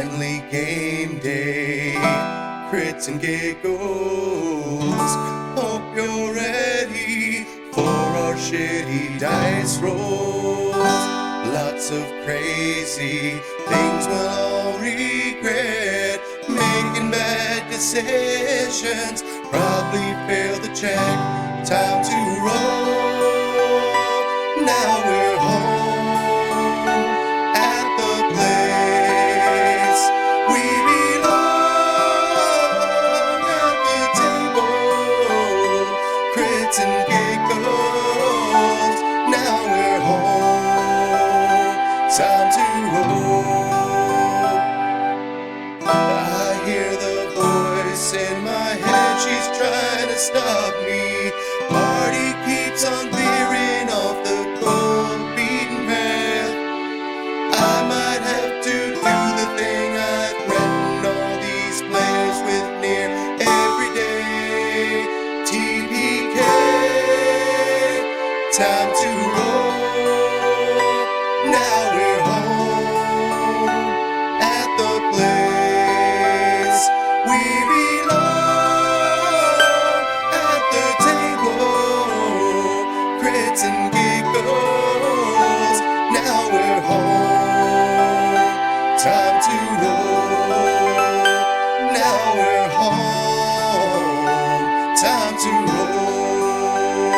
finally game day. Crits-N-Giggles. Hope you're ready for our shitty dice rolls. Lots of crazy things we'll all regret. Making bad decisions, probably fail the check. Time to roll. Now we're home at the place we belong, at the table. Crits-N-Giggles. Now we're home. Time to roll. I hear the voice in my head. She's trying to stop me. Party keeps on veering off the cold beaten path. I might have to do the thing I threaten all these players with near every day. TPK, time to roll. Now we're home at the place we belong, at the table. Crits-N-Giggles. Now we're home. Time to roll. Now we're home. Time to roll.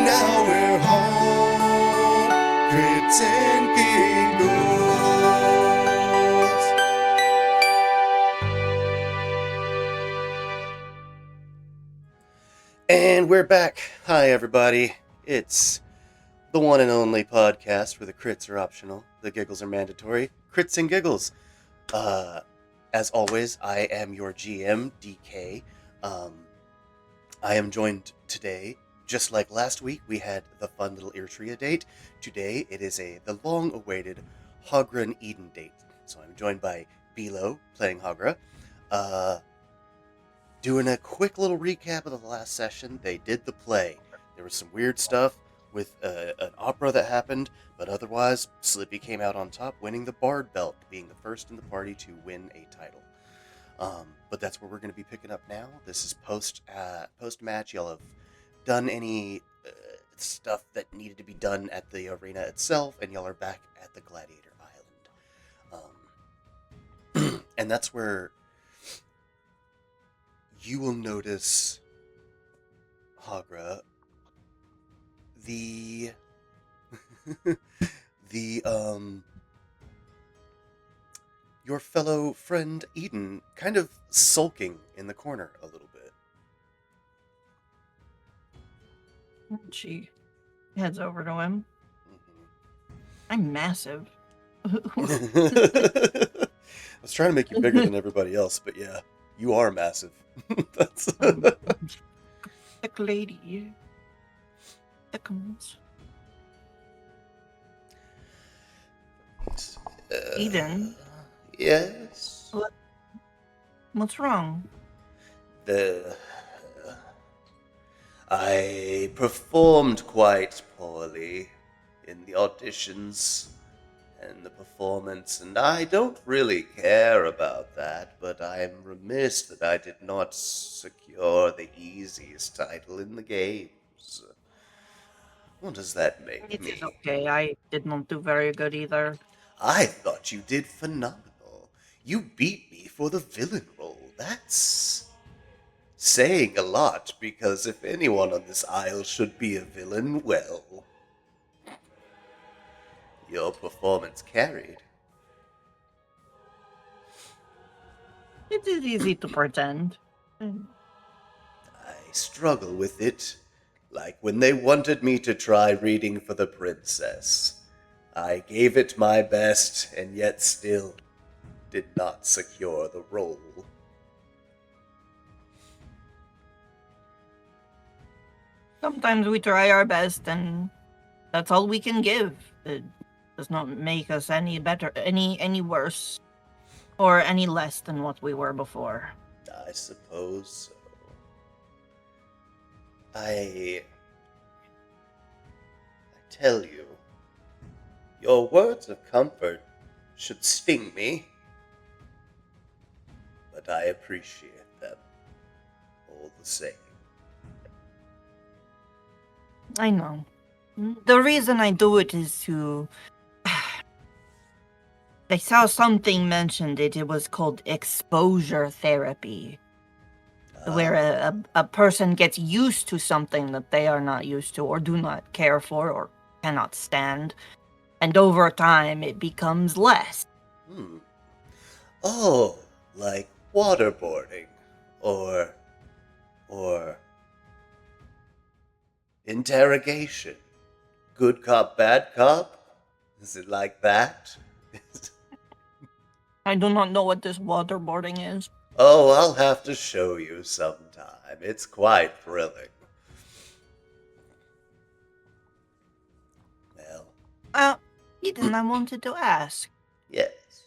Now we're home. Crits-N-Giggles. And we're back. Hi, everybody. It's the one and only podcast where the crits are optional, the giggles are mandatory. Crits-N-Giggles. As always, I am your GM, DK. I am joined today, just like last week, we had the fun little Eritrea date. Today, it is the long-awaited Hagra and Eden date. So I'm joined by Bilo, playing Hagra. Doing a quick little recap of the last session. They did the play. There was some weird stuff with an opera that happened, but otherwise, Slippy came out on top, winning the Bard Belt, being the first in the party to win a title. But that's where we're going to be picking up now. This is post-match. Y'all have done any stuff that needed to be done at the arena itself, and y'all are back at the Gladiator Island. And that's where you will notice, Hagra, your fellow friend Eden kind of sulking in the corner a little bit. She heads over to him. Mm-hmm. I'm massive. I was trying to make you bigger than everybody else, but yeah, you are massive. That's Thick lady. Thickums. Eden? Yes? What's wrong? I performed quite poorly in the auditions and the performance, and I don't really care about that, but I'm remiss that I did not secure the easiest title in the games. What does that make It me? is okay. I did not do very good either. I thought you did phenomenal. You beat me for the villain role. That's saying a lot, because if anyone on this isle should be a villain, well, your performance carried. It is easy to pretend. I struggle with it, like when they wanted me to try reading for the princess. I gave it my best, and yet still did not secure the role. Sometimes we try our best, and that's all we can give. It does not make us any better, any worse, or any less than what we were before. I suppose so. I tell you, your words of comfort should sting me. but I appreciate them all the same. I know. The reason I do it is to... I saw something mentioned it was called exposure therapy, where a person gets used to something that they are not used to or do not care for or cannot stand, and over time it becomes less. Oh, like waterboarding, or interrogation. Good cop, bad cop? Is it like that? I do not know what this waterboarding is. Oh, I'll have to show you sometime. It's quite thrilling. Well, Eden, I wanted to ask. yes.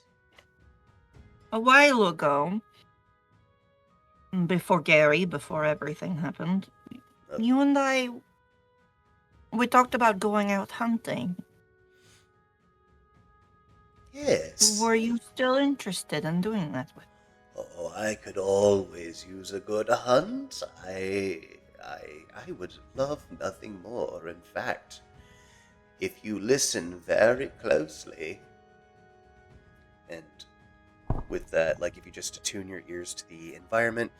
A while ago, before everything happened, you and I, we talked about going out hunting. Yes. Were you still interested in doing that with? Oh, I could always use a good hunt. I would love nothing more. In fact, if you listen very closely, and with that, like if you just attune your ears to the environment,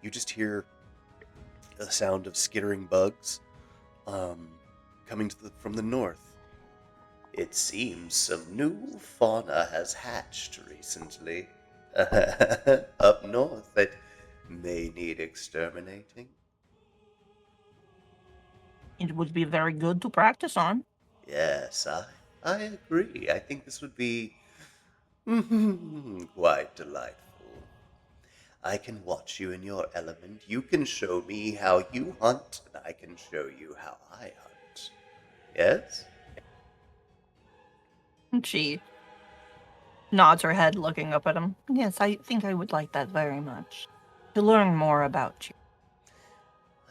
you just hear the sound of skittering bugs coming from the north. It seems some new fauna has hatched recently up north that may need exterminating. It would be very good to practice on. Yes, I agree. I think this would be quite delightful. I can watch you in your element. You can show me how you hunt, and I can show you how I hunt. Yes? And she nods her head, looking up at him. Yes, I think I would like that very much. To learn more about you.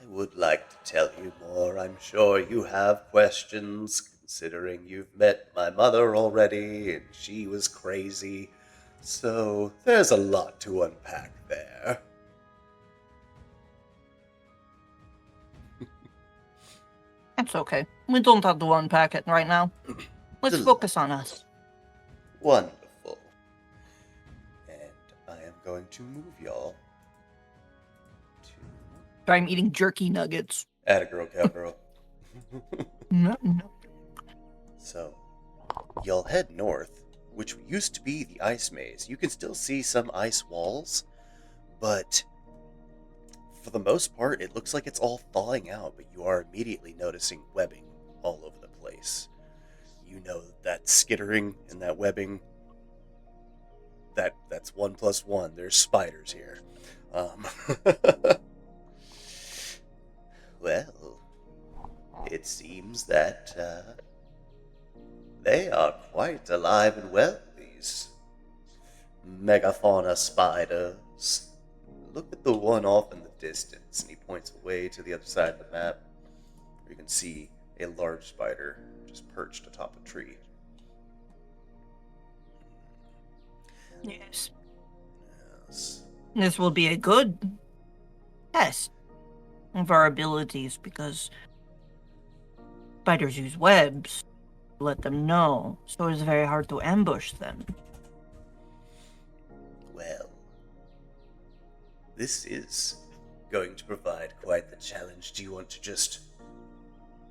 I would like to tell you more. I'm sure you have questions, considering you've met my mother already, and she was crazy. So there's a lot to unpack there. It's okay. We don't have to unpack it right now. Let's focus on us. Wonderful. And I am going to move y'all to... I'm eating jerky nuggets. Atta girl, cowgirl. No. So, y'all head north, which used to be the ice maze. You can still see some ice walls, but for the most part, it looks like it's all thawing out, but you are immediately noticing webbing all over the place. You know that skittering and that webbing, that's 1 + 1. There's spiders here. Well, it seems that they are quite alive and well, these megafauna spiders. Look at the one off in the distance, and he points away to the other side of the map, where you can see a large spider just perched atop a tree. Yes. Yes. This will be a good test of our abilities, because spiders use webs to let them know, so it's very hard to ambush them. Well, this is going to provide quite the challenge. Do you want to just...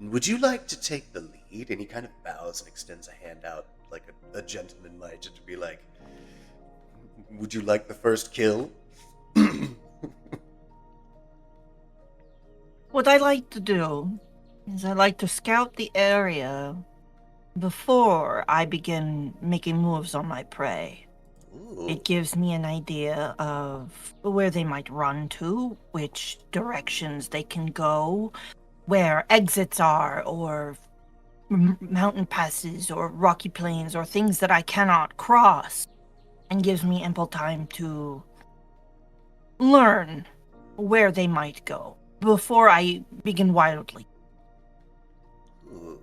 Would you like to take the lead? And he kind of bows and extends a hand out like a gentleman might, just to be like, would you like the first kill? What I like to do is I like to scout the area before I begin making moves on my prey. Ooh. It gives me an idea of where they might run to, which directions they can go, where exits are, or mountain passes, or rocky plains, or things that I cannot cross, and gives me ample time to learn where they might go before I begin wildly. Ooh.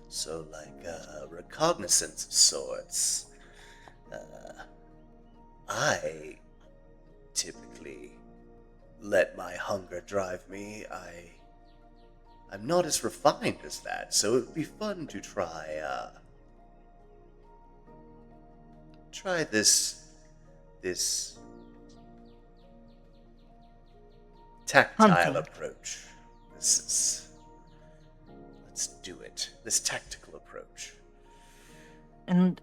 So like reconnaissance of sorts. let my hunger drive me. I'm not as refined as that, so it would be fun to try this tactile Hunting. approach. Let's do it. This tactical approach. And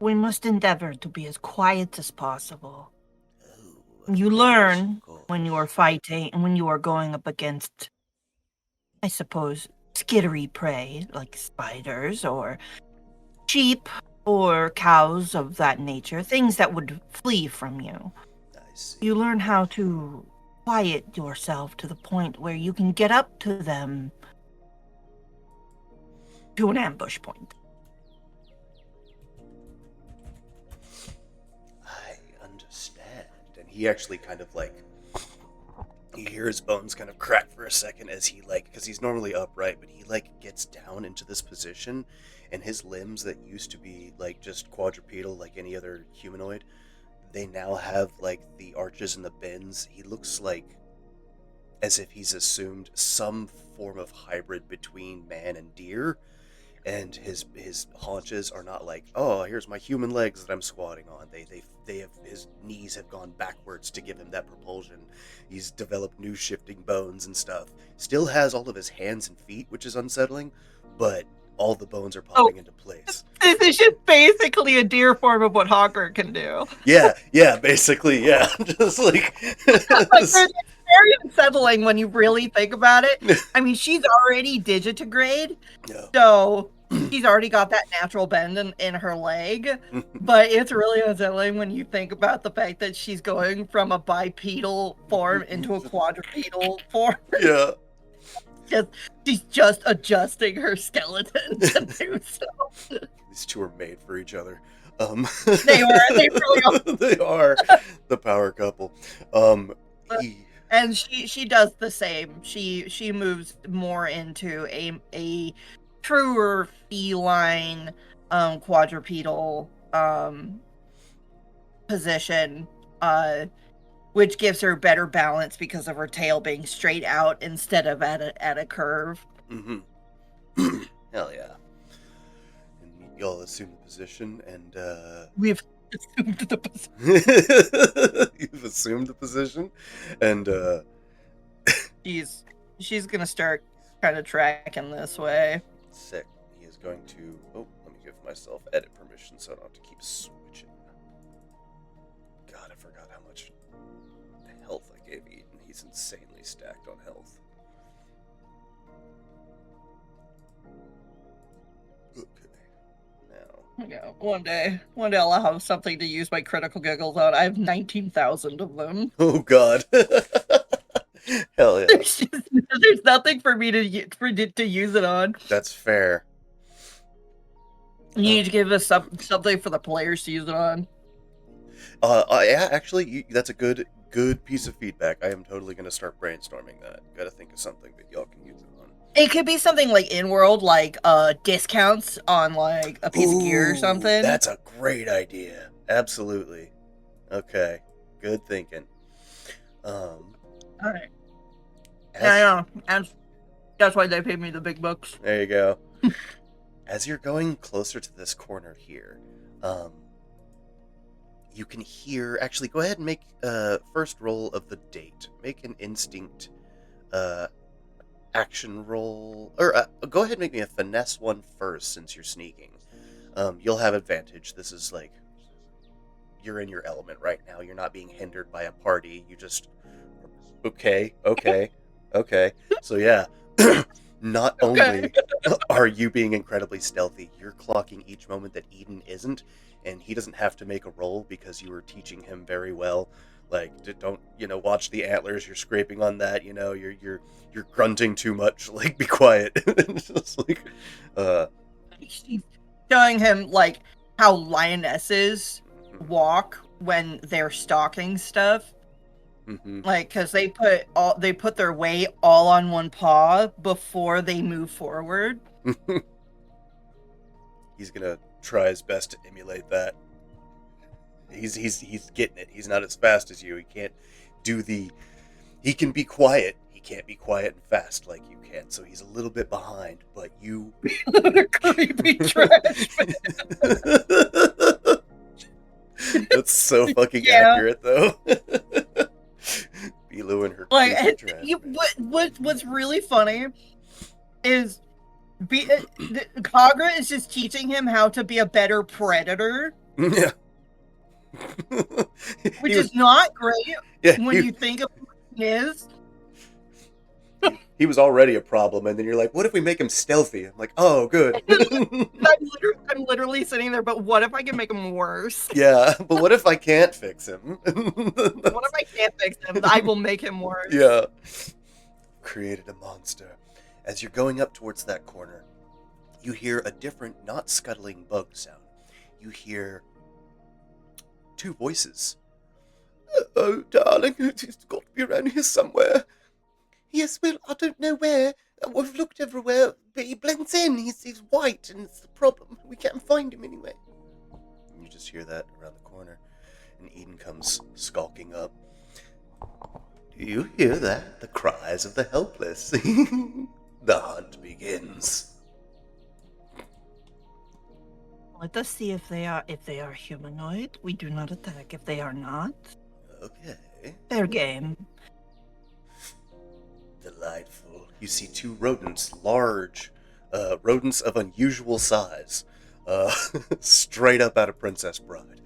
we must endeavor to be as quiet as possible. Oh, You of learn course. when you are fighting and when you are going up against, I suppose, skittery prey like spiders or sheep or cows of that nature, things that would flee from you. I see. You learn how to quiet yourself to the point where you can get up to them to an ambush point. I understand. And he actually kind of like, you hear his bones kind of crack for a second as he because he's normally upright, but he gets down into this position, and his limbs that used to be just quadrupedal like any other humanoid, they now have the arches and the bends. He looks as if he's assumed some form of hybrid between man and deer, and his haunches are not oh, here's my human legs that I'm squatting on. They have, his knees have gone backwards to give him that propulsion. He's developed new shifting bones and stuff. Still has all of his hands and feet, which is unsettling, but all the bones are popping into place. This is just basically a deer form of what Hawker can do. Yeah, basically, yeah. Just It's very unsettling when you really think about it. I mean, she's already digitigrade, yeah. so she's already got that natural bend in her leg, but it's really unsettling when you think about the fact that she's going from a bipedal form into a quadrupedal form. Yeah. She's just adjusting her skeleton to do so. These two are made for each other. They really are. They are the power couple. And she does the same. She moves more into a truer feline quadrupedal position, which gives her better balance because of her tail being straight out instead of at a curve. Mm-hmm. Hell yeah. And y'all assume the position, and We've assumed the position. you've assumed the position, and she's gonna start kind of tracking this way. sick. He is going to. Oh, let me give myself edit permission so I don't have to keep switching. God, I forgot how much health I gave Eden. He's insanely stacked on health. Okay. Now. Yeah, one day I'll have something to use my critical giggles on. I have 19,000 of them. Oh God. Hell yeah. There's nothing for me to use it on. That's fair. You need to give us something for the players to use it on. Yeah, actually, that's a good piece of feedback. I am totally gonna start brainstorming that. Gotta think of something that y'all can use it on. It could be something like in-world, like discounts on like a piece of gear or something. That's a great idea. Absolutely. Okay. Good thinking. All right. Yeah, and that's why they paid me the big bucks. There you go. As you're going closer to this corner here, you can hear. Actually, go ahead and make first roll of the date. Make an instinct action roll, or go ahead and make me a finesse one first, since you're sneaking. You'll have advantage. This is you're in your element right now. You're not being hindered by a party. You just okay. So yeah. Not only are you being incredibly stealthy, you're clocking each moment that Eden isn't, and he doesn't have to make a roll because you were teaching him very well. Don't watch the antlers. You're scraping on that. You're grunting too much. Be quiet. Just She's showing him how lionesses walk when they're stalking stuff. Mm-hmm. Because they put their weight all on one paw before they move forward. He's gonna try his best to emulate that. He's getting it. He's not as fast as you. He can't do the He can be quiet. He can't be quiet and fast like you can, so he's a little bit behind, but you... Creepy trash. That's so fucking Yeah. accurate, though. Belu and her Like, creepy trash. what's really funny is Kagra is just teaching him how to be a better predator. Yeah. Which is not great when you think of who he is. He was already a problem, and then you're like, what if we make him stealthy? I'm like, oh, good. I'm literally sitting there, but what if I can make him worse? Yeah, but what if I can't fix him? What if I can't fix him? I will make him worse. Yeah. Created a monster. As you're going up towards that corner, you hear a different, not scuttling bug sound. You hear 2 voices. Oh, darling, he's got to be around here somewhere. Yes, well, I don't know where. We've looked everywhere, but he blends in. He's white, and it's the problem. We can't find him anyway. And you just hear that around the corner, and Eden comes skulking up. Do you hear that? The cries of the helpless. The hunt begins. Let us see if they are humanoid. We do not attack. If they are not, Okay. fair game. Delightful. You see 2 rodents, large, rodents of unusual size, straight up out of Princess Bride,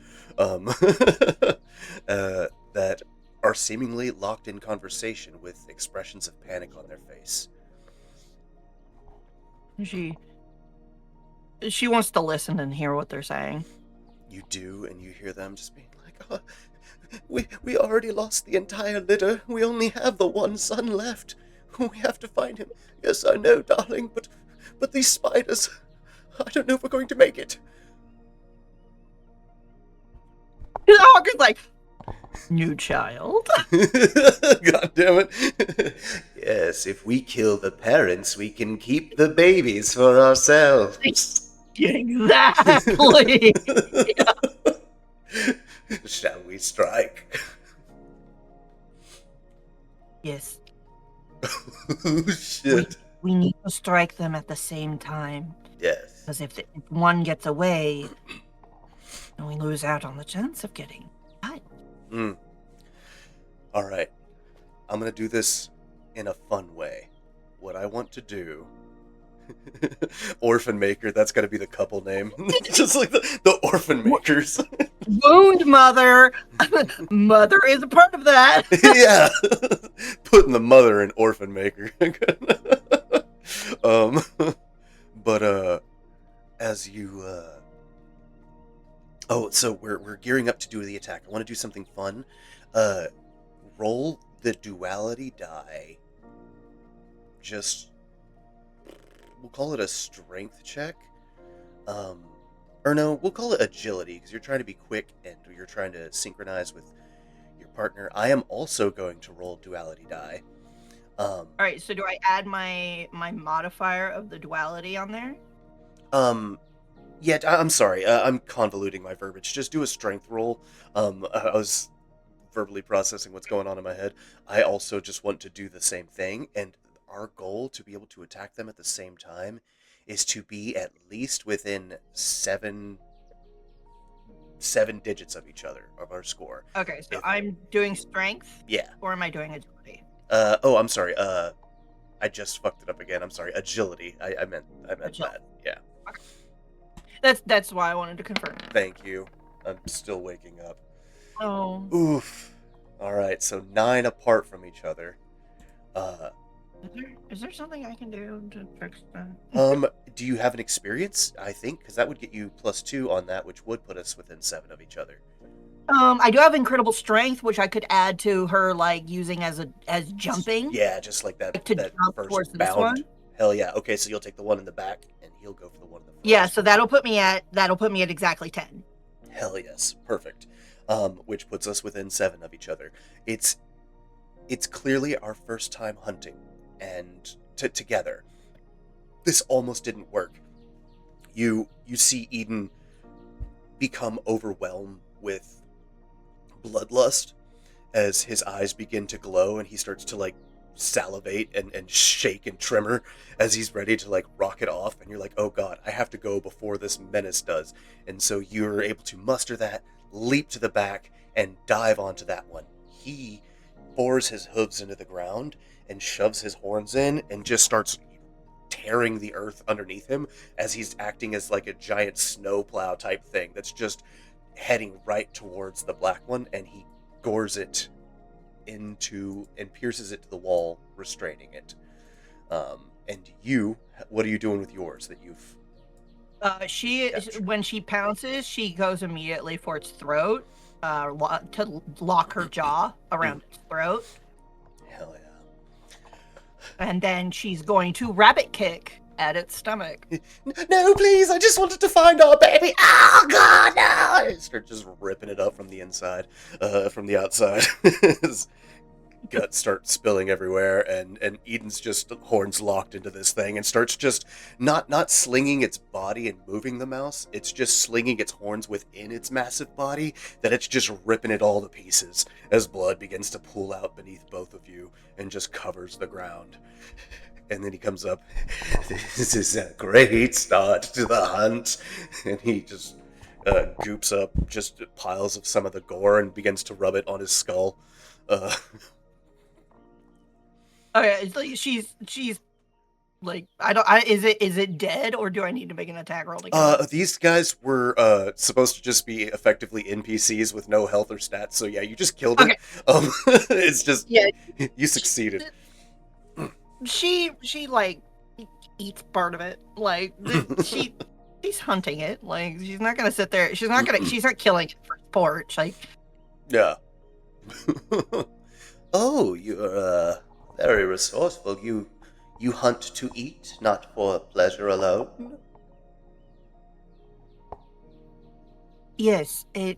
that are seemingly locked in conversation with expressions of panic on their face. She wants to listen and hear what they're saying. You do, and you hear them just being like, oh, we already lost the entire litter. We only have the one son left. We have to find him. Yes, I know, darling, but these spiders, I don't know if we're going to make it. Hawker's like, new child. God damn it. Yes, if we kill the parents, we can keep the babies for ourselves. Exactly. Shall we strike? Yes. Oh, shit. We need to strike them at the same time. Yes. Because if one gets away, then we lose out on the chance of getting cut. All right. I'm going to do this in a fun way. What I want to do... Orphan Maker, that's got to be the couple name. Just like the Orphan Makers. Wound Mother. Mother is a part of that. Yeah. Putting the mother in Orphan Maker. But as you so we're gearing up to do the attack. I want to do something fun. Roll the duality die. Just we'll call it a strength check. Or no, we'll call it agility, because you're trying to be quick and you're trying to synchronize with your partner. I am also going to roll duality die. All right, so do I add my modifier of the duality on there? Yeah, I'm sorry. I'm convoluting my verbiage. Just do a strength roll. I was verbally processing what's going on in my head. I also just want to do the same thing, and our goal to be able to attack them at the same time is to be at least within seven digits of each other, of our score. Okay, so I'm doing strength? Yeah. Or am I doing agility? I'm sorry. I just fucked it up again. I'm sorry. Agility. I meant Agility. that. Yeah. Okay. That's why I wanted to confirm. Thank you. I'm still waking up. Oh. Oof. All right, so 9 apart from each other. Is there something I can do to fix that? Do you have an experience? I think, because that would get you +2 on that, which would put us within 7 of each other. I do have incredible strength, which I could add to her, like using as jumping. Yeah, just like that. Like to that jump first towards bound. This one. Hell yeah. Okay, so you'll take the one in the back, and he'll go for the one in the front. Yeah, so that'll put me at exactly 10. Hell yes, perfect. Which puts us within 7 of each other. It's clearly our first time hunting, and together. This almost didn't work. You see Eden become overwhelmed with bloodlust as his eyes begin to glow and he starts to like salivate and shake and tremor as he's ready to like rocket off, and you're like, oh god, I have to go before this menace does. And so you're able to muster that, leap to the back, and dive onto that one. He bores his hooves into the ground and shoves his horns in and just starts tearing the earth underneath him as he's acting as like a giant snowplow type thing that's just heading right towards the black one, and he gores it into and pierces it to the wall, restraining it. And you, what are you doing with yours that you've when she pounces, she goes immediately for its throat, to lock her jaw around its throat. Hell yeah. And then she's going to rabbit kick at its stomach. No, please, I just wanted to find our baby. Oh god, no! I start just ripping it up from the inside, from the outside. His guts start spilling everywhere, and Eden's just horns locked into this thing and starts just not slinging its body and moving the mouse. It's just slinging its horns within its massive body, that it's just ripping it all to pieces as blood begins to pool out beneath both of you and just covers the ground. And then he comes up. This is a great start to the hunt. And he just goops up just piles of some of the gore and begins to rub it on his skull. Okay, it's like she's like, is it dead, or do I need to make an attack roll to kill it? These guys were supposed to just be effectively NPCs with no health or stats, so yeah, you just killed it. It's just, yeah, you succeeded. She like eats part of it. Like she's hunting it. Like she's not gonna sit there. She's not killing it for sport. Like, yeah. Oh, you're very resourceful. You hunt to eat, not for pleasure alone. Yes, and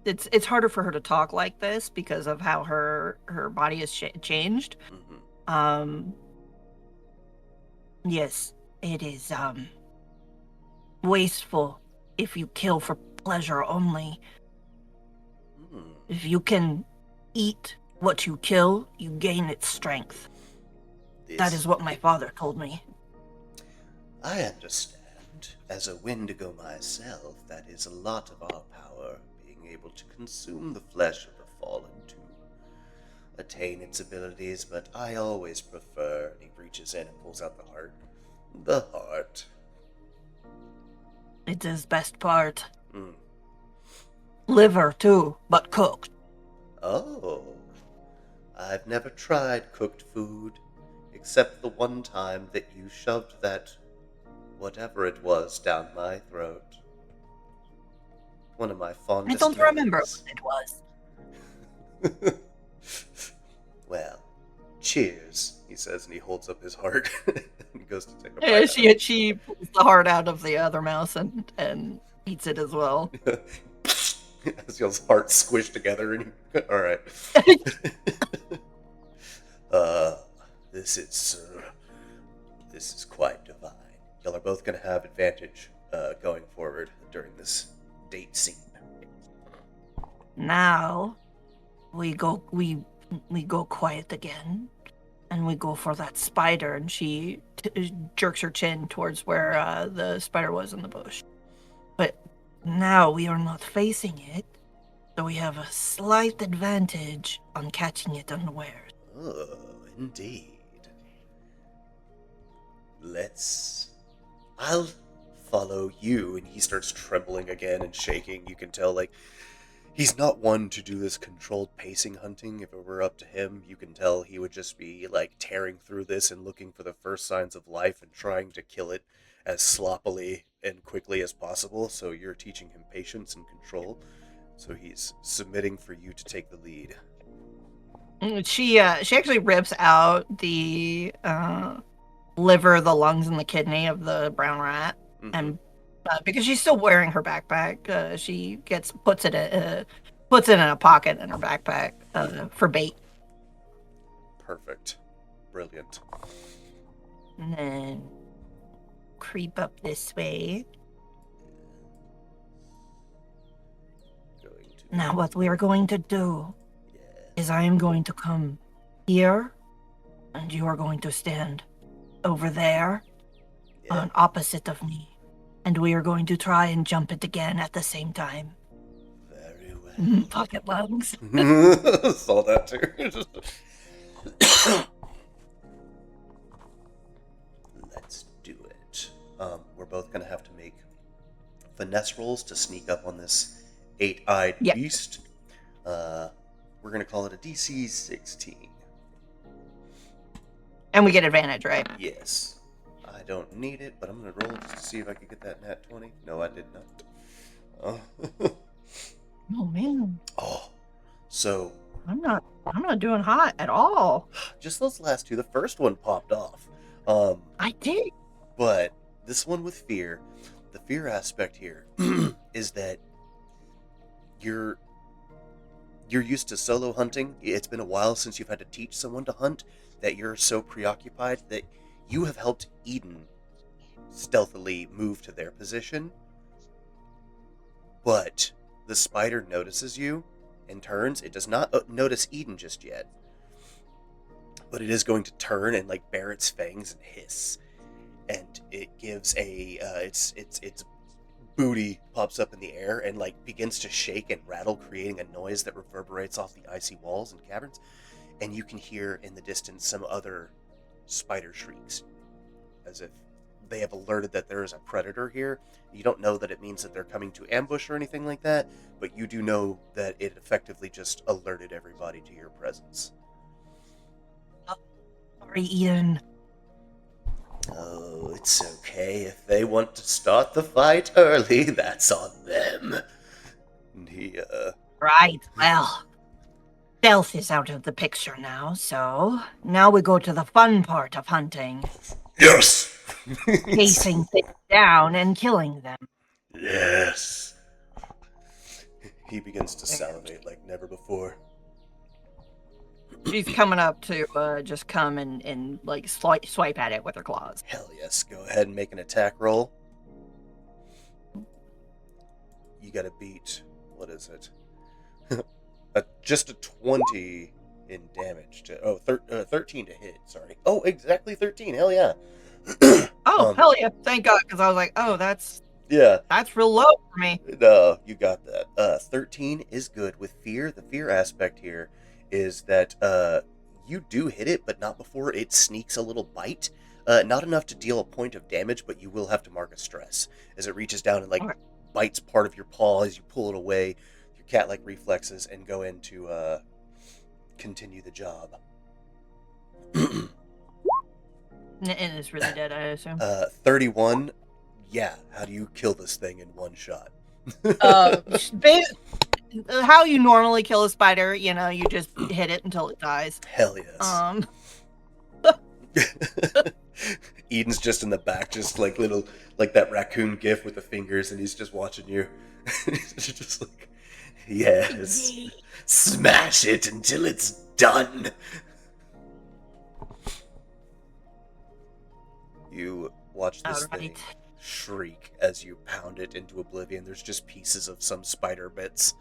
it's harder for her to talk like this because of how her body has changed. Mm-hmm. Yes, it is wasteful if you kill for pleasure only. If you can eat what you kill, you gain its strength. That is what my father told me. I understand. As a Wendigo myself, that is a lot of our power, being able to consume the flesh of the fallen to attain its abilities, but I always prefer, and he reaches in and pulls out the heart. The heart. It's his best part. Liver, too, but cooked. Oh. I've never tried cooked food, except the one time that you shoved that whatever it was down my throat. One of my fondest I don't remember memories. what it was. Well, cheers, he says, and he holds up his heart and he goes to take a bite. Yeah, she pulls the heart out of the other mouse and eats it as well. As y'all's hearts squish together, and all right. This is quite divine. Y'all are both gonna have advantage going forward during this date scene. Now we go quiet again, and we go for that spider. And she jerks her chin towards where the spider was in the bush. But now we are not facing it, so we have a slight advantage on catching it unawares. Oh, indeed. I'll follow you. And he starts trembling again and shaking. You can tell, like, he's not one to do this controlled pacing hunting. If it were up to him, you can tell he would just be, like, tearing through this and looking for the first signs of life and trying to kill it as sloppily and quickly as possible. So you're teaching him patience and control. So he's submitting for you to take the lead. She actually rips out the liver, the lungs, and the kidney of the brown rat, and because she's still wearing her backpack, she puts it in a pocket in her backpack for bait. Perfect, brilliant. And then creep up this way. Going to Now what we are going to do is I am going to come here, and you are going to stand over there on opposite of me. And we are going to try and jump it again at the same time. Very well. Pocket lungs. Saw that too. Let's do it. We're both gonna have to make finesse rolls to sneak up on this 8-eyed Yep. beast. We're gonna call it a DC 16. And we get advantage, right? Yes. I don't need it, but I'm gonna roll just to see if I can get that nat 20. No, I did not. Oh man. Oh, so I'm not doing hot at all. just those last two. The first one popped off. I did. But this one with fear, the fear aspect here is that you're used to solo hunting. It's been a while since you've had to teach someone to hunt, that you're so preoccupied that you have helped Eden stealthily move to their position. But the spider notices you and turns. It does not notice Eden just yet, but it is going to turn and like bare its fangs and hiss, and it gives a its booty pops up in the air and like begins to shake and rattle, creating a noise that reverberates off the icy walls and caverns. And you can hear in the distance some other spider shrieks, as if they have alerted that there is a predator here. You don't know that it means that they're coming to ambush or anything like that, but you do know that it effectively just alerted everybody to your presence. Sorry, Eden. Oh, it's okay. If they want to start the fight early, that's on them. And he, Right, well, stealth is out of the picture now, so now we go to the fun part of hunting. Yes! Chasing things down and killing them. Yes! He begins to salivate like never before. She's coming up to just come and like swipe at it with her claws. Hell yes, go ahead and make an attack roll. You gotta beat, what is it? Just a 20 in damage to, 13 to hit, sorry. Oh, exactly 13, hell yeah. Oh, hell yeah, thank God, because I was like, oh, that's real low for me. No, you got that. 13 is good with fear. The fear aspect here is that you do hit it, but not before it sneaks a little bite. Not enough to deal a point of damage, but you will have to mark a stress as it reaches down and like bites part of your paw as you pull it away, your cat-like reflexes, and go in to continue the job. And it's really dead, I assume. 31. Yeah, how do you kill this thing in one shot? How you normally kill a spider, you know, you just hit it until it dies. Hell yes. Eden's just in the back, just like little, like that raccoon gif with the fingers, and he's just watching you. He's just like, yes, smash it until it's done. You watch this thing shriek as you pound it into oblivion. There's just pieces of some spider bits.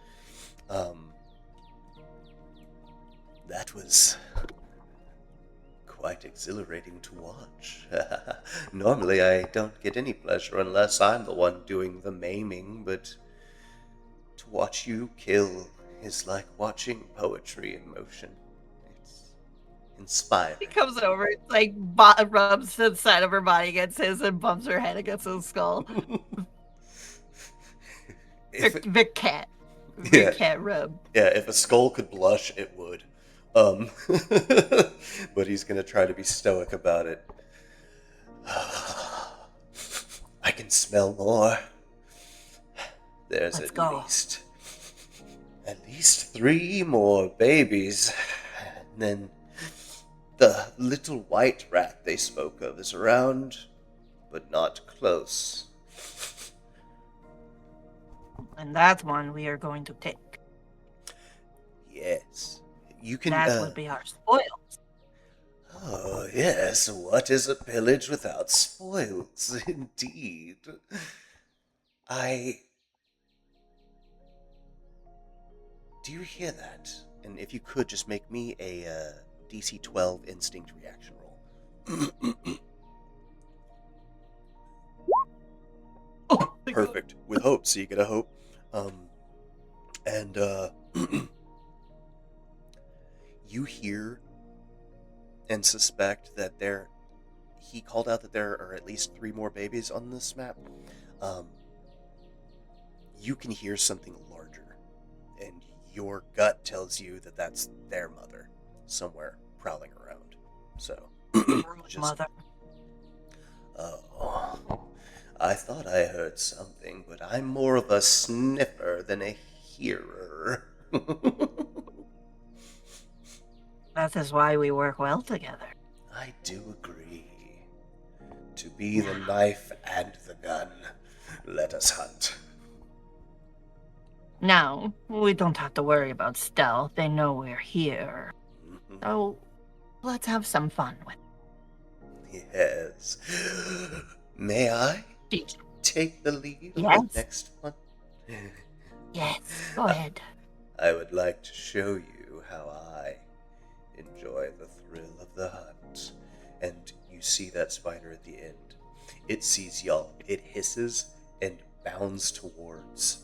That was quite exhilarating to watch. Normally I don't get any pleasure unless I'm the one doing the maiming, but to watch you kill is like watching poetry in motion. It's inspiring. He comes over, like, rubs the side of her body against his and bumps her head against his skull. Vic cat. Vic cat rub. Yeah, if a skull could blush, it would. But he's gonna try to be stoic about it. I can smell more. There's at least 3 more babies. And then the little white rat they spoke of is around, but not close. And that's one we are going to take. Yes. You can. That would be our spoils. Oh, yes. What is a pillage without spoils? Indeed. Do you hear that? And if you could, just make me a DC 12 instinct reaction roll. Oh, Perfect. With hope, so you get a hope. And you hear and suspect that he called out that there are at least 3 more babies on this map. You can hear something larger, and your gut tells you that that's their mother somewhere prowling around. So, just mother. oh, I thought I heard something, but I'm more of a sniffer than a hearer. That is why we work well together. I do agree. To be the knife and the gun, let us hunt. Now, we don't have to worry about stealth. They know we're here. So, let's have some fun with it. Yes. May I Jeez. take the lead on Yes. the next one? Yes, go ahead. I would like to show you how I enjoy the thrill of the hunt. And you see that spider at the end. It sees y'all. It hisses and bounds towards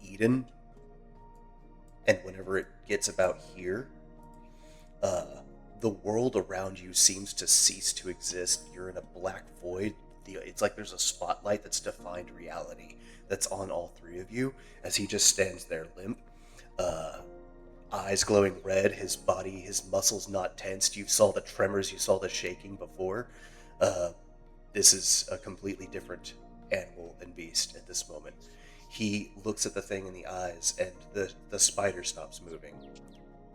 Eden. And whenever it gets about here, the world around you seems to cease to exist. You're in a black void. It's like there's a spotlight that's defined reality that's on all 3 of you as he just stands there limp, eyes glowing red, his body, his muscles not tensed. You saw the tremors, you saw the shaking before. This is a completely different animal and beast at this moment. He looks at the thing in the eyes, and the spider stops moving.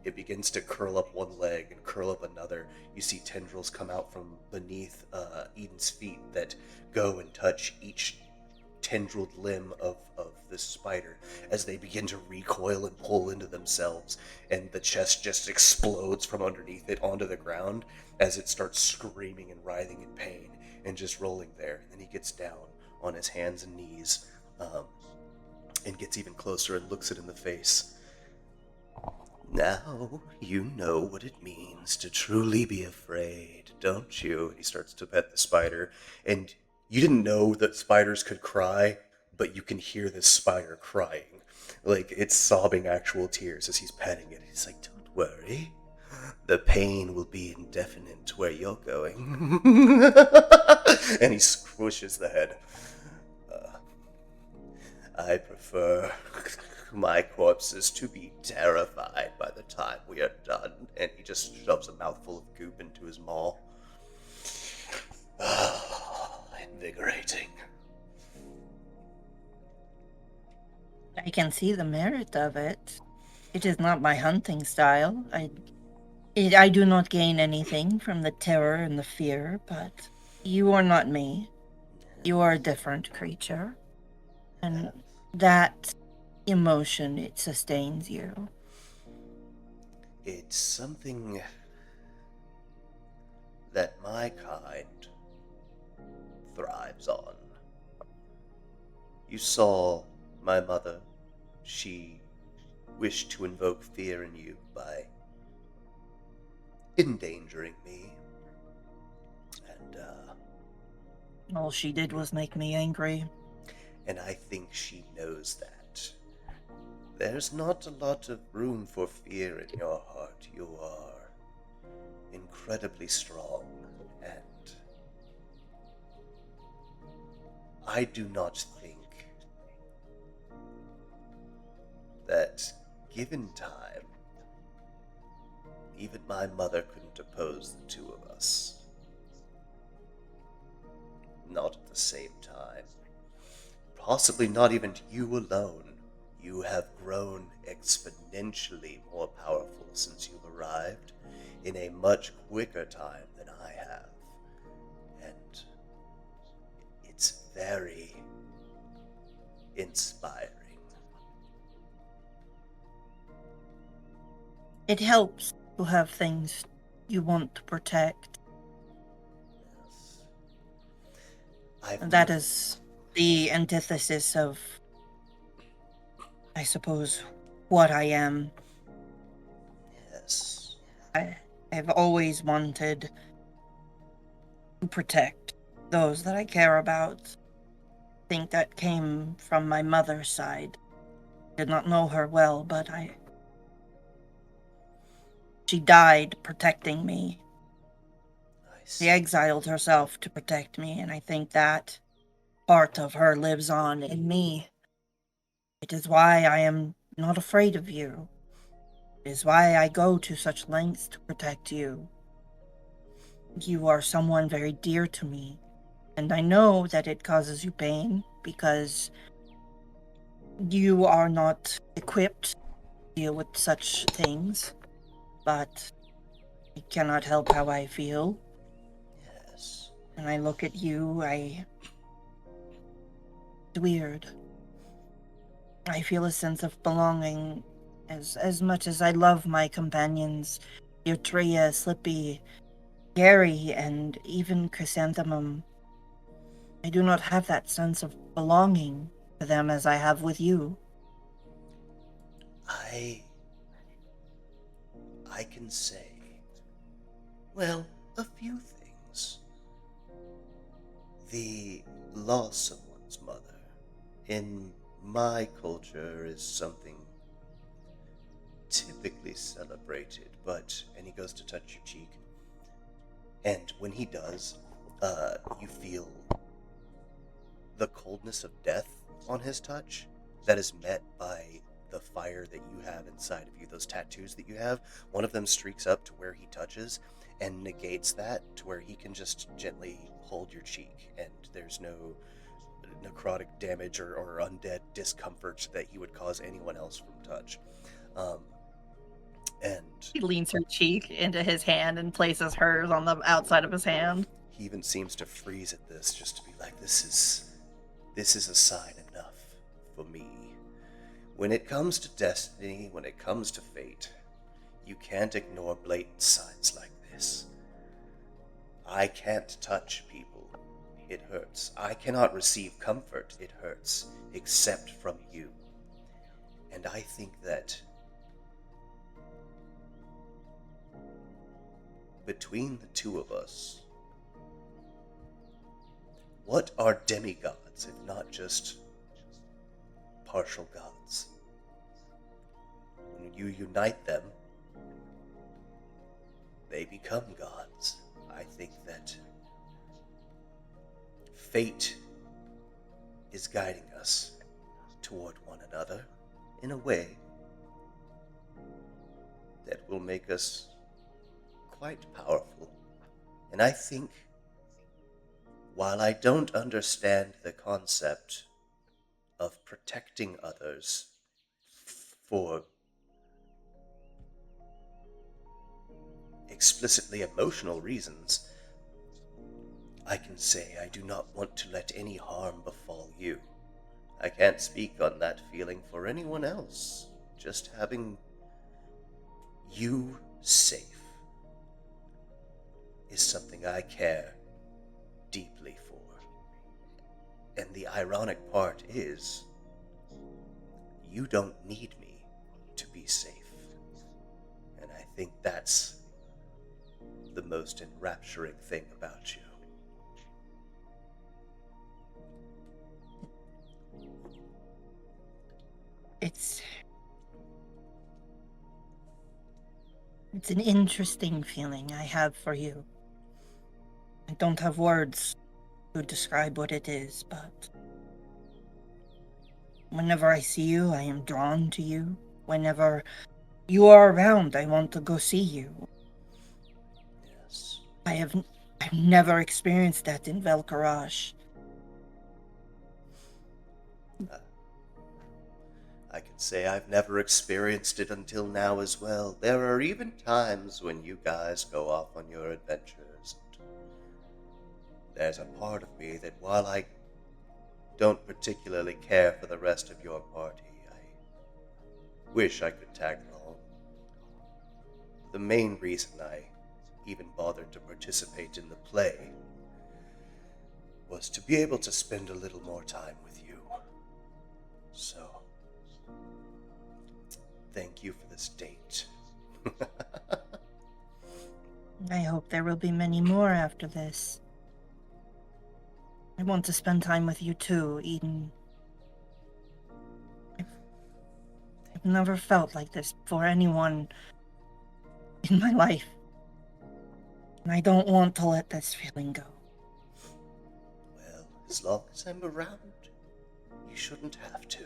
It begins to curl up one leg and curl up another. You see tendrils come out from beneath Eden's feet that go and touch each tendrilled limb of this spider as they begin to recoil and pull into themselves, and the chest just explodes from underneath it onto the ground as it starts screaming and writhing in pain and just rolling there. And then he gets down on his hands and knees and gets even closer and looks it in the face. Now you know what it means to truly be afraid, don't you? And he starts to pet the spider, and you didn't know that spiders could cry, but you can hear this spider crying. Like, it's sobbing actual tears as he's petting it. He's like, don't worry. The pain will be indefinite where you're going. And he squishes the head. I prefer my corpses to be terrified by the time we are done. And he just shoves a mouthful of goop into his maw. Invigorating. I can see the merit of it. It is not my hunting style. I do not gain anything from the terror and the fear, but you are not me. You are a different creature. And that emotion, it sustains you. It's something that my kind thrives on. You saw my mother. She wished to invoke fear in you by endangering me. And, All she did was make me angry. and I think she knows that. There's not a lot of room for fear in your heart. You are incredibly strong, and I do not think that, given time, even my mother couldn't oppose the 2 of us. Not at the same time. Possibly not even you alone. You have grown exponentially more powerful since you've arrived in a much quicker time than I have. And it's very inspiring. It helps to have things you want to protect. Yes. And that is the antithesis of, I suppose, what I am. Yes. I've always wanted to protect those that I care about. I think that came from my mother's side. Did not know her well, but she died protecting me. I She see. exiled herself to protect me, and I think that part of her lives on in me. It is why I am not afraid of you. It is why I go to such lengths to protect you. You are someone very dear to me, and I know that it causes you pain because you are not equipped to deal with such things, but I cannot help how I feel. Yes. When I look at you, it's weird. I feel a sense of belonging as much as I love my companions, Eutria, Slippy, Gary, and even Chrysanthemum. I do not have that sense of belonging to them as I have with you. I can say, well, a few things. The loss of one's mother in my culture is something typically celebrated, and he goes to touch your cheek, and when he does, you feel the coldness of death on his touch that is met by the fire that you have inside of you, those tattoos that you have. One of them streaks up to where he touches and negates that to where he can just gently hold your cheek, and there's no necrotic damage or undead discomfort that he would cause anyone else from touch. Um, and He leans her cheek into his hand and places hers on the outside of his hand. he even seems to freeze at this, just to be like, this is a sign enough for me. When it comes to destiny, when it comes to fate, you can't ignore blatant signs like this. I can't touch people. It hurts. I cannot receive comfort. It hurts. Except from you. And I think that between the two of us, what are demigods if not just partial gods? When you unite them, they become gods. I think that fate is guiding us toward one another in a way that will make us quite powerful. And I think, while I don't understand the concept of protecting others for explicitly emotional reasons, I can say I do not want to let any harm befall you. I can't speak on that feeling for anyone else. Just having you safe is something I care deeply for. And the ironic part is, you don't need me to be safe. And I think that's the most enrapturing thing about you. It's an interesting feeling I have for you. I don't have words to describe what it is, but whenever I see you, I am drawn to you. Whenever you are around, I want to go see you. Yes. I've never experienced that in Velkarash. I can say I've never experienced it until now as well. There are even times when you guys go off on your adventures. There's a part of me that, while I don't particularly care for the rest of your party, I wish I could tag along. The main reason I even bothered to participate in the play was to be able to spend a little more time with you. So, Thank you for this date. I hope there will be many more after this. I want to spend time with you too, Eden. I've never felt like this for anyone in my life. And I don't want to let this feeling go. Well, as long as I'm around, you shouldn't have to.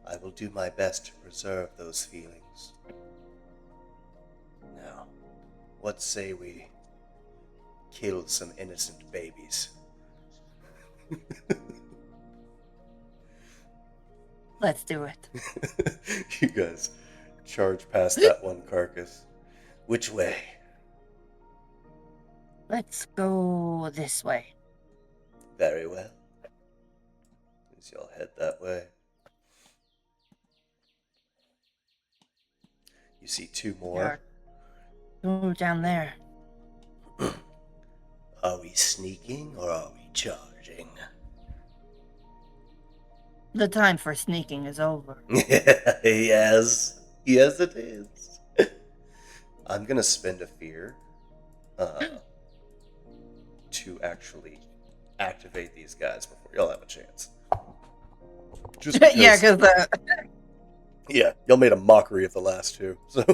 I will do my best to preserve those feelings. Now, what say we kill some innocent babies? Let's do it. You guys charge past that one carcass. Which way? Let's go this way. Very well. As y'all head that way. You see two more. Go down there. Are we sneaking or are we charging? The time for sneaking is over. Yes. Yes, it is. I'm going to spend a fear to actually activate these guys before y'all have a chance. Just because, Yeah, because yeah, y'all made a mockery of the last two. So,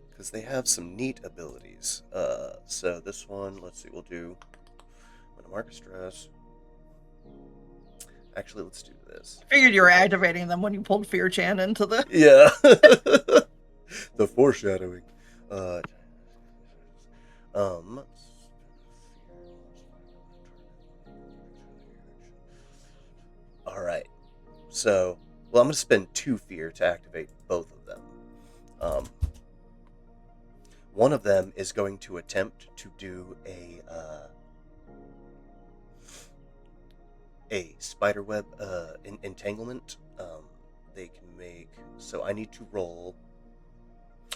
because they have some neat abilities. So this one, let's see, we'll do. I'm gonna mark a stress. Actually, let's do this. I figured you were activating them when you pulled Fear Chan into the... Yeah. The foreshadowing. Alright. So, well, I'm going to spend 2 fear to activate both of them. One of them is going to attempt to do a spiderweb entanglement. They can make... So I need to roll...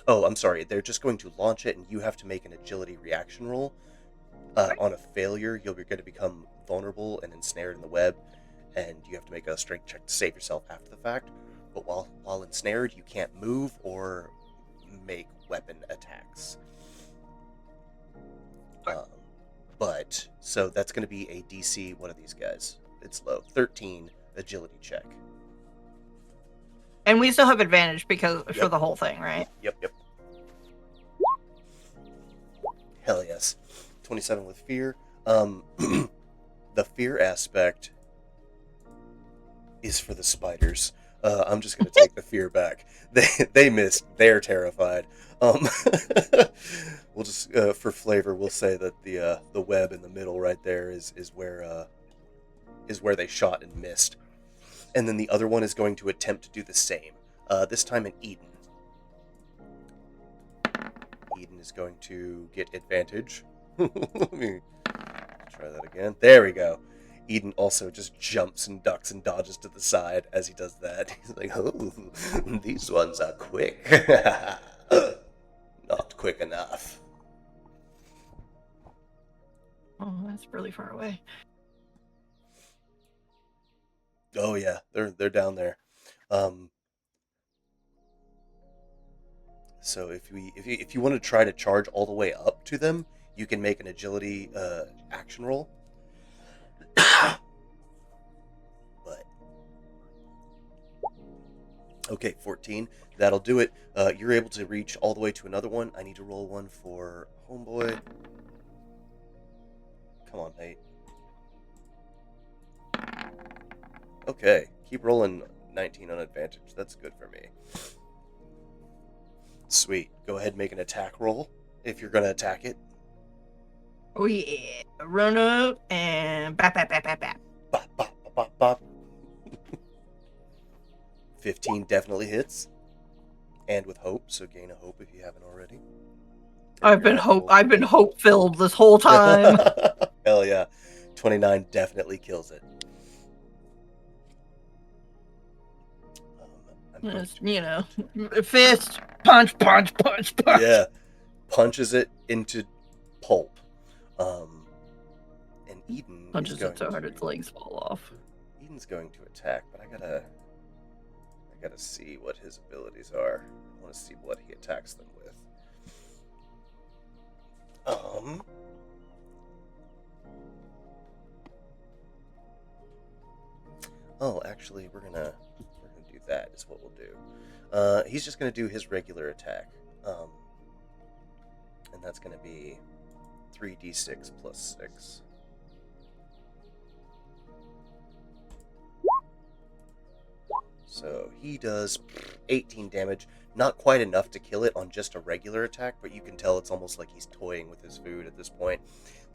Oh, I'm sorry. They're just going to launch it, and you have to make an agility reaction roll. On a failure, you're going to become vulnerable and ensnared in the web, and you have to make a strength check to save yourself after the fact. But while ensnared, you can't move or make weapon attacks. So that's going to be a DC, what are these guys? It's low. 13 agility check. And we still have advantage because for the whole thing, right? Yep. Hell yes. 27 with fear. The fear aspect is for the spiders. I'm just going to take the fear back. They missed. They're terrified. We'll just, for flavor, we'll say that the web in the middle right there is where they shot and missed. And then the other one is going to attempt to do the same. This time in Eden. Eden is going to get advantage. Let me try that again. There we go. Eden also just jumps and ducks and dodges to the side as he does that. He's like, oh, these ones are quick. Not quick enough. Oh, that's really far away. Oh yeah, they're down there. So if you want to try to charge all the way up to them, you can make an agility action roll. But okay, 14. That'll do it. You're able to reach all the way to another one. I need to roll one for homeboy. Come on, mate. Okay, keep rolling 19 on advantage. That's good for me. Sweet. Go ahead and make an attack roll if you're going to attack it. Oh yeah. Run up and bap. Bop, bop, bop, bop, bop. 15 definitely hits. And with hope, so gain a hope if you haven't already. I've been hope filled this whole time. Hell yeah. 29 definitely kills it. Just, fist, punch. Yeah. Punches it into pulp. And Eden punches it so hard its legs fall off. Eden's going to attack, but I gotta gotta see what his abilities are. I want to see what he attacks them with. Oh, actually, we're gonna do that. Is what we'll do. He's just gonna do his regular attack. And that's gonna be 3d6 plus 6. So he does 18 damage. Not quite enough to kill it on just a regular attack, but you can tell it's almost like he's toying with his food at this point.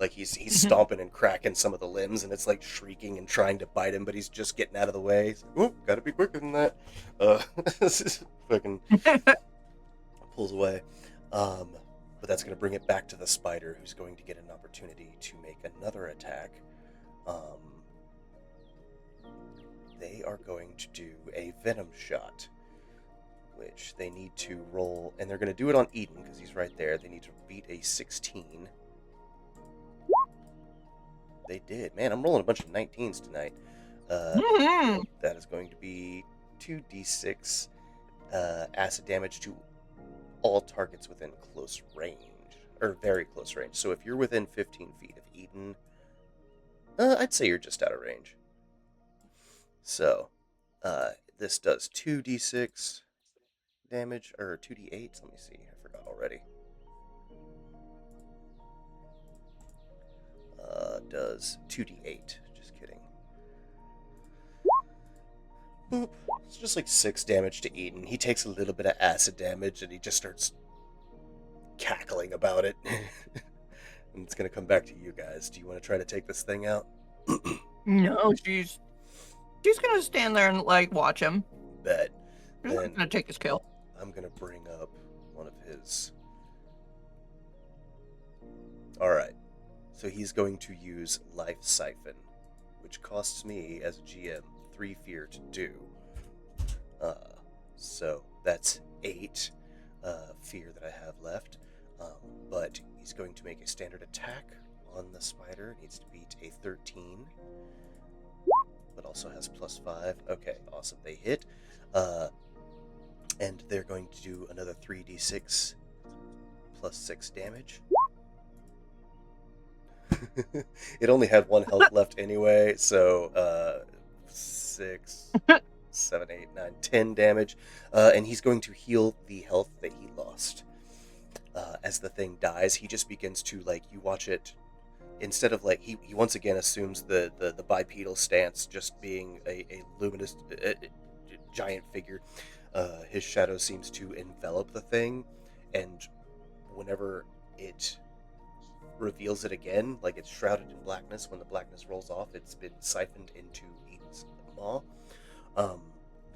Like he's stomping and cracking some of the limbs, and it's like shrieking and trying to bite him, but he's just getting out of the way. He's like, "Oop, gotta be quicker than that." Fucking pulls away. But that's going to bring it back to the spider, who's going to get an opportunity to make another attack. They are going to do a venom shot, which they need to roll, and they're going to do it on Eden because he's right there. They need to beat a 16. They did. Man, I'm rolling a bunch of 19s tonight. That is going to be 2d6 acid damage to all targets within close range, or very close range. So if you're within 15 feet of Eden, I'd say you're just out of range. So this does 2d6 damage, or 2d8. Let me see. I forgot already. Does 2d8. Just kidding. Boop. It's just like 6 damage to Eden. He takes a little bit of acid damage, and he just starts cackling about it. And it's going to come back to you guys. Do you want to try to take this thing out? No, she's gonna stand there and like watch him. Bet. She's not gonna take his kill. I'm going to bring up one of his. Alright. So he's going to use Life Siphon, which costs me, as a GM, 3 fear to do. So that's 8 fear that I have left. But he's going to make a standard attack on the spider. Needs to beat a 13. But also has +5. Okay, awesome. They hit. And they're going to do another 3d6 plus 6 damage. It only had 1 health left anyway, so 6, 7, 8, 9, 10 damage. And he's going to heal the health that he lost. As the thing dies, he just begins to, like, you watch it, instead of, like, he once again assumes the bipedal stance, just being a luminous giant figure. His shadow seems to envelop the thing, and whenever it reveals it again, like it's shrouded in blackness, when the blackness rolls off, it's been siphoned into Eden's maw.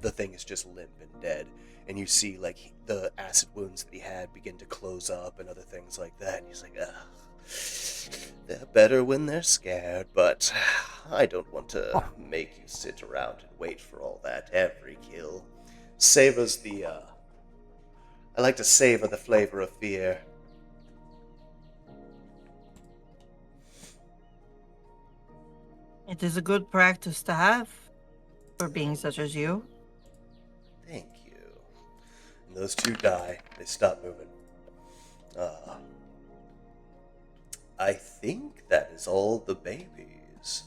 The thing is just limp and dead, and you see like the acid wounds that he had begin to close up and other things like that, and he's like, they're better when they're scared, but I don't want to make you sit around and wait for all that. Every kill savors the I like to savor the flavor of fear. It is a good practice to have for beings such as you. Thank you. And those two die. They stop moving. I think that is all the babies.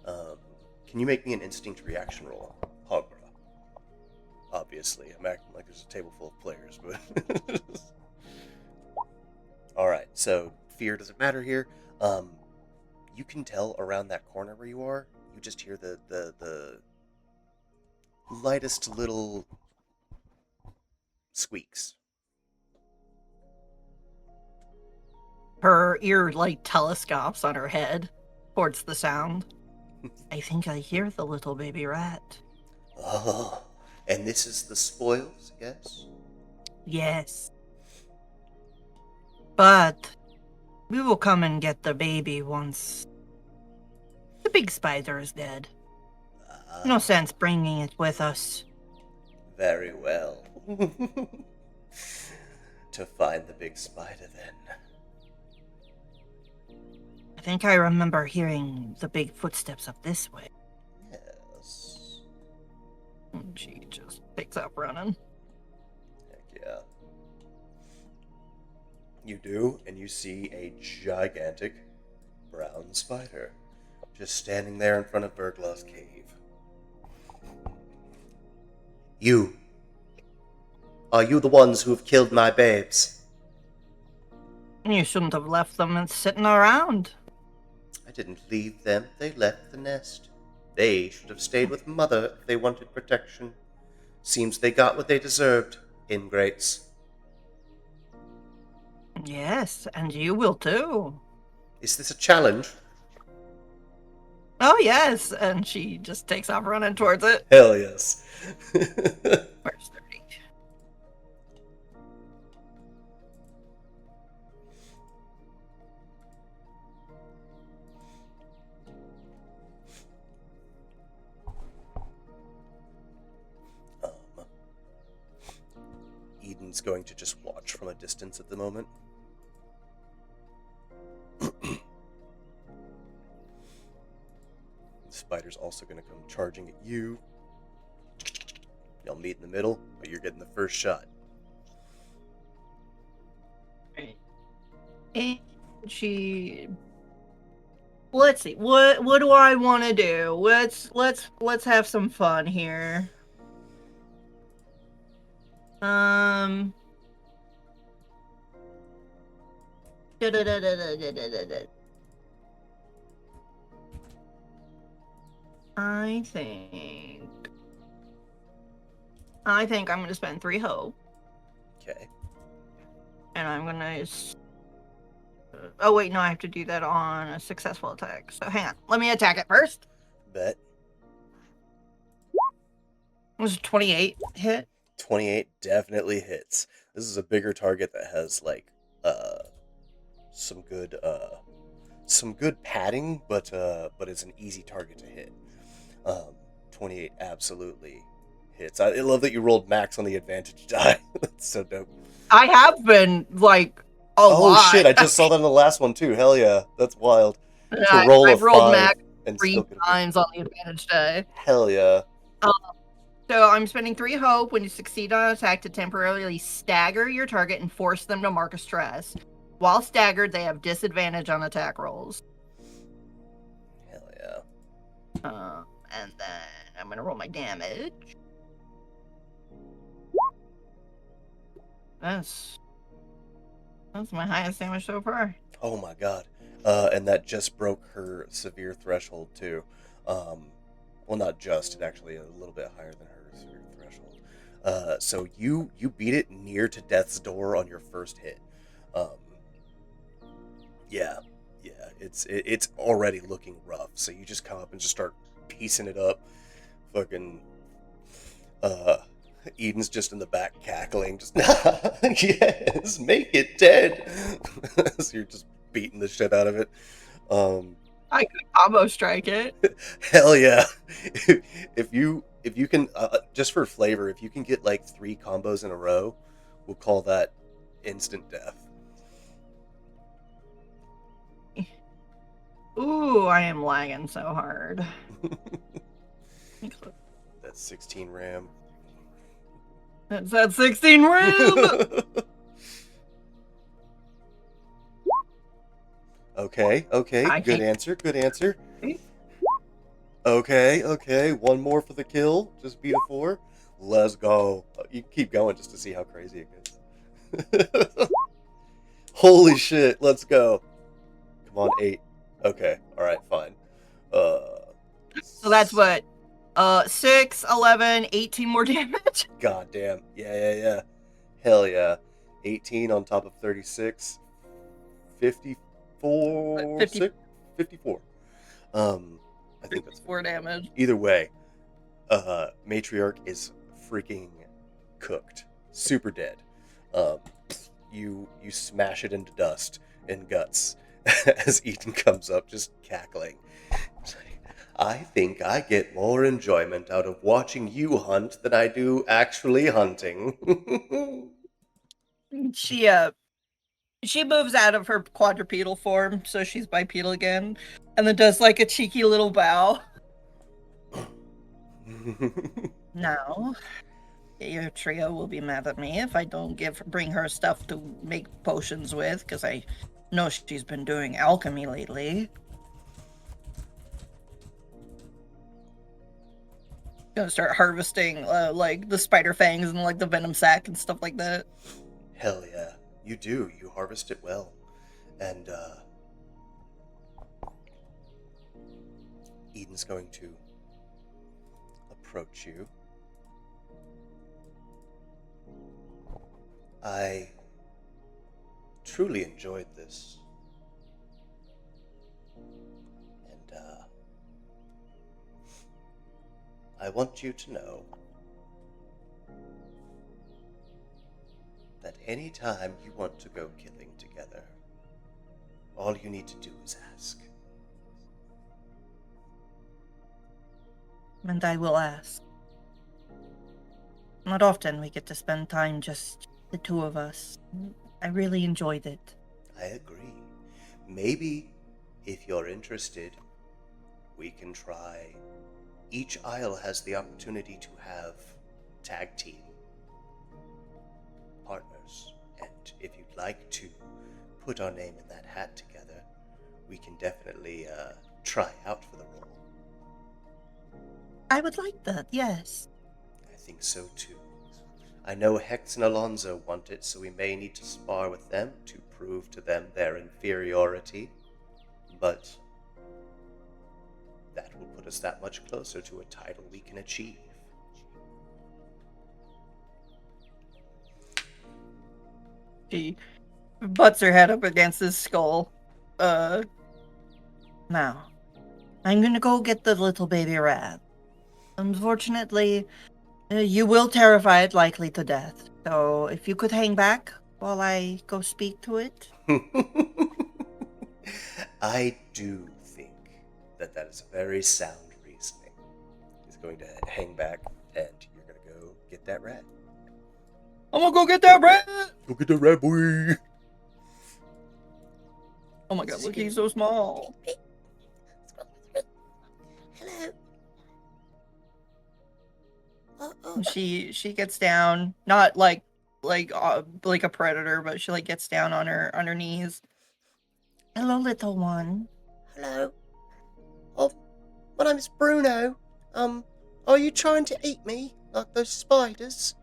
Can you make me an instinct reaction roll, Hogbra? Obviously, I'm acting like there's a table full of players, but... Alright, so fear doesn't matter here. You can tell around that corner where you are, you just hear the lightest little squeaks. Her ear like telescopes on her head towards the sound. I think I hear the little baby rat. Oh, and this is the spoils, yes? Yes. But we will come and get the baby once the big spider is dead. No sense bringing it with us. Very well. To find the big spider, then. I think I remember hearing the big footsteps up this way. Yes. And she just takes off running. Heck yeah. You do, and you see a gigantic brown spider just standing there in front of Vergla's cave. You. Are you the ones who have killed my babes? You shouldn't have left them sitting around. I didn't leave them. They left the nest. They should have stayed with Mother if they wanted protection. Seems they got what they deserved, ingrates. Yes, and you will too. Is this a challenge? Oh, yes. And she just takes off running towards it. Hell yes. Where's 30? Eden's going to just watch from a distance at the moment. The spider's also going to come charging at you. Y'all meet in the middle, but you're getting the first shot. Right. And she... Let's see. What do I want to do? Let's have some fun here. I think I'm gonna spend 3 hope. Okay. And I'm gonna... Oh wait, no, I have to do that on a successful attack. So hang on. Let me attack it first. Bet. It was a 28 hit. 28 definitely hits. This is a bigger target that has like some good padding, but it's an easy target to hit. 28 absolutely hits. I love that you rolled max on the advantage die. That's so dope. I have been like a lot. Oh shit! I just saw that in the last one too. Hell yeah, that's wild. Yeah, To roll I've a rolled 5 max and 3 still get a times on the advantage die. Hell yeah. So I'm spending 3 hope when you succeed on an attack to temporarily stagger your target and force them to mark a stress. While staggered, they have disadvantage on attack rolls. Hell yeah. And then I'm gonna roll my damage. That's my highest damage so far. Oh my god. And that just broke her severe threshold too. Well, not just, it actually a little bit higher than her severe threshold. So you beat it near to death's door on your first hit. Yeah, it's already looking rough. So you just come up and just start piecing it up. Fucking, Eden's just in the back cackling, just yes, make it dead. So you're just beating the shit out of it. I could combo strike it. Hell yeah! If you can, just for flavor, if you can get like 3 combos in a row, we'll call that instant death. Ooh, I am lagging so hard. That's 16 RAM. That's that 16 RAM. Okay, I good can't- answer. Okay, one more for the kill. Just beat a 4. Let's go. You keep going just to see how crazy it gets. Holy shit, let's go. Come on, 8. Okay, alright, fine. So that's what? 6, 11, 18 more damage? God damn. Yeah. Hell yeah. 18 on top of 36. 54? 54. I think that's 4 damage. Either way, Matriarch is freaking cooked. Super dead. You smash it into dust and guts as Eden comes up, just cackling. I think I get more enjoyment out of watching you hunt than I do actually hunting. She moves out of her quadrupedal form, so she's bipedal again, and then does like a cheeky little bow. Now, your trio will be mad at me if I don't bring her stuff to make potions with, because I know she's been doing alchemy lately. Gonna start harvesting like the spider fangs and like the venom sac and stuff like that. Hell yeah, you do. You harvest it well. And Eden's going to approach you. I truly enjoyed this. And I want you to know that any time you want to go killing together, all you need to do is ask. And I will ask. Not often we get to spend time just the two of us. I really enjoyed it. I agree. Maybe, if you're interested, we can try. Each isle has the opportunity to have tag team partners, and if you'd like to put our name in that hat together, we can definitely try out for the role. I would like that, yes. I think so too. I know Hex and Alonzo want it, so we may need to spar with them to prove to them their inferiority, but that will put us that much closer to a title we can achieve. She butts her head up against his skull. Now, I'm gonna go get the little baby rat. Unfortunately, you will terrify it likely to death. So if you could hang back while I go speak to it. I do think that that is a very sound reasoning. He's going to hang back, and you're going to go get that rat. I'm gonna go get that rat! Go get the rat, boy! Oh my god, look, he's so small. Hello. She gets down, not like a predator, but she like gets down on her knees. Hello, little one. Hello. Oh, my name is Bruno. Are you trying to eat me like those spiders?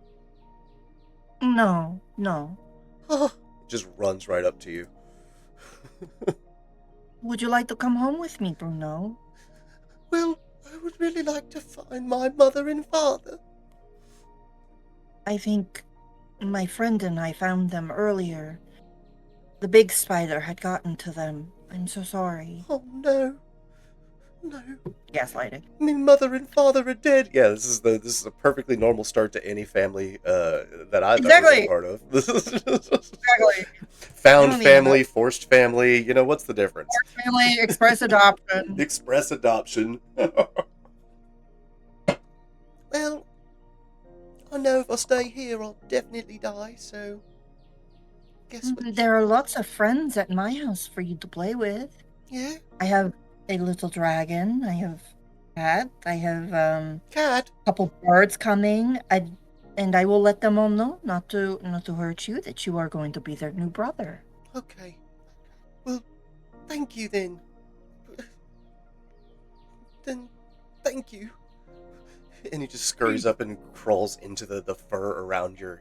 No. Oh, just runs right up to you. Would you like to come home with me, Bruno? Well, I would really like to find my mother and father. I think my friend and I found them earlier. The big spider had gotten to them. I'm so sorry. Oh no. No. Gaslighting. My mother and father are dead. Yeah, this is a perfectly normal start to any family that I've ever been part of. This is Exactly. Found family, forced family. You know, what's the difference? Forced family, express adoption. Express adoption. Well, I know if I stay here, I'll definitely die. So, guess what? There are lots of friends at my house for you to play with. Yeah. I have a little dragon. I have cat. I have Cat. a couple birds coming. And I will let them all know not to hurt you, that you are going to be their new brother. Okay. Well, thank you then. Then, thank you. And he just scurries up and crawls into the fur around your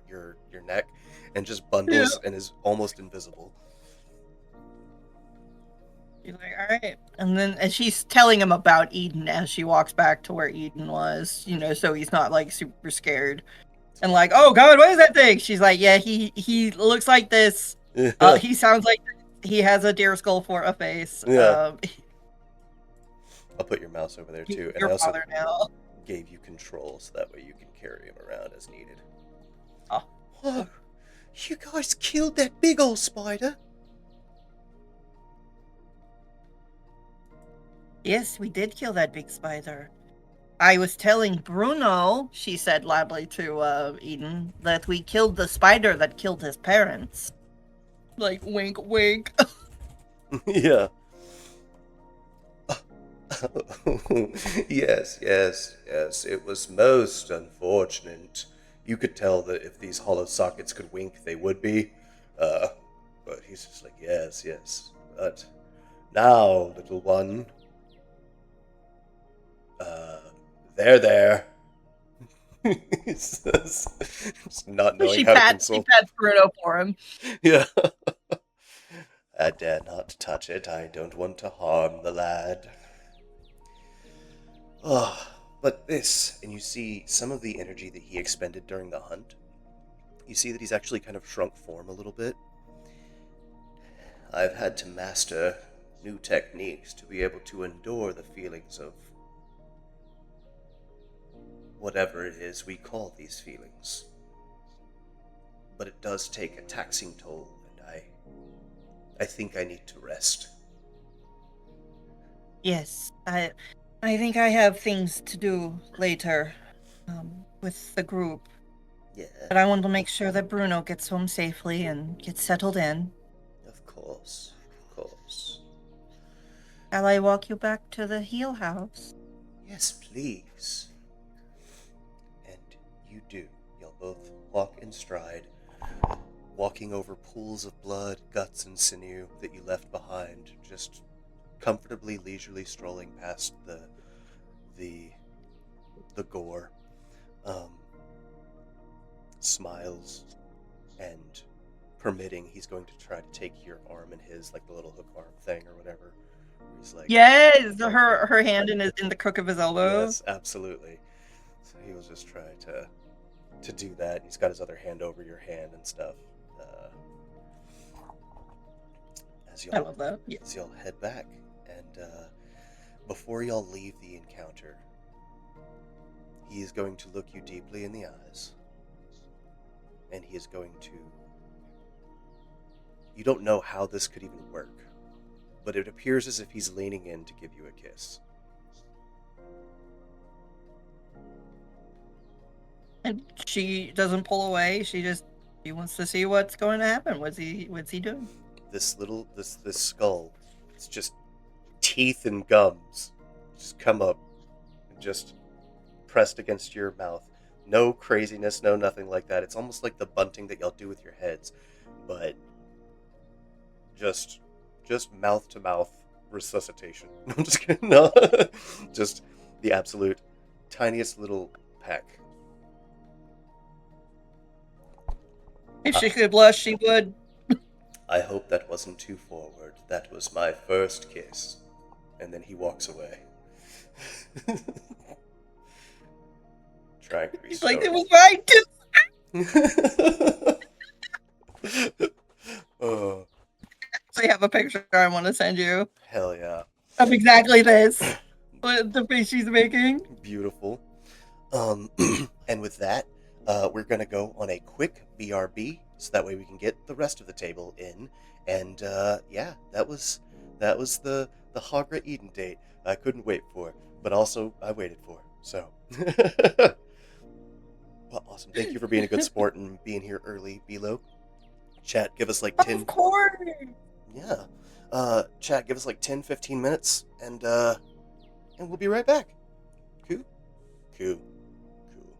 neck, and just bundles and is almost invisible. She's like, all right. And then as she's telling him about Eden as she walks back to where Eden was, so he's not like super scared. And like, oh god, what is that thing? She's like, yeah, he looks like this. He sounds like this. He has a deer skull for a face. Yeah. I'll put your mouse over there too. And Your I also father now. gave you control so that way you can carry him around as needed. Oh. Whoa. You guys killed that big old spider? Yes, we did kill that big spider. I was telling Bruno, she said loudly to Eden, that we killed the spider that killed his parents. Like, wink, wink. Yeah. Yes, yes, yes. It was most unfortunate. You could tell that if these hollow sockets could wink, they would be. Uh, but he's just like, yes, yes. But now, little one, uh, there. He says, just not knowing She how to pats she console. pats Bruno for him. Yeah. I dare not touch it. I don't want to harm the lad. Oh, but this, and you see some of the energy that he expended during the hunt. You see that he's actually kind of shrunk form a little bit. I've had to master new techniques to be able to endure the feelings of whatever it is we call these feelings. But it does take a taxing toll, and I think I need to rest. Yes, I think I have things to do later, with the group. Yeah, But I want to make sure that Bruno gets home safely and gets settled in. of course, of course. Shall I walk you back to the heel house? Yes, please. And you do. You'll both walk in stride, walking over pools of blood, guts, and sinew that you left behind, just comfortably, leisurely strolling past the the gore. Um, Smiles and permitting, he's going to try to take your arm in his, like the little hook arm thing or whatever. He's like, Yes, right her hand in the crook of his elbow. yes, absolutely. So he was just trying to do that. He's got his other hand over your hand and stuff. Uh, as I y'all love that. Yeah. as y'all head back, and before y'all leave the encounter, he is going to look you deeply in the eyes, and he is going to. You don't know how this could even work, but it appears as if he's leaning in to give you a kiss. And she doesn't pull away. She wants to see what's going to happen. What's he doing? This skull, it's just teeth and gums just come up and just pressed against your mouth. No craziness, no nothing like that. It's almost like the bunting that y'all do with your heads, but just just mouth to mouth resuscitation. No, I'm just kidding. No, just the absolute tiniest little peck. If she could blush, she would. I hope that wasn't too forward. That was my first kiss. And then he walks away. Trying to be She's like, stoic. it was right. Oh, I have a picture I want to send you hell yeah. of exactly this. The face she's making. Beautiful. And with that, we're gonna go on a quick BRB, so that way we can get the rest of the table in. And yeah, that was the Hagra Eden date. I couldn't wait for, but also I waited for. So, well, awesome. Thank you for being a good sport and being here early, Bilo. Chat, give us like Of 10. course. Yeah. Chat, give us like 10, 15 minutes, and we'll be right back. Cool. Cool. Cool.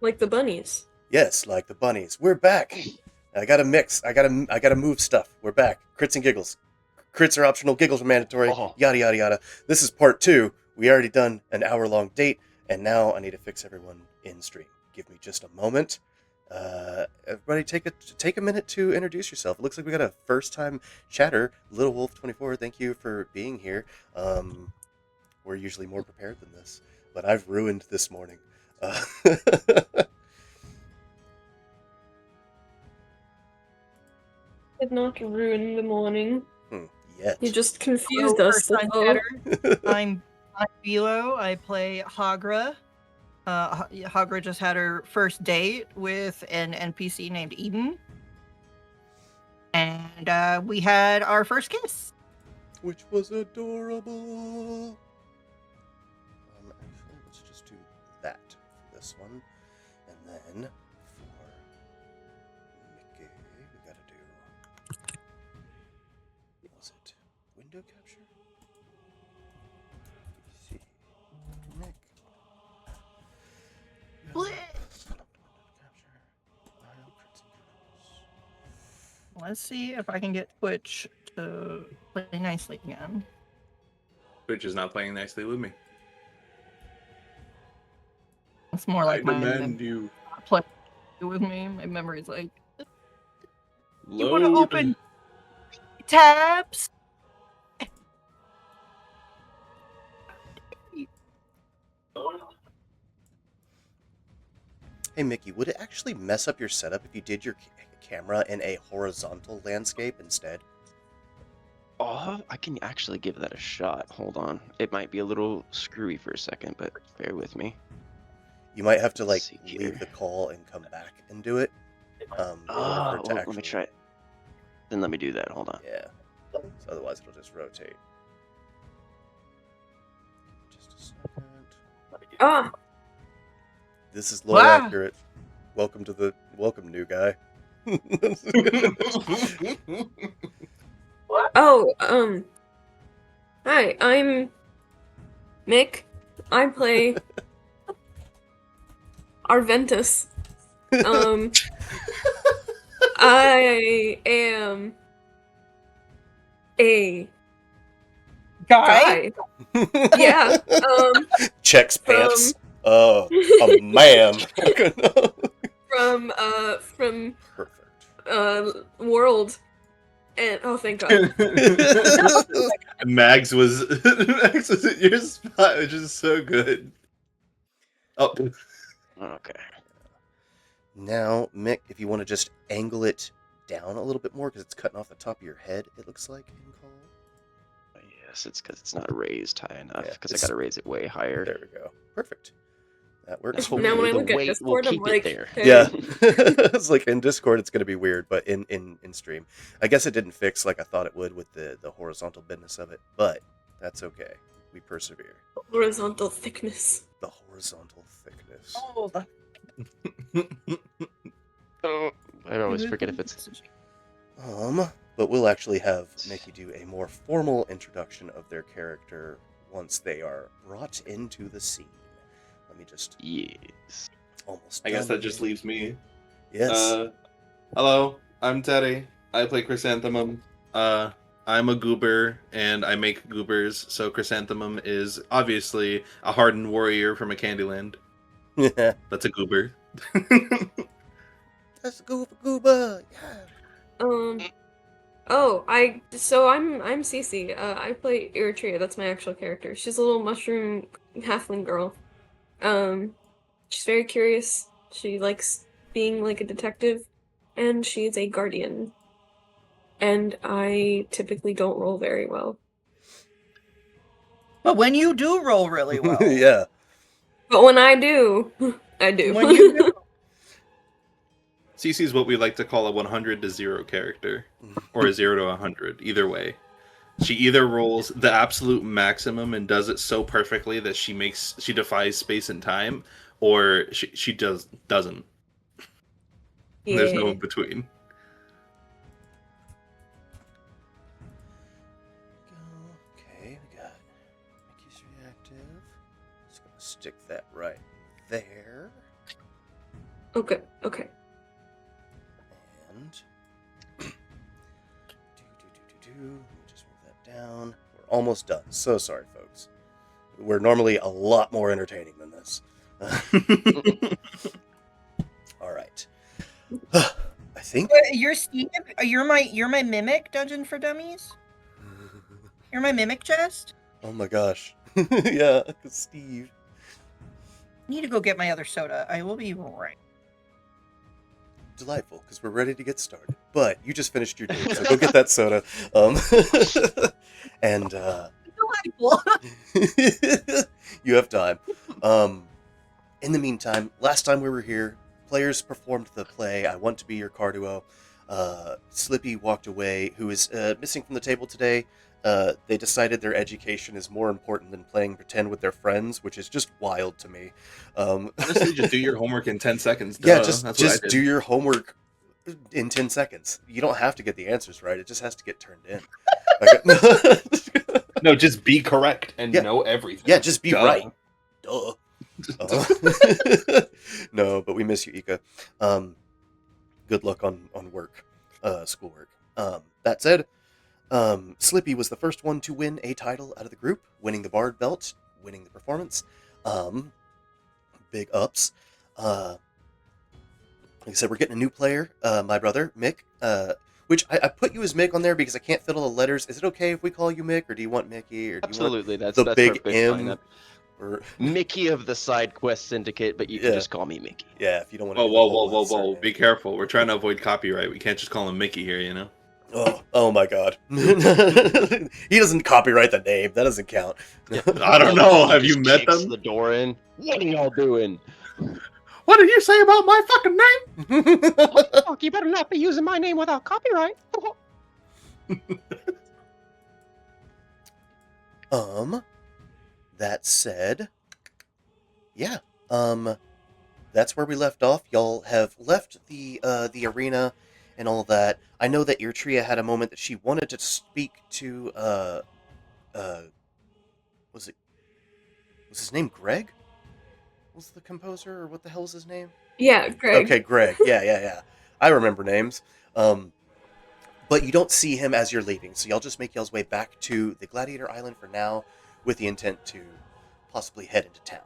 Like the bunnies. Yes, like the bunnies. We're back. I gotta mix. I gotta move stuff. We're back. Crits and giggles. Crits are optional, giggles are mandatory. Oh. Yada yada yada. This is part 2. We already done an hour-long date, and now I need to fix everyone in stream. Give me just a moment. Everybody, take a minute to introduce yourself. It looks like we got a first-time chatter. Little Wolf 24. Thank you for being here. We're usually more prepared than this, but I've ruined this morning. Did not ruin the morning. Yet. You just confused Hello, us. first-time that's all. chatter. I'm Bilo. I play Hagra. Hagra just had her first date with an NPC named Eden. And we had our first kiss. Which was adorable. Actually, let's just do that for this one. And then for Mickey, we gotta do... What was it? Window capture? Let's see. Nick. Bleh. Capture. Crits-N-Giggles. Let's see if I can get Twitch to play nicely again. Twitch is not playing nicely with me. It's more I like my demand you play with me. My memory's like, you load. want to open tabs? Hey Mickey, would it actually mess up your setup if you did your camera in a horizontal landscape instead? Oh, I can actually give that a shot. Hold on. It might be a little screwy for a second, but bear with me. You might have to like Let's see here. leave the call and come back and do it. In order for it to Let me try. Then let me do that. Hold on. Yeah. So otherwise, it'll just rotate. Just a second. Ah, This is low Wow. accurate. Welcome, new guy. oh, hi, I'm Mick. I play Arventus. I am a guy. Yeah. Checks pants. Oh, a man. From Perfect. world. And oh, thank God. Mags was at your spot, which is so good. Oh, Okay. Now, Mick, if you want to just angle it down a little bit more, because it's cutting off the top of your head, it looks like in call. Yes, it's because it's not raised high enough. Yeah, Because I it's- got to raise it way higher. There we go. Perfect. That works. Now when Hopefully I the look at weight Discord, will I'm keep like, it there. hey. Yeah. It's like in Discord, it's going to be weird, but in stream, I guess it didn't fix like I thought it would with the horizontal business of it, but that's okay. We persevere. Horizontal thickness. The horizontal thickness. Oh, Oh, I always forget if it's. But we'll actually have Mickey do a more formal introduction of their character once they are brought into the scene. Let me just Yes. almost. I guess done that just here. leaves me. Yes. Hello, I'm Teddy. I play Chrysanthemum. I'm a goober, and I make goobers, so Chrysanthemum is obviously a hardened warrior from a Candyland. That's a goober. That's Gooba. Yeah. I'm Cece. I play Eritrea. That's my actual character. She's a little mushroom halfling girl. She's very curious. She likes being like a detective, and she's a guardian. And I typically don't roll very well. But when you do roll really well, Yeah. But when I do, I do. when you do, CC is what we like to call a 100 to 0 character, or a 0 to 100. Either way, she either rolls the absolute maximum and does it so perfectly that she defies space and time, or she doesn't. Yeah. There's no in between. Okay, we got Mickey's reactive. Just gonna stick that right there. Okay. And let me just move that down. We're almost done. So sorry, folks. We're normally a lot more entertaining than this. All right. I think you're Steve. You're my mimic dungeon for dummies. You're my mimic chest. Oh my gosh. Yeah, Steve. Need to go get my other soda. I will be right. Delightful, because we're ready to get started. But you just finished your date, so go get that soda. And Delightful. you have time. In the meantime, last time we were here, players performed the play I Want to Be Your Carduo. Slippy walked away, who is missing from the table today. They decided their education is more important than playing pretend with their friends, which is just wild to me. Honestly, just do your homework in 10 seconds. Yeah, Duh. just That's what I did. do your homework in 10 seconds. You don't have to get the answers right. It just has to get turned in. No, just be correct and Yeah. know everything. Yeah, just be Duh. right. Duh. No, but we miss you, Ika. Good luck on work, schoolwork. That said, Slippy was the first one to win a title out of the group, winning the Bard belt, winning the performance. Big ups. Like I said, we're getting a new player, my brother, Mick, which I put you as Mick on there because I can't fit all the letters. Is it okay if we call you Mick, or do you want Mickey, or do Absolutely, you that's want the big perfectly fine. M? Or Mickey of the Side Quest Syndicate, but you can Yeah. just call me Mickey. yeah, if you don't want to. Whoa. Be careful. We're trying to avoid copyright. We can't just call him Mickey here, you know? Oh my God. He doesn't copyright the name. That doesn't count. I don't know. Have Just you met kicks them? the door in. What are y'all doing? What did you say about my fucking name? Fuck, you better not be using my name without copyright. That said, yeah, that's where we left off. Y'all have left the arena and all that. I know that Eritrea had a moment that she wanted to speak to, was his name Greg? Was the composer, or what the hell's his name? Yeah, Greg. Okay, Greg. Yeah. I remember names. But you don't see him as you're leaving, so y'all just make y'all's way back to the Gladiator Island for now, with the intent to possibly head into town.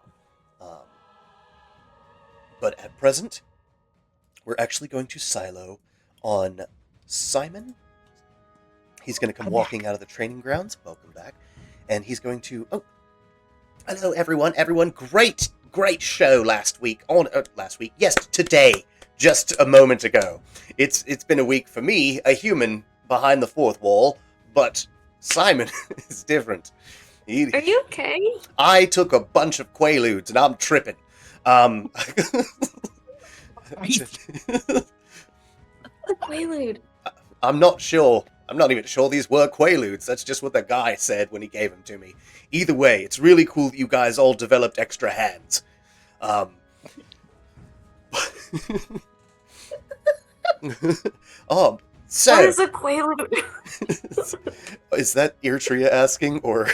But at present, we're actually going to silo on Simon. He's going to come walking out of the training grounds. Welcome back. And he's going to... Oh, hello, everyone. Great show last week. Yes, today. Just a moment ago. It's been a week for me, a human behind the fourth wall, but Simon is different. Are you okay? I took a bunch of Quaaludes and I'm tripping. Quaalude. I'm not sure. I'm not even sure these were Quaaludes. That's just what the guy said when he gave them to me. Either way, it's really cool that you guys all developed extra hands. So What is a Quaalude? is that Eritrea asking, or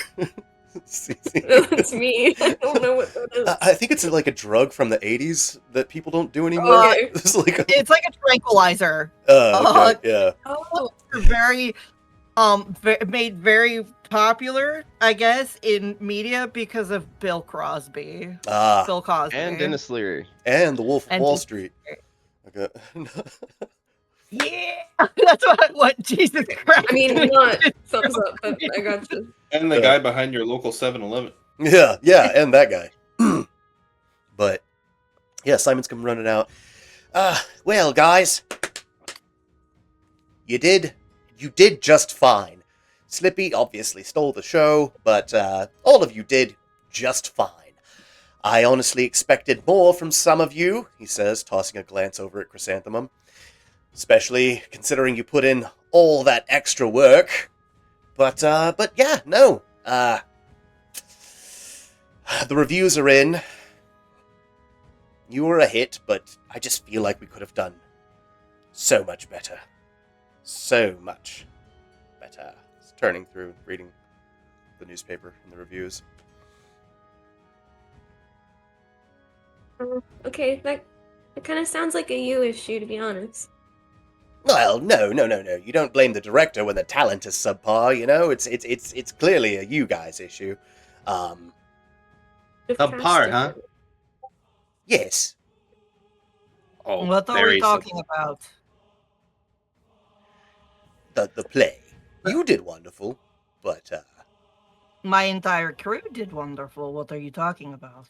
It's me. I don't know what that is. I think it's like a drug from the 80s that people don't do anymore. Okay. It's like It's like a tranquilizer. okay, yeah. Oh, Very, made very popular, I guess, in media because of Bill Crosby. Ah, Bill Cosby. And Dennis Leary. and the Wolf of And Wall Dennis Street. Okay. Yeah, that's what Jesus Christ. I mean, not thumbs up, but I got you. And the guy behind your local 7-Eleven. Yeah, and that guy. But yeah, Simon's come running out. Well, guys, you did just fine. Slippy obviously stole the show, but all of you did just fine. I honestly expected more from some of you, he says, tossing a glance over at Chrysanthemum. Especially considering you put in all that extra work. But yeah, no. The reviews are in. You were a hit, but I just feel like we could have done so much better. So much better. It's turning through, reading the newspaper and the reviews. Okay, that kind of sounds like a you issue, to be honest. Well, no. You don't blame the director when the talent is subpar, you know? It's clearly a you guys issue. Should've Subpar, cast huh? different. Yes. Oh, What are very we talking simple. about? The play. You did wonderful, but My entire crew did wonderful. What are you talking about?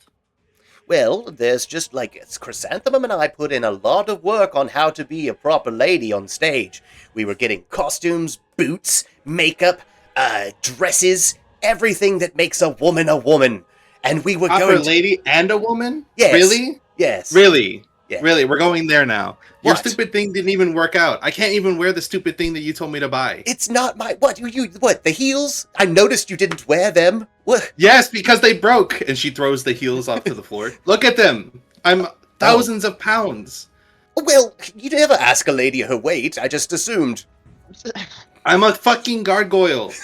well, there's just like Chrysanthemum and I put in a lot of work on how to be a proper lady on stage. We were getting costumes, boots, makeup, dresses, everything that makes a woman, and we were Proper going to... lady and a woman? Yes. Really? Yes. Really? Yeah. Really? We're going there now. Your What? stupid thing didn't even work out. I can't even wear the stupid thing that you told me to buy. It's not my... What? What? The heels? I noticed you didn't wear them. What? Yes, because they broke. And she throws the heels off to the floor. Look at them. I'm thousands of pounds. Well, you never ask a lady her weight. I just assumed. I'm a fucking gargoyle.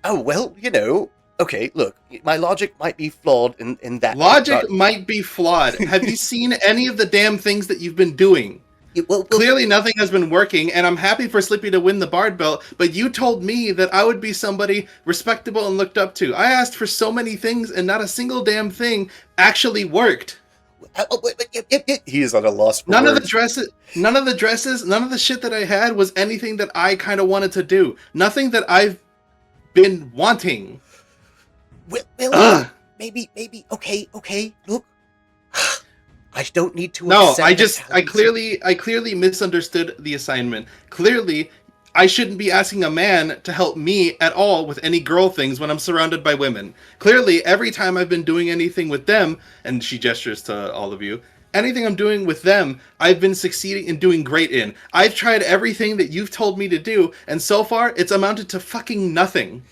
Oh, well, you know... Okay, look, my logic might be flawed in that Logic regard. might be flawed. Have you seen any of the damn things that you've been doing? Well, Clearly nothing has been working, and I'm happy for Slippy to win the Bard belt, but you told me that I would be somebody respectable and looked up to. I asked for so many things, and not a single damn thing actually worked. he is at a loss for None of the words. dresses, none of the shit that I had was anything that I kind of wanted to do. Nothing that I've been wanting. Well, Ugh. maybe, okay, look. I don't need to No, upset I Italians. clearly misunderstood the assignment. Clearly, I shouldn't be asking a man to help me at all with any girl things when I'm surrounded by women. Clearly, every time I've been doing anything with them, and she gestures to all of you, anything I'm doing with them, I've been succeeding and doing great in. I've tried everything that you've told me to do, and so far, it's amounted to fucking nothing.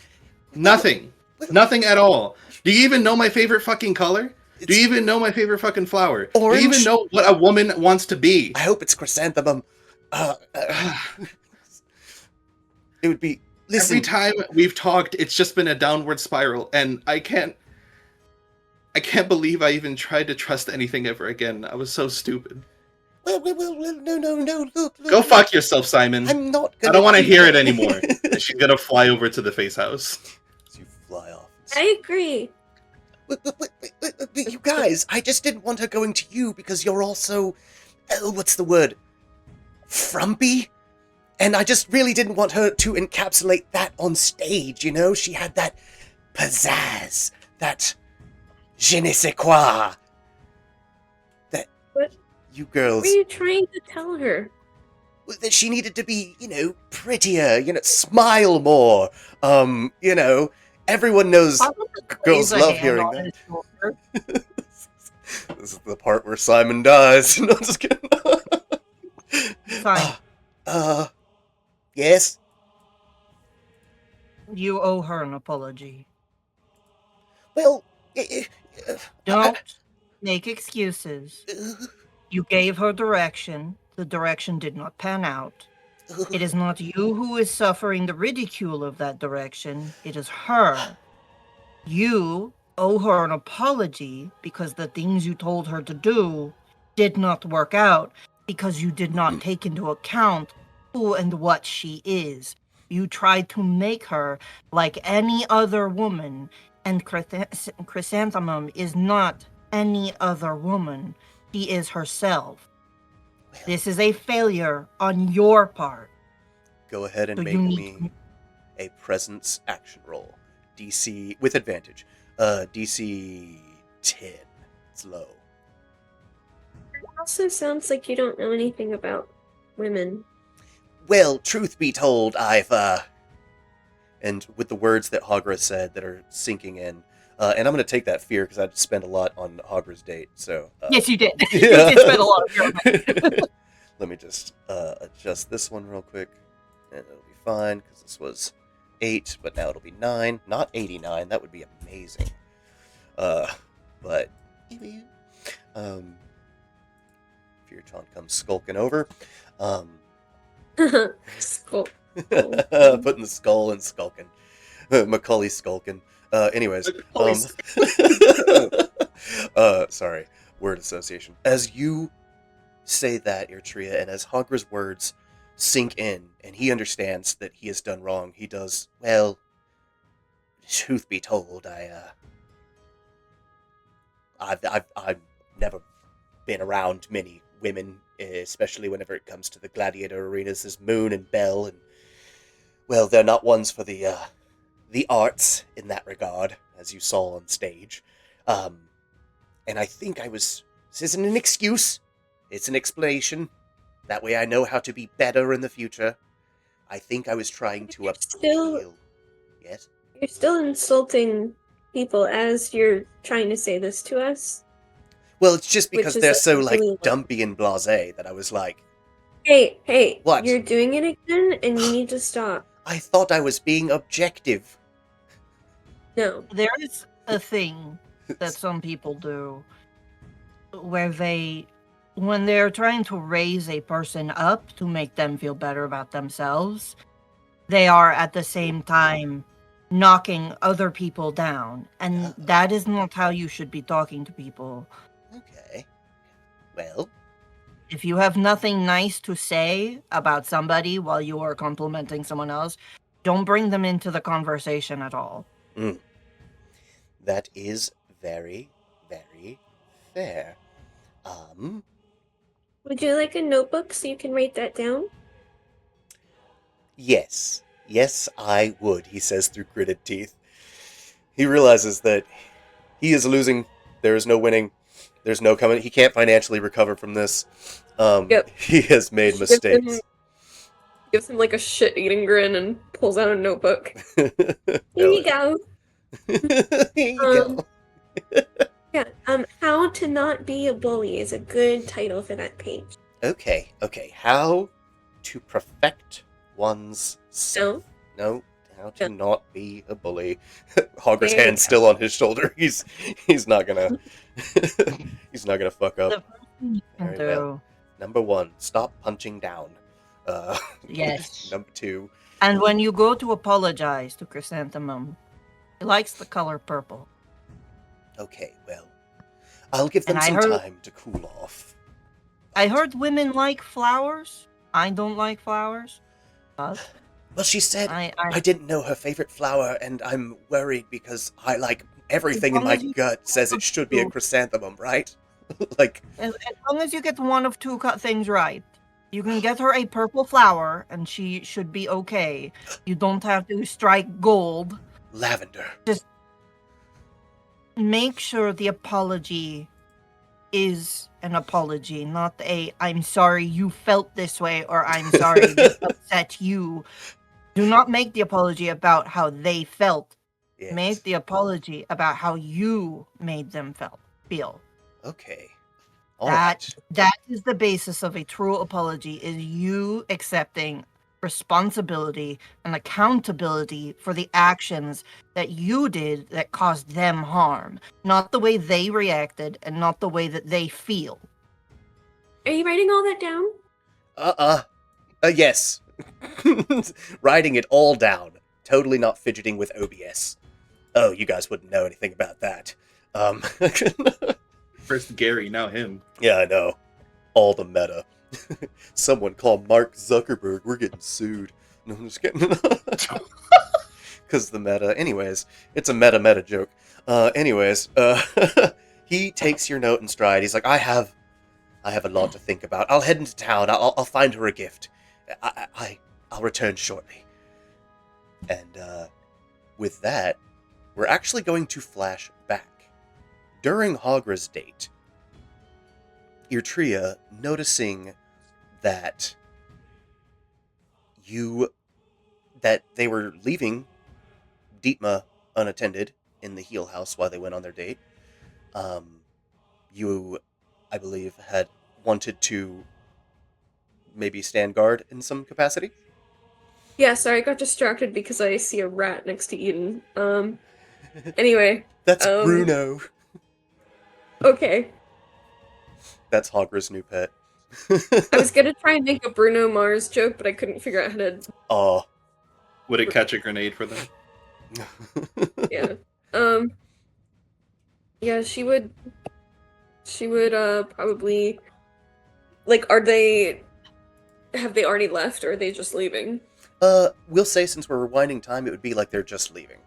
Nothing. Nothing at all. Do you even know my favorite fucking color? Do you even know my favorite fucking flower? Orange? Do you even know what a woman wants to be? I hope it's chrysanthemum. It would be... Listen, Every time we've talked, it's just been a downward spiral, and I can't believe I even tried to trust anything ever again. I was so stupid. well, no, look. Go fuck yourself, Simon. I'm not I gonna... don't want to hear it anymore. And she's gonna fly over to the face house. You fly off. I agree. But, you guys, I just didn't want her going to you because you're all so... what's the word? Frumpy? And I just really didn't want her to encapsulate that on stage, you know? She had that pizzazz, that je ne sais quoi. That... What? You What girls... were you trying to tell her? That she needed to be, prettier, smile more. Everyone knows girls love hearing that. This is the part where Simon dies. No, I'm just kidding. Fine. Yes? You owe her an apology. Well, Don't make excuses. You gave her direction. The direction did not pan out. It is not you who is suffering the ridicule of that direction. It is her. You owe her an apology because the things you told her to do did not work out because you did not take into account who and what she is. You tried to make her like any other woman, and Chrysanthemum is not any other woman. She is herself. This is a failure on your part. Go ahead and So make you need me a presence action roll. DC with advantage. DC 10. It's low. It also sounds like you don't know anything about women. Well, truth be told, I've and with the words that Hagra said that are sinking in, and I'm going to take that fear because I spent a lot on Hagra's date. So Yes, you did. You did spend a lot of your time. Let me just adjust this one real quick, and it'll be fine because this was 8, but now it'll be 9, not 89. That would be amazing. But Fearton comes skulking over. Skull. Putting the skull and skulking. Macaulay skulking. Anyways. Sorry. Word association. As you say that, Irtria, and as Hagra's words sink in, and he understands that he has done wrong, he does, well, truth be told, I've never been around many women, especially whenever it comes to the gladiator arenas. There's Moon and Belle, and well, they're not ones for the arts in that regard, as you saw on stage. And I think this isn't an excuse, it's an explanation. That way I know how to be better in the future. I think I was trying to appeal. Yes? You're still insulting people as you're trying to say this to us. Well, it's just because Which is they're so, really low. dumpy and blasé that I was like, Hey, What? You're doing it again, and you need to stop. I thought I was being objective. No. There is a thing that some people do where when they're trying to raise a person up to make them feel better about themselves, they are at the same time knocking other people down. And that is not how you should be talking to people. Okay. Well, If you have nothing nice to say about somebody while you are complimenting someone else, don't bring them into the conversation at all. that is very, very fair. Would you like a notebook so you can write that down? Yes. Yes, I would, he says through gritted teeth. He realizes that he is losing. There is no winning. There's no coming. He can't financially recover from this. Yep. He has made mistakes. Gives him like a shit-eating grin and pulls out a notebook. Here you go. Here you go. Yeah. How to not be a bully is a good title for that page. Okay. How to perfect one's self. No, how to not be a bully. Hogger's There you hand's go. still on his shoulder. He's not gonna he's not gonna fuck The up. first thing you can Very do, well. Number 1, stop punching down. Yes. Number 2, and when you go to apologize to Chrysanthemum, he likes the color purple. okay, well, I'll give them And I some heard- time to cool off. I heard women like flowers. I don't like flowers. But Well, she said I I didn't know her favorite flower, and I'm worried because I like everything in long my as you- gut says it should be a to- chrysanthemum, right? Like, as long as you get one of two things right, you can get her a purple flower and she should be okay. You don't have to strike gold. lavender. Make sure the apology is an apology, not a I'm sorry you felt this way or I'm sorry this upset you. Do not make the apology about how they felt. Yes. Make the apology about how you made them feel. Okay. All right. That is the basis of a true apology, is you accepting responsibility and accountability for the actions that you did that caused them harm, not the way they reacted and not the way that they feel. Are you writing all that down? Yes. Writing it all down. Totally not fidgeting with OBS. Oh, you guys wouldn't know anything about that. First Gary, now him. Yeah, I know. All the meta. Someone call Mark Zuckerberg. We're getting sued. No, I'm just kidding. Because the meta. Anyways, it's a meta joke. He takes your note in stride. He's like, I have I have a lot to think about. I'll head into town. I'll find her a gift. I'll return shortly. And with that, we're actually going to flash back. During Hagra's date, Eartria, noticing that they were leaving Dietmar unattended in the heel house while they went on their date, you, I believe, had wanted to maybe stand guard in some capacity? Yeah, sorry, I got distracted because I see a rat next to Eden. Anyway. That's Bruno. Okay. That's Hagra's new pet. I was gonna try and make a Bruno Mars joke, but I couldn't figure out how to. Oh. Would it catch a grenade for them? Yeah. Yeah, she would probably, like, have they already left, or are they just leaving? We'll say since we're rewinding time, it would be like they're just leaving.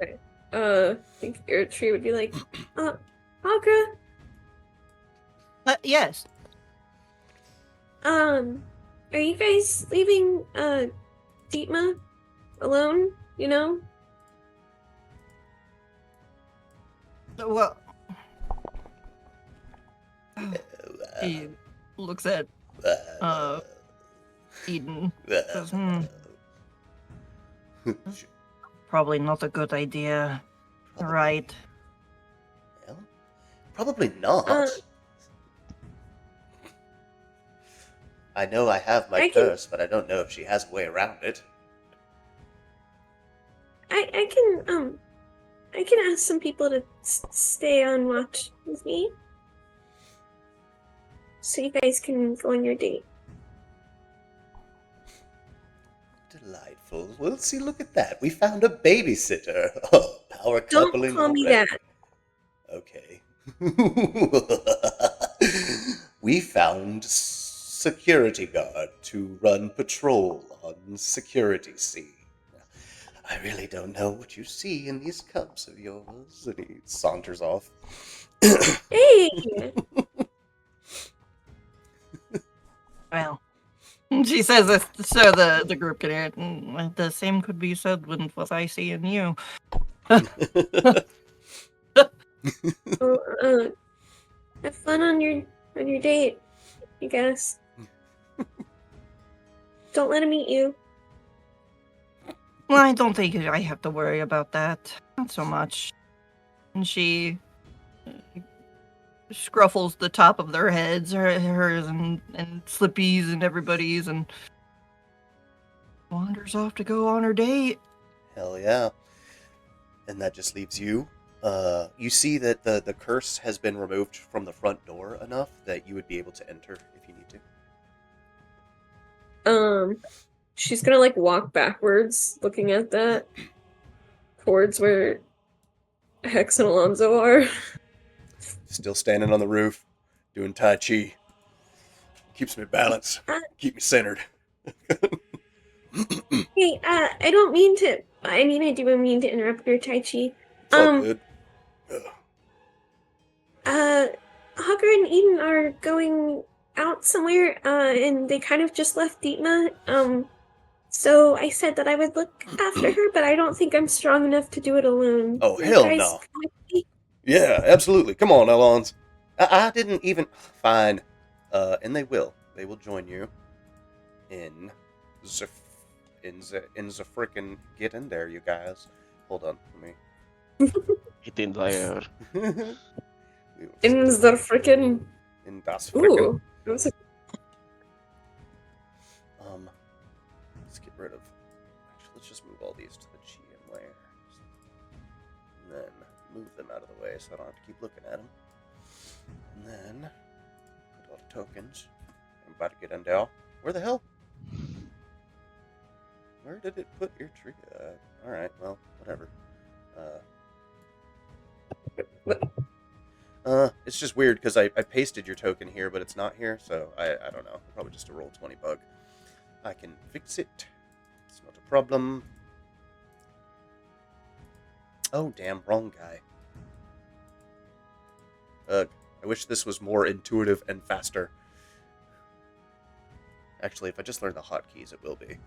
Okay. I think Tree would be like, Hagra, Yes. are you guys leaving, Dietmar alone, you know? Well, he looks at Eden. Says, probably not a good idea. Right. Well, probably not. I know I have my curse, but I don't know if she has a way around it. I can ask some people to stay on watch with me, so you guys can go on your date. Delightful. Well, see, look at that. We found a babysitter. Oh, power coupling. Don't call me already. that. Okay. We found security guard to run patrol on security scene. I really don't know what you see in these cups of yours. And he saunters off. Hey! Well, she says this so the group can hear it. The same could be said with what I see in you. Well, have fun on your date, I guess. Don't let him eat you. Well, I don't think I have to worry about that. Not so much. And she scruffles the top of their heads, hers and Slippy's and everybody's, and wanders off to go on her date. Hell yeah. And that just leaves you. You see that the curse has been removed from the front door enough that you would be able to enter if you need to. She's gonna, like, walk backwards, looking at that, towards where Hex and Alonzo are. Still standing on the roof, doing Tai Chi. Keeps me balanced. Keep me centered. Hey, I don't mean to. I mean, I do mean to interrupt your Tai Chi. It's all good. Hawker and Eden are going out somewhere, and they kind of just left Dietmar. So I said that I would look after her, but I don't think I'm strong enough to do it alone. Oh, You hell guys no. come with me? Yeah, absolutely. Come on, Alons. I didn't even... Fine. And they will. They will join you in the frickin'... Get in there, you guys. Hold on for me. Get in there. In the frickin'... In das frickin'. Ooh. That's a... Let's get rid of... Actually, let's just move all these to the GM layer. And then move them out of the way so I don't have to keep looking at them. And then put all the tokens. I'm about to get in there. Where the hell? Where did it put your tree? Alright, well, whatever. It's just weird because I pasted your token here, but it's not here, so I don't know. Probably just a roll 20 bug. I can fix it. It's not a problem. Oh, damn, wrong guy. I wish this was more intuitive and faster. Actually, if I just learn the hotkeys, it will be.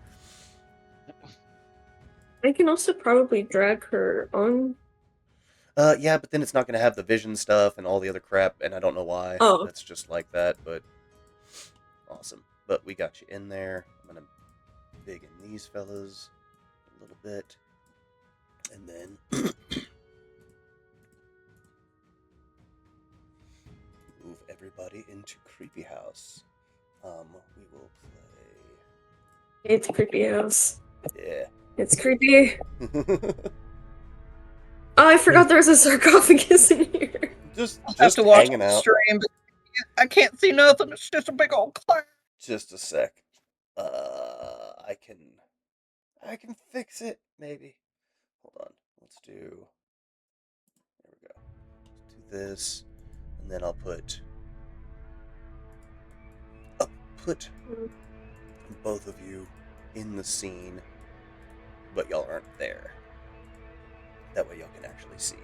I can also probably drag her on. Yeah, but then it's not going to have the vision stuff and all the other crap, and I don't know why. Oh. That's just like that, but awesome. But we got you in there. I'm going to dig in these fellas a little bit. And then move everybody into Creepy House. We will It's creepy house. play. It's creepy. Yeah. Oh, I forgot there was a sarcophagus in here. just I'll have to watch hanging the out. stream. But I can't see nothing. It's just a big old cloud. Just a sec. I can fix it, maybe. Hold on. Let's do. There we go. Let's do this, and then I'll put both of you in the scene, but y'all aren't there. That way y'all can actually see.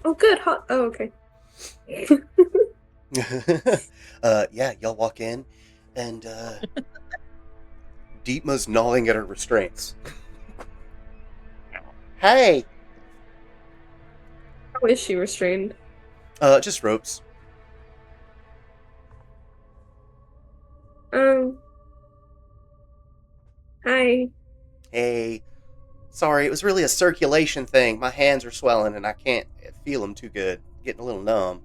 Oh, good. Hot. Oh, okay. Yeah, y'all walk in, and Deepma's gnawing at her restraints. Hey! How is she restrained? Just ropes. Hi. Hey. Sorry, it was really a circulation thing. My hands are swelling, and I can't feel them too good. Getting a little numb.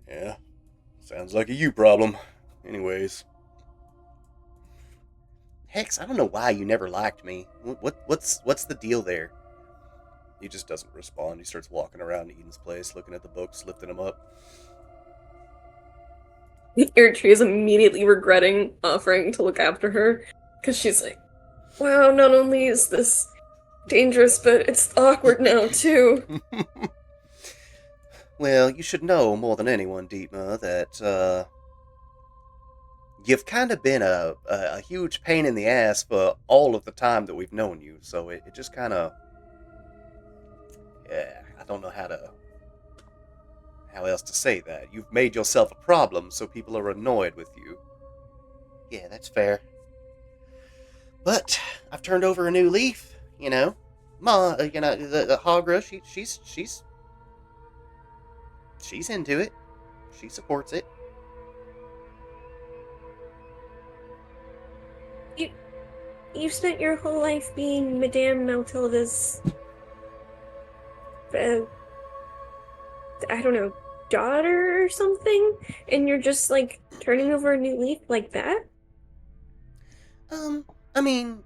Yeah. Sounds like a you problem. Anyways. Hex, I don't know why you never liked me. What's the deal there? He just doesn't respond. He starts walking around Eden's place, looking at the books, lifting them up. Irtree is immediately regretting offering to look after her, because she's like, wow, not only is this dangerous, but it's awkward now, too. Well, you should know more than anyone, Deepma, that, you've kind of been a huge pain in the ass for all of the time that we've known you, so it just kind of... Yeah, I don't know how else to say that. You've made yourself a problem, so people are annoyed with you. Yeah, that's fair. But I've turned over a new leaf, you know. The Hagra, she's into it. She supports it. You spent your whole life being Madame Maltilda's, I don't know, daughter or something? And you're just, like, turning over a new leaf like that? I mean,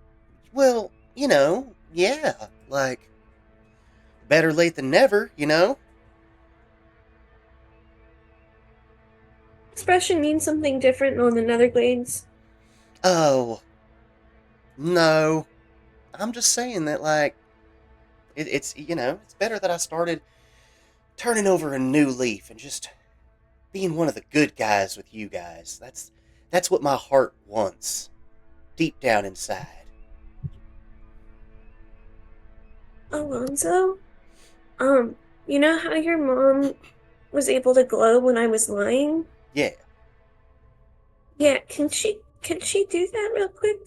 well, you know, yeah, like, better late than never, you know? Expression means something different on the Netherglades. Oh, no. I'm just saying that, like, it's, you know, it's better that I started turning over a new leaf and just being one of the good guys with you guys. That's what my heart wants, deep down inside. Alonzo? You know how your mom was able to glow when I was lying? Yeah, Yeah, can she do that real quick?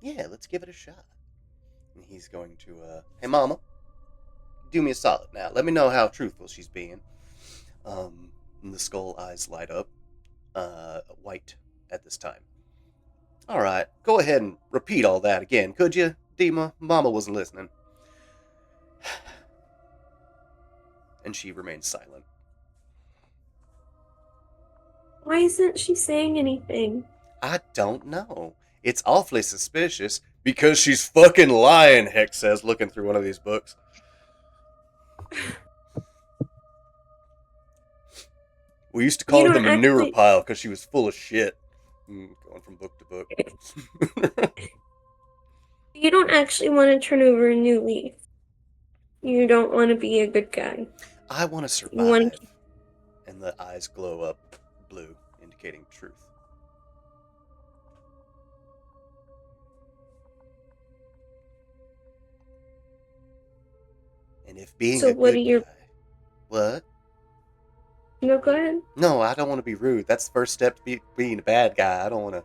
yeah, let's give it a shot. And he's going to, hey, Mama, do me a solid now. Let me know how truthful she's being. And the skull eyes light up, white at this time. All right, go ahead and repeat all that again, could you, Deepma? Mama wasn't listening. And she remains silent. Why isn't she saying anything? I don't know. It's awfully suspicious. Because she's fucking lying, Hex says, looking through one of these books. We used to call her the manure pile because she was full of shit. Going from book to book. You don't actually want to turn over a new leaf. You don't want to be a good guy. I want to survive. And the eyes glow up blue, indicating truth. And if being So a what good are your- guy... What? No, go ahead. No, I don't want to be rude. That's the first step to being a bad guy. I don't want to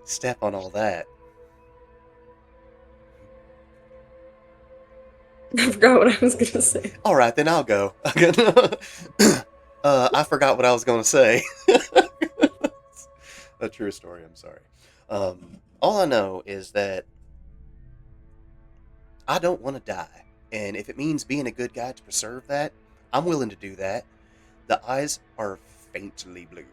step on all that. I forgot what I was gonna say. All right, then I'll go. I forgot what I was going to say. A true story, I'm sorry. All I know is that I don't want to die. And if it means being a good guy to preserve that, I'm willing to do that. The eyes are faintly blue.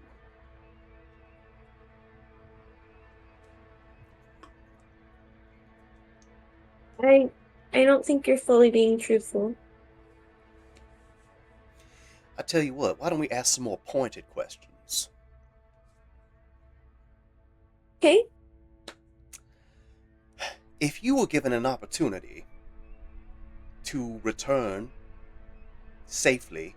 I don't think you're fully being truthful. I tell you what, why don't we ask some more pointed questions? Okay? If you were given an opportunity to return safely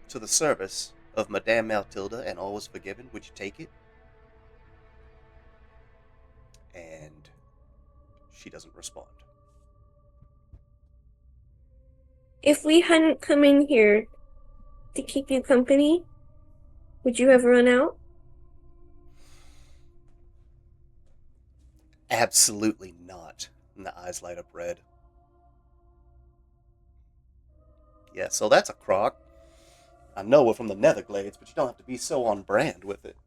to the service of Madame Matilda and all was forgiven, would you take it? And she doesn't respond. If we hadn't come in here to keep you company, would you have run out? Absolutely not. And the eyes light up red. Yeah, so that's a crock. I know we're from the Netherglades, but you don't have to be so on brand with it.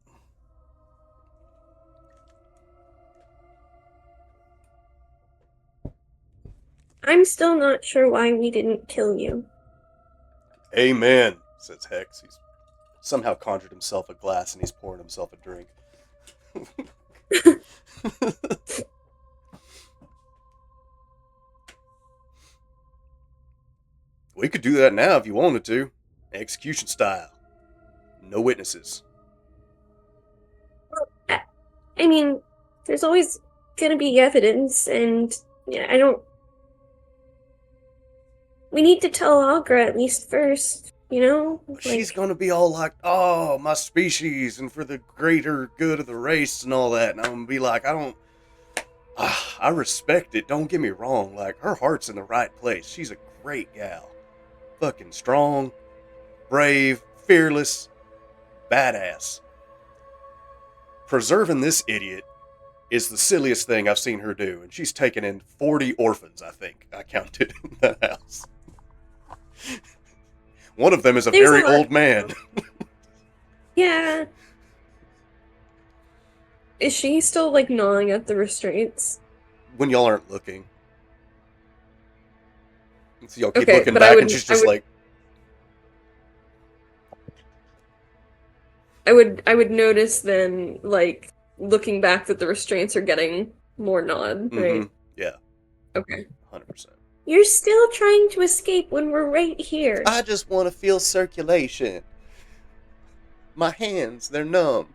I'm still not sure why we didn't kill you. Amen, says Hex. He's somehow conjured himself a glass and he's pouring himself a drink. We could do that now if you wanted to. Execution style. No witnesses. I mean, there's always gonna be evidence, and yeah, I don't. We need to tell Agra at least first, you know? She's gonna be all like, oh, my species, and for the greater good of the race and all that. And I'm gonna be like, I respect it, don't get me wrong. Like, her heart's in the right place. She's a great gal. Fucking strong, brave, fearless, badass. Preserving this idiot is the silliest thing I've seen her do. And she's taken in 40 orphans, I think. I counted in that house. One of them is a There's very a lot. old man. Yeah. Is she still, like, gnawing at the restraints? When y'all aren't looking. So y'all keep Okay, looking but I back would- and she's I just would- like, I would notice then, like, looking back that the restraints are getting more gnawed, right? mhm, yeah, Okay. 100%. You're still trying to escape when we're right here. I just want to feel circulation. My hands, they're numb.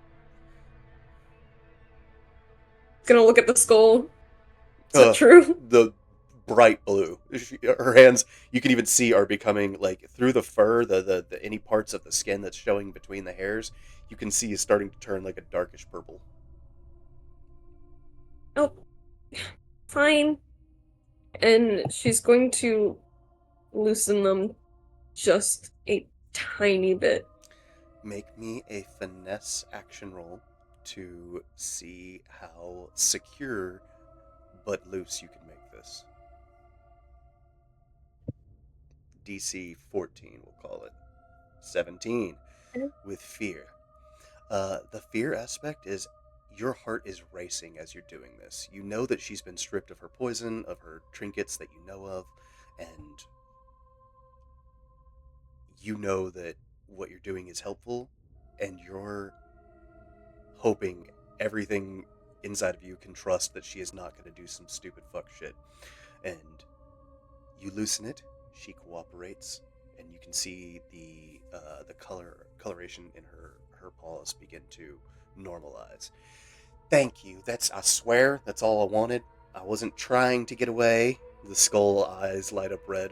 Gonna look at the skull. Is Uh, that true? The bright blue. Her hands, you can even see, are becoming, like, through the fur, the any parts of the skin that's showing between the hairs, you can see is starting to turn like a darkish purple. Oh, fine. And she's going to loosen them just a tiny bit. Make me a finesse action roll to see how secure but loose you can make this. DC 14, we'll call it. 17 Okay. with fear. The fear aspect is your heart is racing as you're doing this. You know that she's been stripped of her poison, of her trinkets that you know of, and you know that what you're doing is helpful, and you're hoping everything inside of you can trust that she is not going to do some stupid fuck shit. And you loosen it, she cooperates, and you can see the coloration in her paws begin to normalize. Thank you. I swear, that's all I wanted. I wasn't trying to get away. The skull eyes light up red.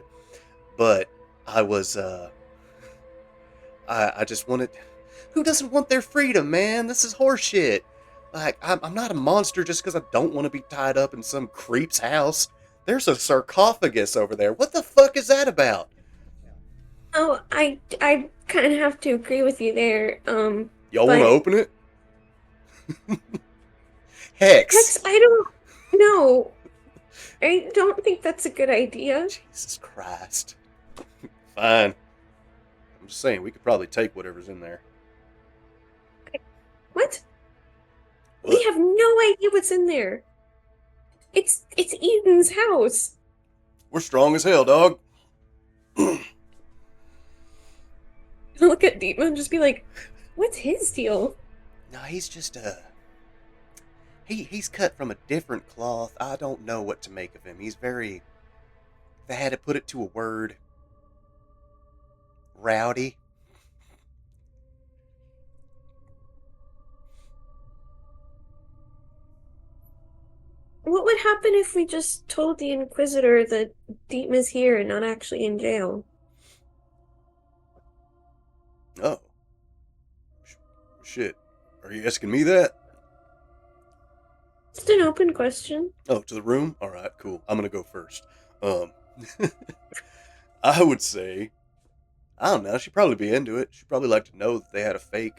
But I was, I just wanted... Who doesn't want their freedom, man? This is horseshit. Like, I'm not a monster just because I don't want to be tied up in some creep's house. There's a sarcophagus over there. What the fuck is that about? Oh, I kind of have to agree with you there. Y'all want to But open it? Hex. Hex, I don't know. I don't think that's a good idea. Jesus Christ. Fine. I'm just saying, we could probably take whatever's in there. What? We What? have no idea what's in there. It's Eden's house. We're strong as hell, dog. Look at Deepa and just be like, what's his deal? No, he's just he's cut from a different cloth. I don't know what to make of him. He's very, if I had to put it to a word, rowdy. What would happen if we just told the Inquisitor that Deepa's here and not actually in jail? Oh. Shit. Are you asking me that? Just an open question. Oh, to the room? Alright, cool. I'm gonna go first. I would say, I don't know, she'd probably be into it. She'd probably like to know that they had a fake.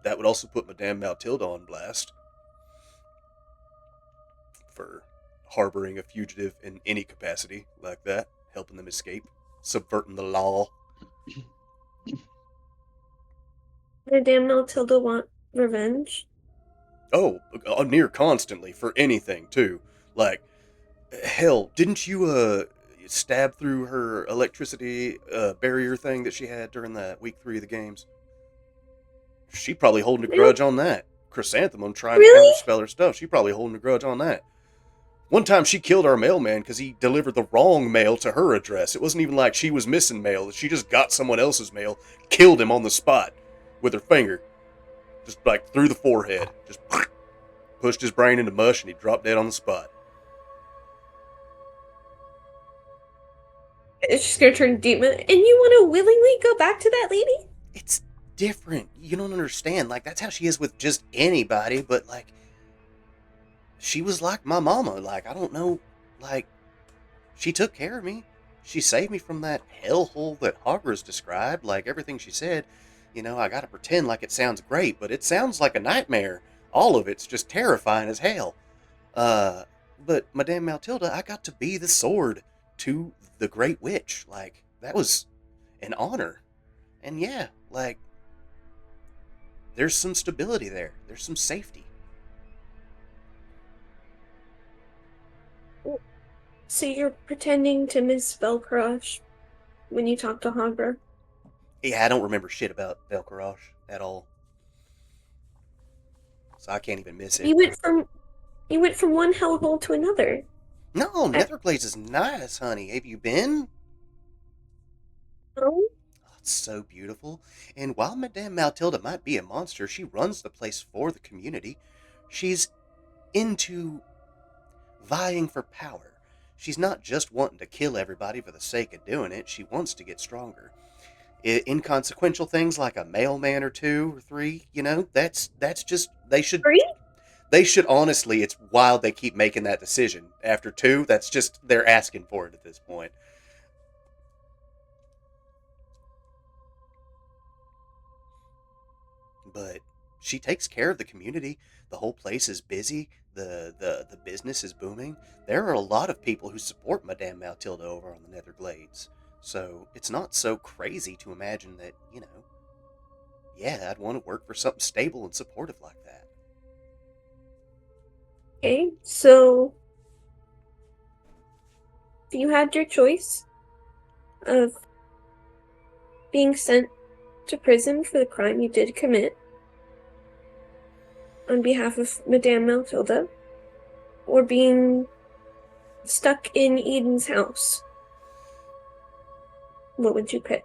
That would also put Madame Matilda on blast for harboring a fugitive in any capacity like that, helping them escape, subverting the law. Madame Matilda want revenge? Oh, near constantly for anything too. Like, hell, didn't you stab through her electricity barrier thing that she had during that week 3 of the games? She probably holding a grudge on that. Chrysanthemum trying to Really? counterspell her stuff. She probably holding a grudge on that. One time she killed our mailman because he delivered the wrong mail to her address. It wasn't even like she was missing mail. She just got someone else's mail, killed him on the spot with her finger. Just like through the forehead. Just pushed his brain into mush and he dropped dead on the spot. She's gonna turn Deepa, and you want to willingly go back to that lady? It's different. You don't understand. Like, that's how she is with just anybody, but like, she was like my mama. Like, I don't know. Like, she took care of me. She saved me from that hellhole that Hogwarts described. Like, everything she said, I gotta pretend like it sounds great, but it sounds like a nightmare. All of it's just terrifying as hell. But Madame Matilda, I got to be the sword to the Great Witch. Like, that was an honor. And yeah, like, there's some stability there. There's some safety. So you're pretending to miss Belcrosh when you talk to Hogger? Yeah, I don't remember shit about Belcorosh at all. So I can't even miss it. You went from one hellhole to another. No, Netherglaze is nice, honey. Have you been? Oh? Oh, it's so beautiful. And while Madame Matilda might be a monster, she runs the place for the community. She's into vying for power. She's not just wanting to kill everybody for the sake of doing it. She wants to get stronger. Inconsequential things like a mailman or 2 or 3, that's just they should Three? honestly, it's wild they keep making that decision. After 2, that's just, they're asking for it at this point. But she takes care of the community. The whole place is busy. The business is booming. There are a lot of people who support Madame Matilda over on the Netherglades. So it's not so crazy to imagine that, yeah, I'd want to work for something stable and supportive like that. Okay, so if you had your choice of being sent to prison for the crime you did commit on behalf of Madame Matilda, or being stuck in Eden's house, what would you pick?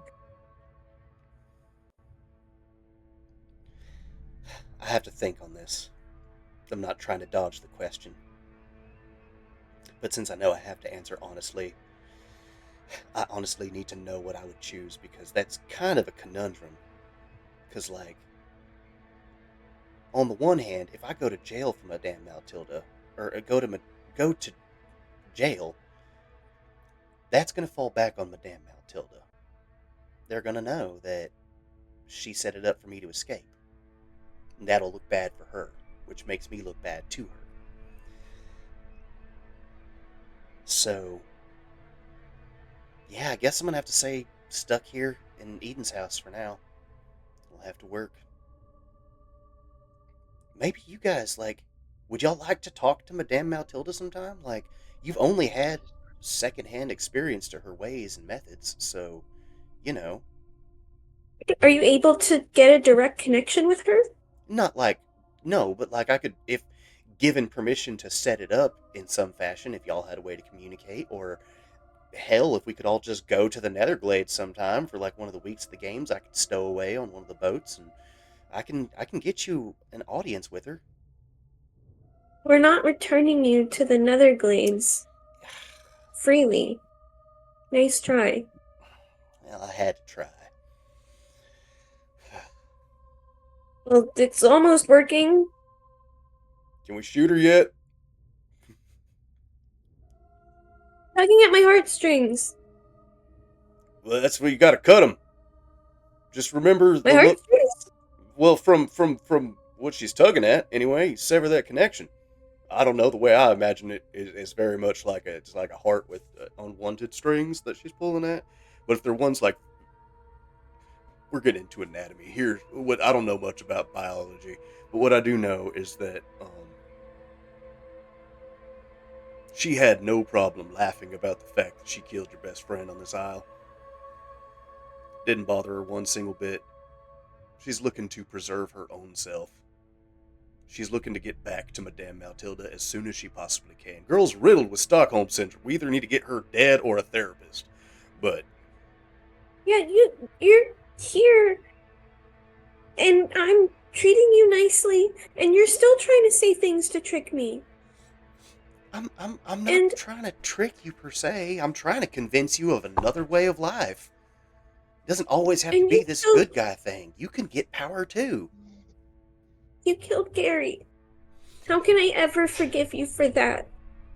I have to think on this. I'm not trying to dodge the question. But since I know I have to answer honestly, I honestly need to know what I would choose, because that's kind of a conundrum. Because, like, on the one hand, if I go to jail for Madame Matilda, or go to jail, that's going to fall back on Madame Matilda. they're going to know that she set it up for me to escape. And that'll look bad for her, which makes me look bad to her. So, yeah, I guess I'm going to have to say stuck here in Eden's house for now. I'll have to work. Maybe you guys, like, would y'all like to talk to Madame Matilda sometime? Like, you've only had secondhand experience to her ways and methods, so, you know, Are you able to get a direct connection with her? not like, no, but like I could, if given permission to set it up in some fashion, if y'all had a way to communicate, or hell, if we could all just go to the Netherglades sometime for like one of the weeks of the games, I could stow away on one of the boats and I can get you an audience with her. We're not returning you to the Netherglades freely. Nice try. Well, I had to try. Well, it's almost working. Can we shoot her yet? Tugging at my heartstrings. Well, that's where you gotta cut them. Just remember My the look. heartstrings? Well, from what she's tugging at, anyway, you sever that connection. I don't know. The way I imagine it is very much like it's like a heart with unwanted strings that she's pulling at. But if they're ones like, we're getting into anatomy here. What I don't know much about biology, but what I do know is that she had no problem laughing about the fact that she killed your best friend on this isle. Didn't bother her one single bit. She's looking to preserve her own self. She's looking to get back to Madame Matilda as soon as she possibly can. Girl's riddled with Stockholm Syndrome. We either need to get her dead or a therapist. But Yeah, you're here, and I'm treating you nicely, and you're still trying to say things to trick me. I'm not And- trying to trick you per se. I'm trying to convince you of another way of life. It doesn't always have to And be you this still- good guy thing. You can get power too. You killed Gary. How can I ever forgive you for that?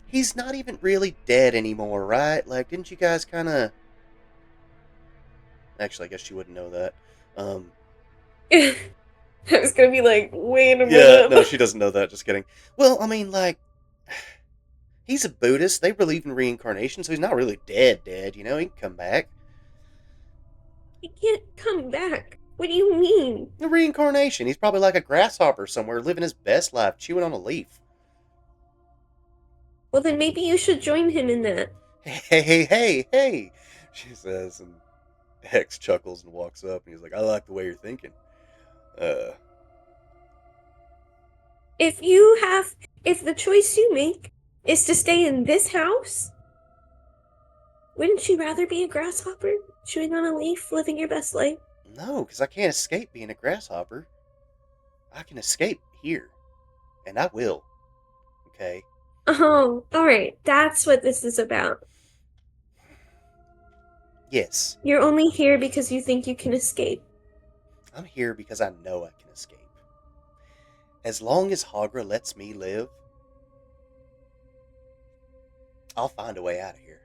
He's not even really dead anymore, right? Like, didn't you guys kind of... Actually, I guess you wouldn't know that. I was gonna be like, wait a Yeah, minute. no, she doesn't know that. Just kidding. Well, I mean, like, he's a Buddhist. They believe in reincarnation, so he's not really dead, you know? He can come back. He can't come back. What do you mean? The reincarnation. He's probably like a grasshopper somewhere, living his best life, chewing on a leaf. Well, then maybe you should join him in that. Hey, she says, and Hex chuckles and walks up, and he's like, I like the way you're thinking. If the choice you make is to stay in this house, wouldn't you rather be a grasshopper, chewing on a leaf, living your best life? No, because I can't escape being a grasshopper. I can escape here, and I will. Okay? Oh, alright, that's what this is about. Yes, You're only here because you think you can escape. I'm here because I know I can escape. As long as Hagra lets me live, I'll find a way out of here.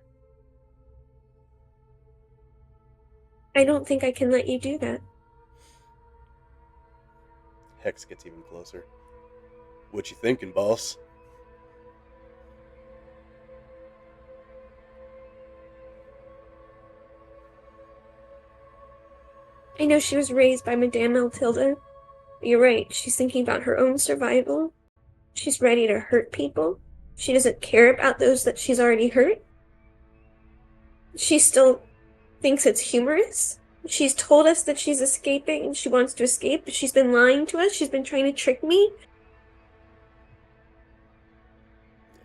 I don't think I can let you do that. Hex gets even closer. What you thinking, boss? I know she was raised by Madame Matilda. You're right, she's thinking about her own survival. She's ready to hurt people. She doesn't care about those that she's already hurt. She still thinks it's humorous. She's told us that she's escaping and she wants to escape, but she's been lying to us. She's been trying to trick me.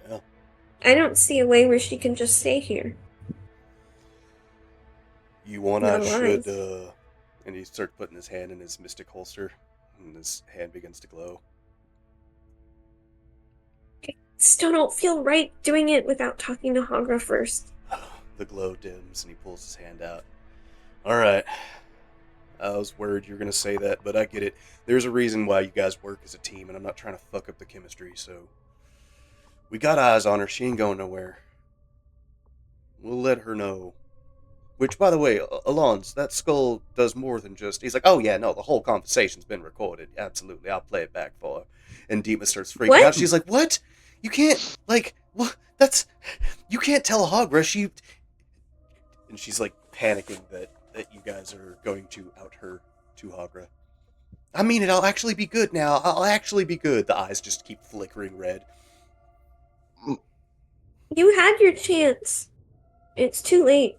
Yeah. I don't see a way where she can just stay here. You want Not I should, alive. And he starts putting his hand in his mystic holster, and his hand begins to glow. Still don't feel right doing it without talking to Hagra first. The glow dims, and he pulls his hand out. Alright. I was worried you were going to say that, but I get it. There's a reason why you guys work as a team, and I'm not trying to fuck up the chemistry, so... We got eyes on her. She ain't going nowhere. We'll let her know Which, by the way, Alon's, that skull does more than just. He's like, oh yeah, no, the whole conversation's been recorded. Absolutely, I'll play it back for her. And Deema starts freaking What? out. She's like, what? You can't, like, what? You can't tell Hagra. And she's like panicking that you guys are going to out her to Hagra. I mean it, I'll actually be good now. I'll actually be good. The eyes just keep flickering red. You had your chance. It's too late.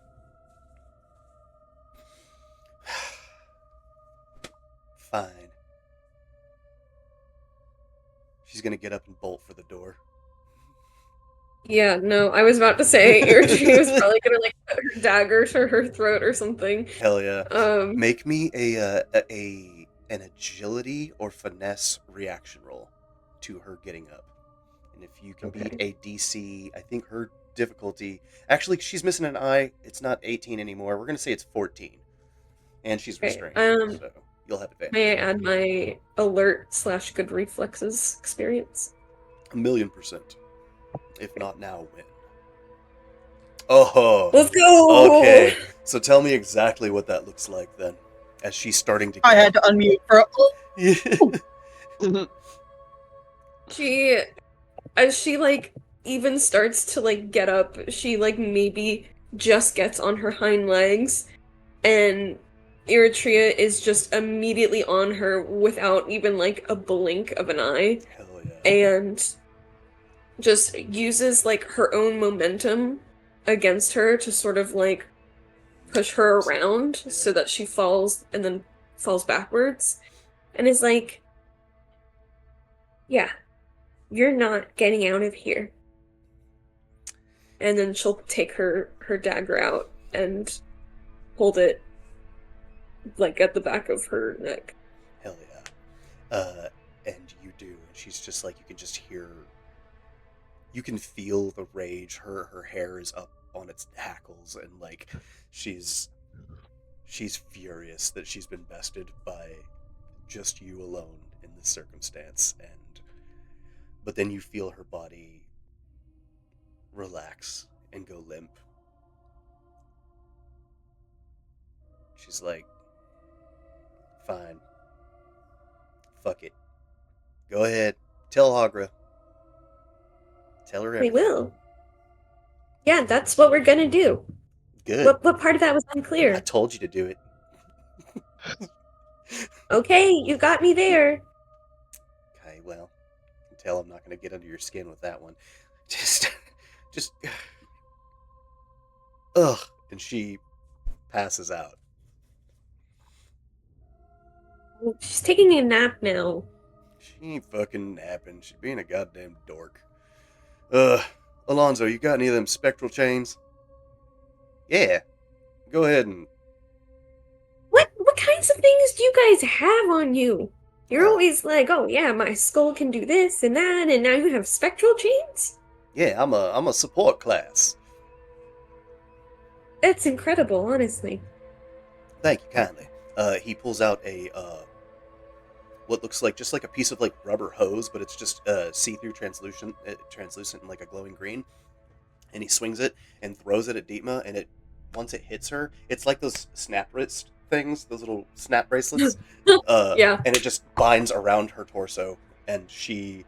Fine. She's gonna get up and bolt for the door. Yeah, no, I was about to say Eritrea was probably gonna like put her dagger to her throat or something. Hell yeah. Um, Make me an agility or finesse reaction roll to her getting up. And if you can beat a DC, I think her difficulty... Actually, she's missing an eye. It's not 18 anymore. We're going to say it's 14. And she's Okay, restrained, so you'll have advantage. may I add my alert/good reflexes experience? 1,000,000%. If not now, when? Oh, Let's go! okay. So tell me exactly what that looks like then, as she's starting to get I had to unmute for. As she like even starts to like get up, she like maybe just gets on her hind legs, and Eritrea is just immediately on her without even like a blink of an eye, Hell yeah. and just uses like her own momentum against her to sort of like push her around so that she falls and then falls backwards, and is like, yeah, you're not getting out of here. And then she'll take her dagger out and hold it like at the back of her neck. Hell yeah. And you do. And she's just like, you can just hear, you can feel the rage. Her hair is up on its hackles, and like she's furious that she's been bested by just you alone in this circumstance. But then you feel her body relax and go limp. She's like, fine. Fuck it. Go ahead. Tell Hagra. Tell her We everything. will. Yeah, that's what we're gonna do. Good. What part of that was I unclear? told you to do it. Okay, you got me there. Okay, well, you can tell I'm not going to get under your skin with that one. Just, ugh. And she passes out. She's taking a nap now. She ain't fucking napping. She's being a goddamn dork. Alonzo, you got any of them spectral chains? Yeah. Go ahead and... What kinds of things do you guys have on you? You're always like, oh yeah, my skull can do this and that, and now you have spectral chains? Yeah, I'm a support class. That's incredible, honestly. Thank you kindly. He pulls out a what looks like just like a piece of like rubber hose, but it's just see-through translucent and like a glowing green. And he swings it and throws it at Deema, and once it hits her, it's like those snap wrist things, those little snap bracelets. Yeah. And it just binds around her torso, and she's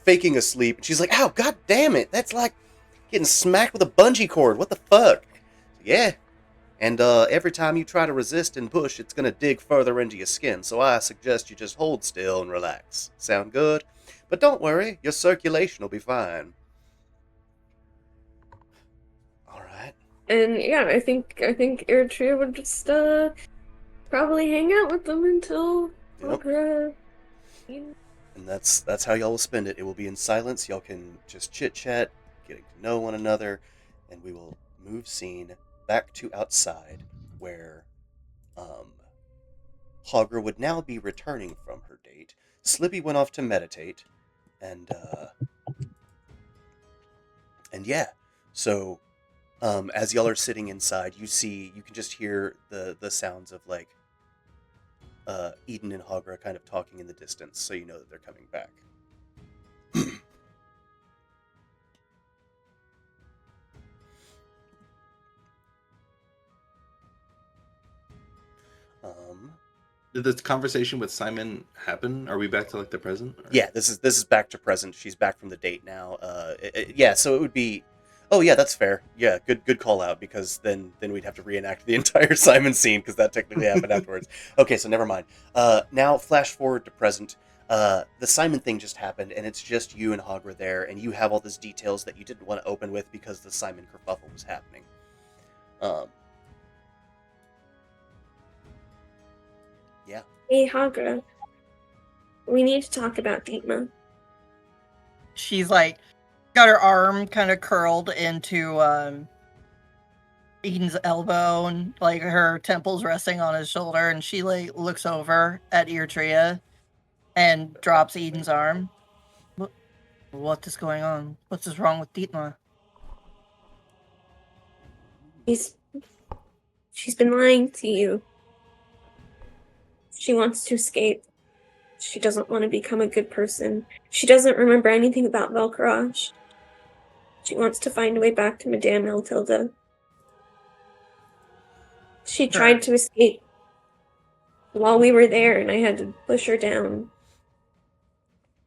faking asleep, and she's like, "Ow, god damn it! That's like getting smacked with a bungee cord. What the fuck?" Yeah. And every time you try to resist and push, it's gonna dig further into your skin. So I suggest you just hold still and relax. Sound good? But don't worry, your circulation will be fine. All right. And yeah, I think Eritrea would just probably hang out with them until Yep. And that's how y'all will spend it. It will be in silence. Y'all can just chit chat, getting to know one another, and we will move scene back to outside, where Hagra would now be returning from her date. Slippy went off to meditate, and yeah. So as y'all are sitting inside, you can just hear the sounds of like Eden and Hagra kind of talking in the distance, so you know that they're coming back. Did this conversation with Simon happen? Are we back to like the present? Or- Yeah, this is back to present. She's back from the date now. Yeah, so it would be. Oh yeah, that's fair. Yeah, good call out, because then we'd have to reenact the entire Simon scene, because that technically happened afterwards. Okay, so never mind. Now flash forward to present. The Simon thing just happened, and it's just you and Hagra there, and you have all these details that you didn't want to open with because the Simon kerfuffle was happening. Yeah. Hey, Hagra. We need to talk about Deetma. She's like got her arm kind of curled into Eden's elbow, and like her temples resting on his shoulder, and she like looks over at Eritrea and drops Eden's arm. What is going on? What is wrong with Dietmar? She's been lying to you. She wants to escape. She doesn't want to become a good person. She doesn't remember anything about Vel'Karash. She wants to find a way back to Madame Eltilda. She tried to escape while we were there, and I had to push her down.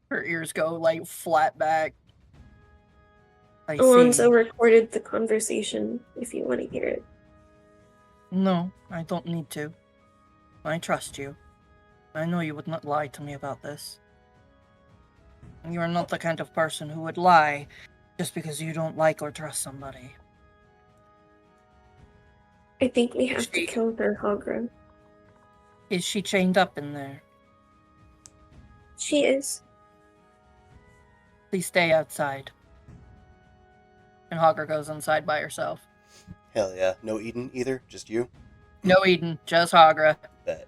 Her ears go like flat back. I Alonzo see. recorded the conversation if you want to hear it. No, I don't need to. I trust you. I know you would not lie to me about this. You are not the kind of person who would lie just because you don't like or trust somebody. I think we have to kill her, Hagra. Is she chained up in there? She is. Please stay outside. And Hagra goes inside by herself. Hell yeah. No Eden either? Just you? No Eden, just Hagra. Bet.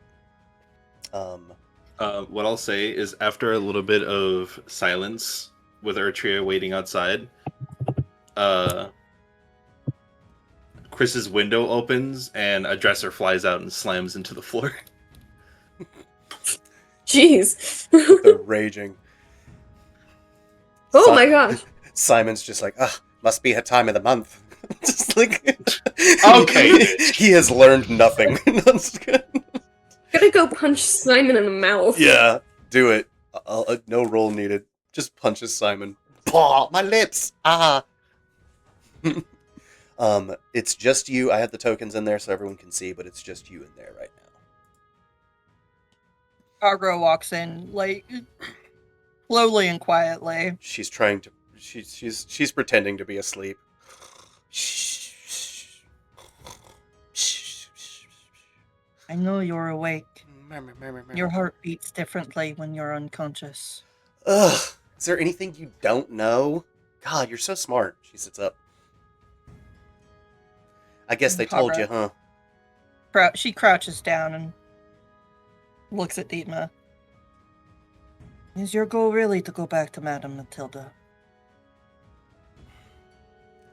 What I'll say is, after a little bit of silence with Eritrea waiting outside, Chris's window opens and a dresser flies out and slams into the floor. Jeez. The raging. Oh my gosh. Simon's just like, must be her time of the month. Just like, Okay. He has learned nothing. Gotta go punch Simon in the mouth. Yeah, do it. No roll needed. Just punches Simon. Paw, my lips. It's just you. I have the tokens in there so everyone can see, but it's just you in there right now. Hagra walks in, like, slowly and quietly. She's trying to. She's pretending to be asleep. I know you're awake. Your heart beats differently when you're unconscious. Ugh. Is there anything you don't know? God, you're so smart. She sits up. I guess they told you, huh? She crouches down and looks at Dietmar. Is your goal really to go back to Madame Matilda?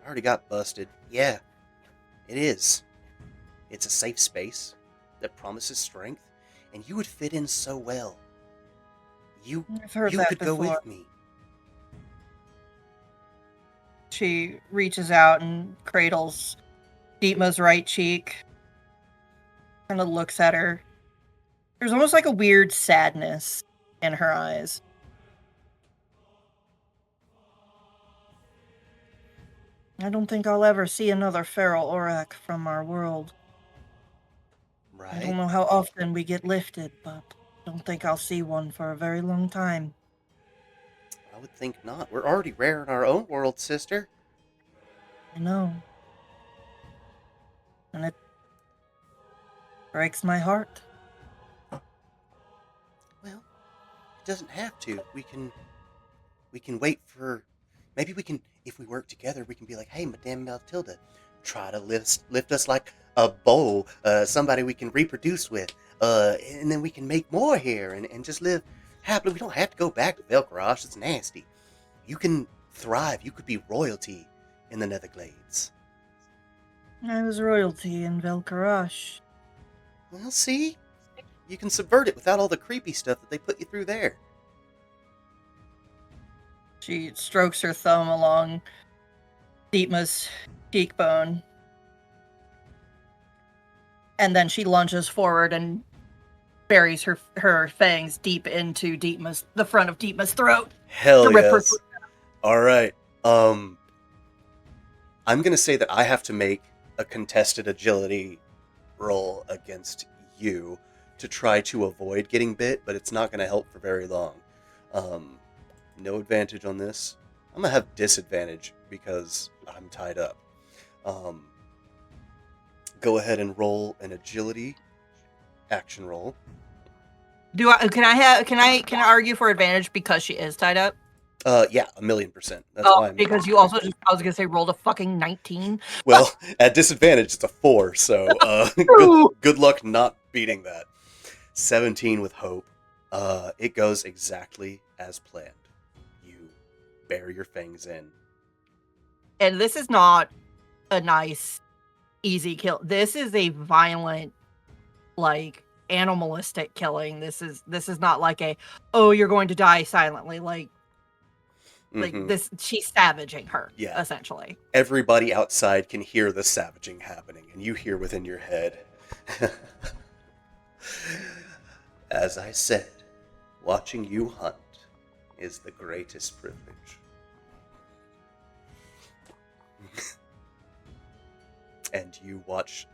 I already got busted. Yeah, it is. It's a safe space that promises strength, and you would fit in so well. I've heard you that could before. go with me. She reaches out and cradles Dietmar's right cheek. Kind of looks at her. There's almost like a weird sadness in her eyes. I don't think I'll ever see another feral Aurak from our world. Right. I don't know how often we get lifted, but I don't think I'll see one for a very long time. I would think not. We're already rare in our own world, sister. I know. And it breaks my heart. Well, it doesn't have to. We can wait for. Maybe we can, if we work together, we can be like, hey, Madame Matilda, try to lift us like a bowl, somebody we can reproduce with, and then we can make more here and just live happily. We don't have to go back to Vel'Karash. It's nasty. You can thrive. You could be royalty in the Netherglades. I was royalty in Vel'Karash. Well, see? You can subvert it without all the creepy stuff that they put you through there. She strokes her thumb along Dietmar's cheekbone. And then she lunges forward and buries her fangs deep into the front of Deepma's throat. Hell To rip her yes. All right. I'm gonna say that I have to make a contested agility roll against you to try to avoid getting bit, but it's not gonna help for very long. No advantage on this. I'm gonna have disadvantage because I'm tied up. Go ahead and roll an agility action roll. Can I argue for advantage because she is tied up? Yeah, 1,000,000%. That's why I'm. Because you also just, I was gonna say, rolled a fucking 19. Well, at disadvantage, it's a 4, so good luck not beating that. 17 with hope. It goes exactly as planned. You bury your fangs in. And this is not a nice, easy kill. This is a violent, like, animalistic killing. This is not like a, oh, you're going to die silently. Like Mhm. this, she's savaging her, Yeah. essentially. Everybody outside can hear the savaging happening, and you hear within your head. As I said, watching you hunt is the greatest privilege. And you watch.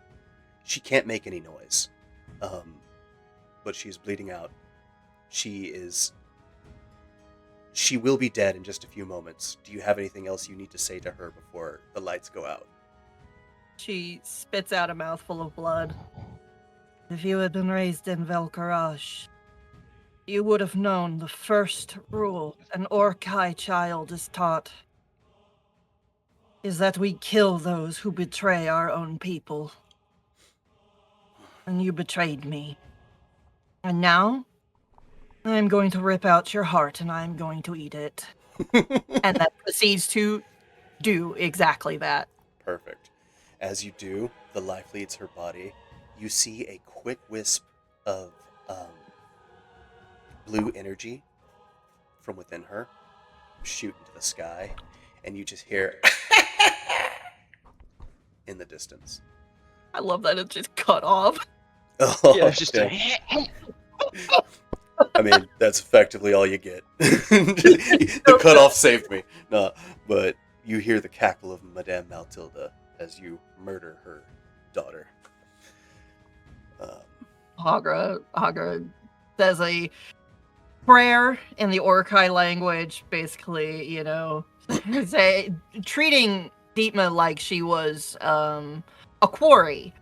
She can't make any noise, but she's bleeding out. She will be dead in just a few moments. Do you have anything else you need to say to her before the lights go out? She spits out a mouthful of blood. If you had been raised in Velkarash, you would have known the first rule an Orkai child is taught is that we kill those who betray our own people. And you betrayed me. And now, I'm going to rip out your heart and I'm going to eat it. And that proceeds to do exactly that. Perfect. As you do, the life leaves her body. You see a quick wisp of blue energy from within her shoot into the sky, and you just hear in the distance. I love that it's just cut off. Oh, Yeah, it's just okay. I mean, that's effectively all you get. The cutoff saved me. No, but you hear the cackle of Madame Maltilda as you murder her daughter. Hagra says a prayer in the Orkai language, basically, you know, treating Deepma like she was a quarry,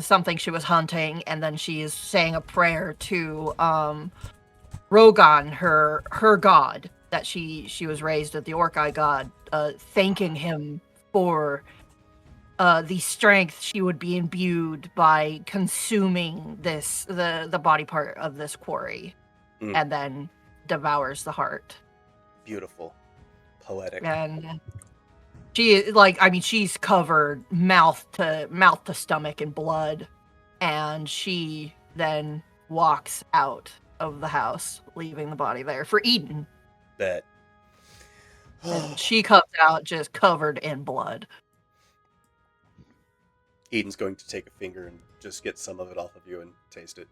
something she was hunting, and then she is saying a prayer to Rogan, her god, that she was raised at the Orkai god, thanking him for the strength she would be imbued by consuming the body part of this quarry, and then devours the heart. Beautiful, poetic. And she, she's covered mouth to stomach in blood, and she then walks out of the house, leaving the body there for Eden. Bet. And she comes out just covered in blood. Eden's going to take a finger and just get some of it off of you and taste it.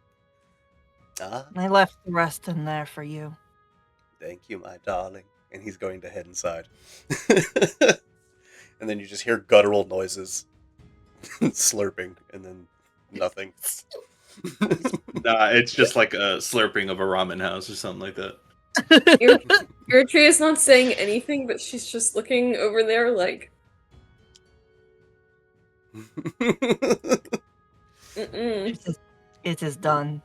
Ah, I left the rest in there for you. thank you, my darling. And he's going to head inside. And then you just hear guttural noises, slurping, and then nothing. Nah, it's just like a slurping of a ramen house or something like that. Gertrude is not saying anything, but she's just looking over there like, mm-mm. It is done.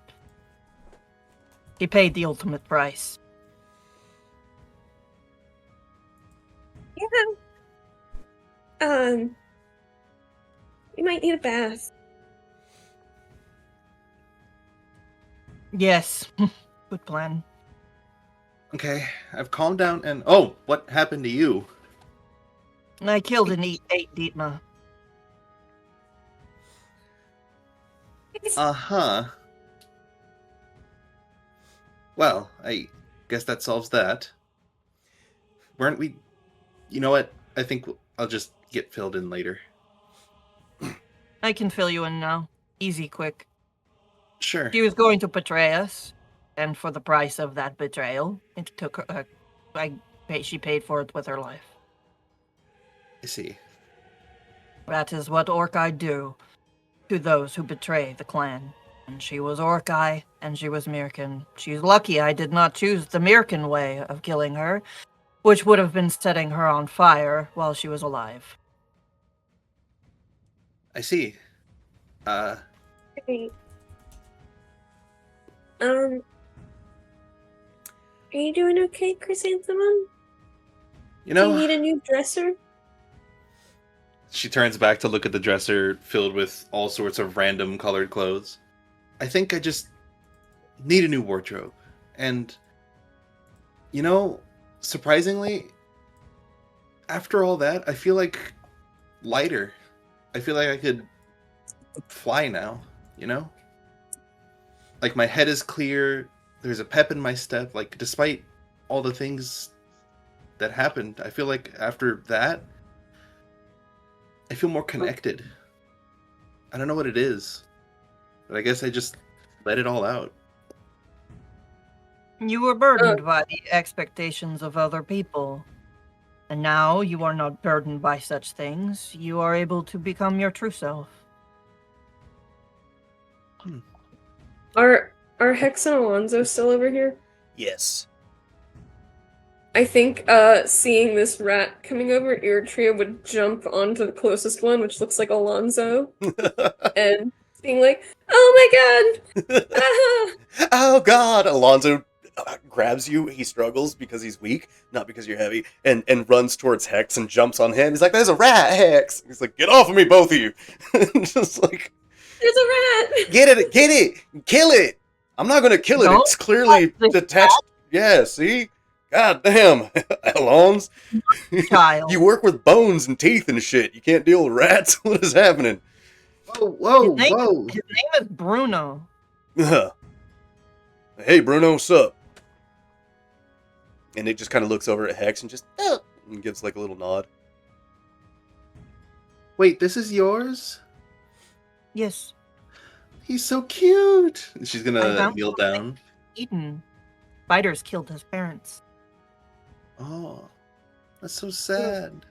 He paid the ultimate price. Yeah. You might need a bath. Yes. Good plan. Okay, I've calmed down and... Oh, what happened to you? I killed and ate Dietmar. Uh-huh. Well, I guess that solves that. Weren't we... You know what? I think I'll just get filled in later. I can fill you in now. Easy, quick. Sure. She was going to betray us, and for the price of that betrayal, it took her. She paid for it with her life. I see. That is what Orkai do to those who betray the clan. And she was Orkai, and she was Mirkin. She's lucky I did not choose the Mirkin way of killing her, which would have been setting her on fire while she was alive. I see. Hey. Are you doing okay, Chrysanthemum? You Do you know, need a new dresser? she turns back to look at the dresser filled with all sorts of random colored clothes. I think I just need a new wardrobe. And, you know, surprisingly, after all that, I feel like lighter. I feel like I could fly now, you know? Like, my head is clear, there's a pep in my step, like, despite all the things that happened, I feel like after that, I feel more connected. I don't know what it is, but I guess I just let it all out. You were burdened by the expectations of other people. And now you are not burdened by such things. You are able to become your true self. Are Hex and Alonzo still over here? Yes. I think seeing this rat coming over, Eritrea would jump onto the closest one, which looks like Alonzo, and being like, "Oh my god! Ah!" Oh God! Alonzo grabs you. He struggles because he's weak, not because you're heavy, and runs towards Hex and jumps on him. He's like, "There's a rat, Hex!" He's like, "Get off of me, both of you!" Just like, There's a rat! get it, kill it! I'm not gonna kill it. No, It's clearly detached. Yeah, see? God damn, Alonzo. Child. You work with bones and teeth and shit. You can't deal with rats. What is happening? Whoa, His name is Bruno. Hey, Bruno, what's up? And it just kind of looks over at Hex and just and gives like a little nod. Wait, this is yours? Yes, He's so cute. She's I gonna found kneel something. down. Eden. Spiders killed his parents. Oh, that's so sad.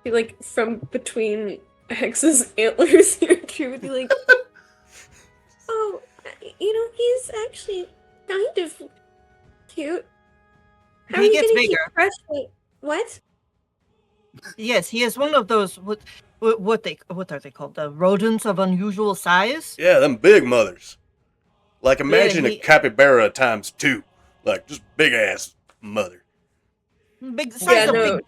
Be like from between Hex's antlers, Eritrea would be like, "Oh, he's actually kind of cute. How are He you gets gonna keep bigger. fresh?" What? Yes, he is one of those what are they called? The rodents of unusual size. Yeah, them big mothers. Like imagine he- a capybara times 2. Like just big ass mother. Big size Yeah, of no. big.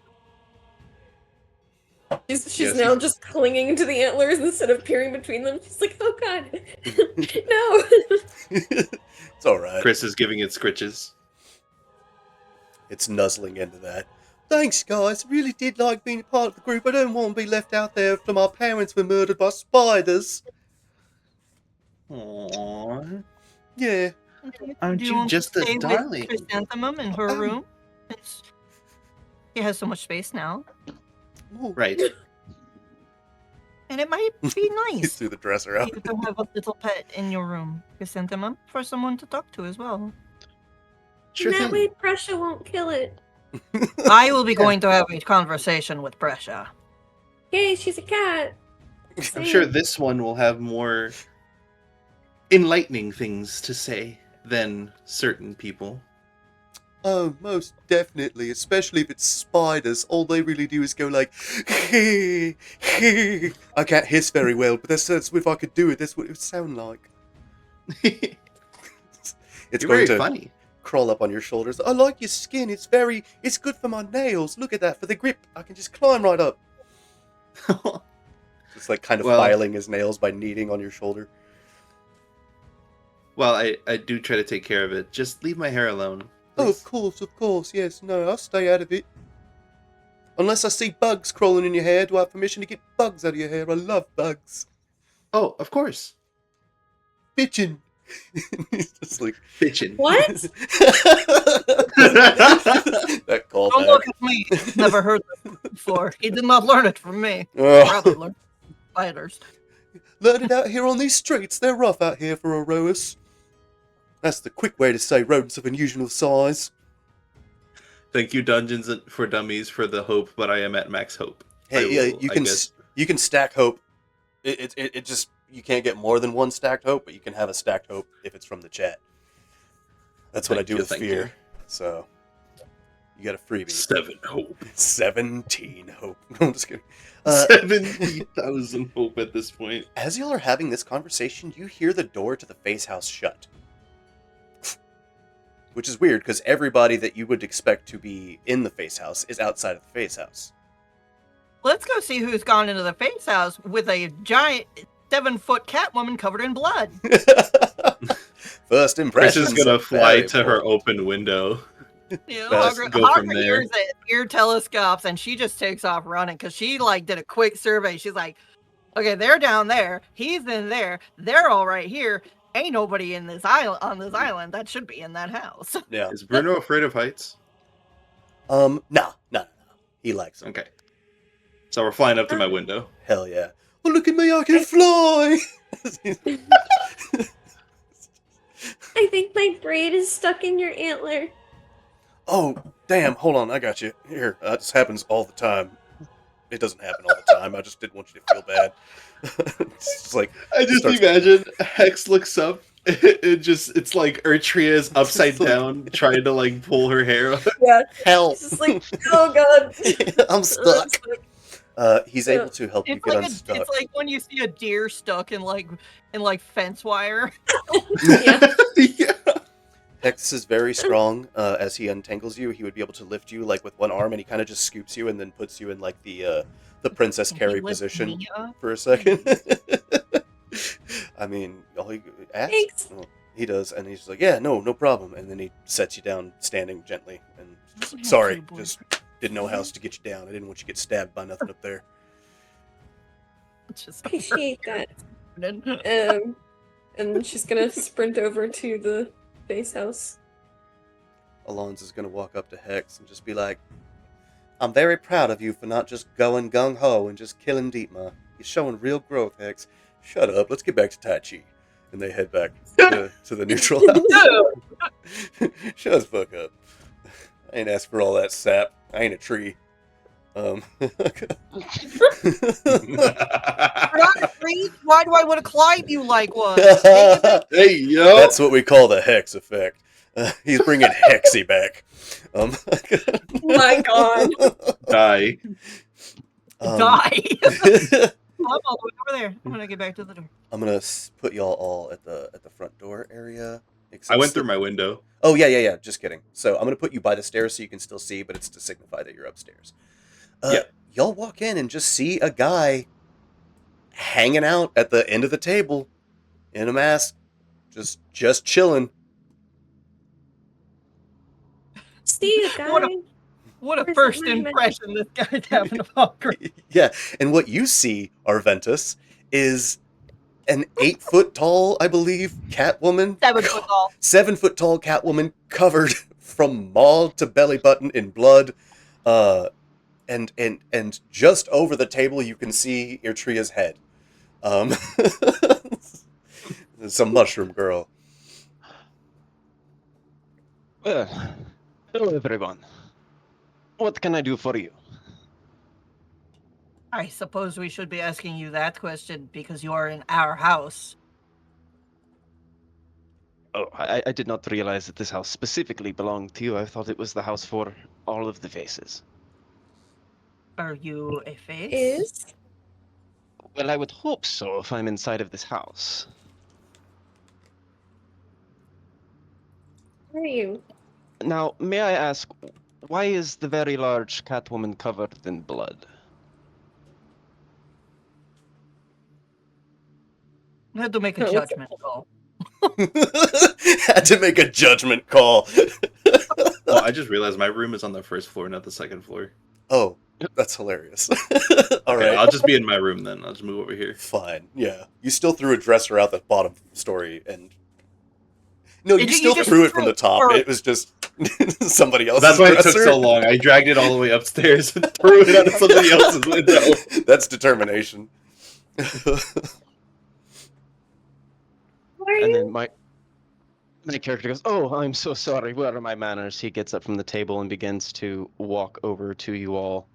She's Yes, now he's- just clinging to the antlers instead of peering between them. She's like, "Oh god, no!" It's alright. Chris is giving it scritches. It's nuzzling into that. Thanks, guys. I really did like being a part of the group. I don't want to be left out there after my parents were murdered by spiders. Aww. Yeah. Aren't Do you want just to a stay darling? with Chrysanthemum in her room? She has so much space now, Ooh. Right. and it might be He nice threw the dresser out. you to have a little pet in your room, Chrysanthemum, for someone to talk to as well. Sure that thing. way, pressure won't kill it. I will be going to have a conversation with Brescia. Yay, she's a cat. I'm sure this one will have more enlightening things to say than certain people. Oh, most definitely. Especially if it's spiders. All they really do is go like, I can't hiss very well, but that's if I could do it, that's what it would sound like. It's You're going very to funny. crawl up on your shoulders. I like your skin. It's good for my nails. Look at that. For the grip, I can just climb right up. Just like kind of Well- filing his nails by kneading on your shoulder. Well, I do try to take care of it. Just leave my hair alone. Oh, please. of course. Yes, no, I'll stay out of it. Unless I see bugs crawling in your hair, do I have permission to get bugs out of your hair? I love bugs. Oh, of course. Bitchin'. He's just like... Bitchin'. What? That callback. Don't look at me. Never heard that before. He did not learn it from me. Ugh. Probably learned from spiders. Learning out here on these streets, they're rough out here for a rowers. That's the quick way to say rodents of unusual size. Thank you, Dungeons for Dummies, for the hope, but I am at max hope. Hey, yeah, I guess. you can stack hope. It just, you can't get more than one stacked hope, but you can have a stacked hope if it's from the chat. That's what I do with fear. So you got a freebie. 7 hope. 17 hope. No, I'm just kidding. 17,000 hope at this point. As y'all are having this conversation, you hear the door to the face house shut. Which is weird, because everybody that you would expect to be in the face house is outside of the face house. Let's go see who's gone into the face house with a giant 7-foot Catwoman covered in blood. First impression. Chris is gonna fly to her open window. You know, Best go from Hogger there. hears it, ear telescopes, and she just takes off running because she like did a quick survey. She's like, "Okay, they're down there. He's in there. They're all right here. Ain't nobody in this island on this island that should be in that house." Yeah. Is Bruno afraid of heights? No. He likes them. Okay. So we're flying up to my window. Hell yeah. Oh, look at me, I can fly! I think my braid is stuck in your antler. Oh, damn, hold on, I got you. Here, this happens all the time. It doesn't happen all the time, I just didn't want you to feel bad. It's just like, I just starts- imagine Hex looks up. It's like Ertria is upside down trying to like pull her hair. Yeah. help! It's just like, oh god. I'm stuck. He's able to help you It's get like unstuck. it's like when you see a deer stuck in fence wire. Yeah. Yeah. Hex is very strong. As he untangles you, he would be able to lift you like with one arm, and he kind of just scoops you and then puts you in like the princess Can carry you lift position me up? for a second. I mean, all he asks. Thanks. Well, he does, and he's just like, "Yeah, no problem." And then he sets you down, standing gently, and just like, "Sorry, just didn't know how else to get you down. I didn't want you to get stabbed by nothing up there." It's just Appreciate that. And she's gonna sprint over to the face house. Alonzo is gonna walk up to Hex and just be like, "I'm very proud of you for not just going gung ho and just killing Dietmar. You're showing real growth, Hex. Shut up. Let's get back to Tai Chi." And they head back to the neutral house. Shut the fuck up. I ain't asked for all that sap. I ain't a tree. You're not a tree? Why do I want to climb you like one? Hey yo. That's what we call the Hex effect. He's bringing Hexy back. My god. Die. Die. I'm all the way over there. I'm gonna get back to the door. I'm gonna put y'all all at the front door area. I went through my window. Oh yeah. Just kidding. So I'm gonna put you by the stairs so you can still see, but it's to signify that you're upstairs. Yeah. Y'all walk in and just see a guy hanging out at the end of the table in a mask, just chilling. See a guy. What a Where's first the monument? impression this guy's having of Hawker. Yeah, and what you see, Arventus, is an 8-foot tall, I believe, Catwoman. 7 foot tall. 7-foot tall Catwoman covered from maw to belly button in blood. And just over the table you can see Irtria's head. It's a mushroom girl. Well, hello everyone. What can I do for you? I suppose we should be asking you that question because you are in our house. Oh, I did not realize that this house specifically belonged to you. I thought it was the house for all of the faces. Are you a face? Is Well, I would hope so if I'm inside of this house. where are you? Now, may I ask, why is the very large Catwoman covered in blood? I had to make a Oh, what's judgment call. Had to make a judgment call. Well, I just realized my room is on the first floor, not the second floor. Oh, that's hilarious. All Okay, right. I'll just be in my room then. I'll just move over here. Fine. Yeah. You still threw a dresser out the bottom story and no, you Did you still just threw it from throw- the top. or- It was just somebody else's That's why it dresser. took so long. I dragged it all the way upstairs and threw it out of somebody else's window. That's determination. How are And you? then my character goes, "Oh, I'm so sorry. What are my manners?" He gets up from the table and begins to walk over to you all,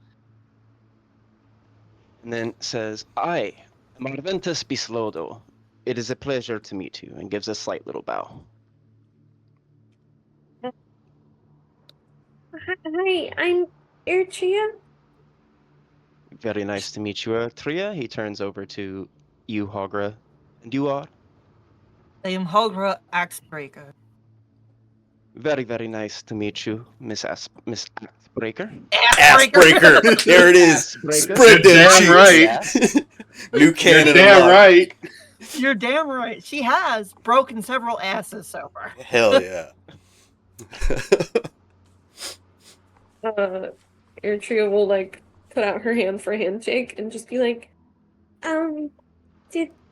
and then says, "I am Arventus Bislodo. It is a pleasure to meet you," and gives a slight little bow. Hi, I'm Irchia. Very nice to meet you, Tria. He turns over to you, Hogra. And you are? I am Hogra Axebreaker. Very, very nice to meet you, Miss Axebreaker. Ass breaker. There it is. Assbreaker. Spread You're them damn cheeks. right. New You're canon damn unlocked. right. You're damn right. She has broken several asses so far. Hell yeah. Irchia will like put out her hand for a handshake and just be like,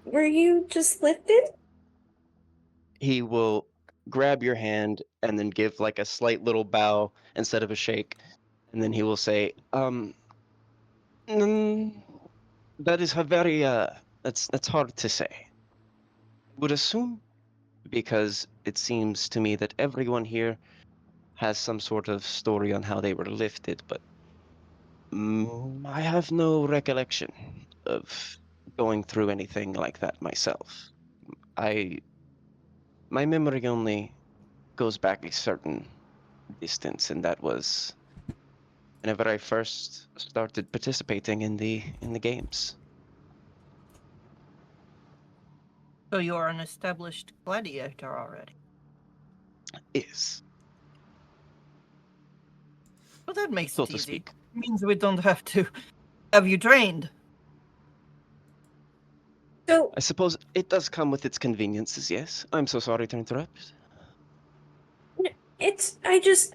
were you just lifted? He will grab your hand and then give like a slight little bow instead of a shake. And then he will say, mm, that is a very, that's hard to say. Would assume, because it seems to me that everyone here has some sort of story on how they were lifted, but I have no recollection of going through anything like that myself. My memory only goes back a certain distance, and that was whenever I first started participating in the games. So you're an established gladiator already. Is, Well, that makes so it to easy. speak. It means we don't have to have you trained. So, I suppose it does come with its conveniences, yes. I'm so sorry to interrupt. I just,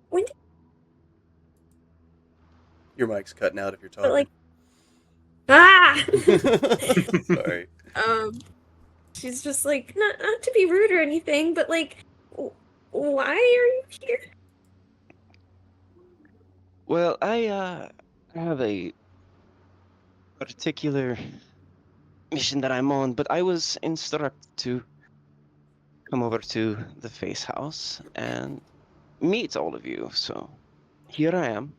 when did, Your mic's cutting out if you're but like, talking. Sorry. she's just like, not to be rude or anything, but like, why are you here? Well, I have a particular mission that I'm on, but I was instructed to come over to the Face House and meet all of you. So here I am.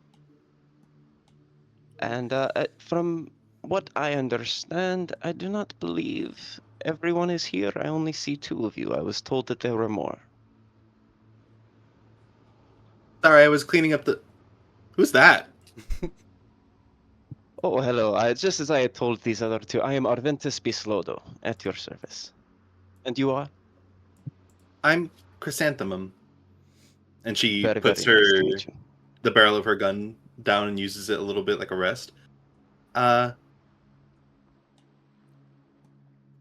And from what I understand, I do not believe everyone is here. I only see two of you. I was told that there were more. Sorry, I was cleaning up the. Who's that? Oh, hello. Just as I had told these other two, I am Arventus Bislodo, at your service. And you are? I'm Chrysanthemum. And she Very, puts very nice to meet you. the barrel of her gun down and uses it a little bit like a rest. Do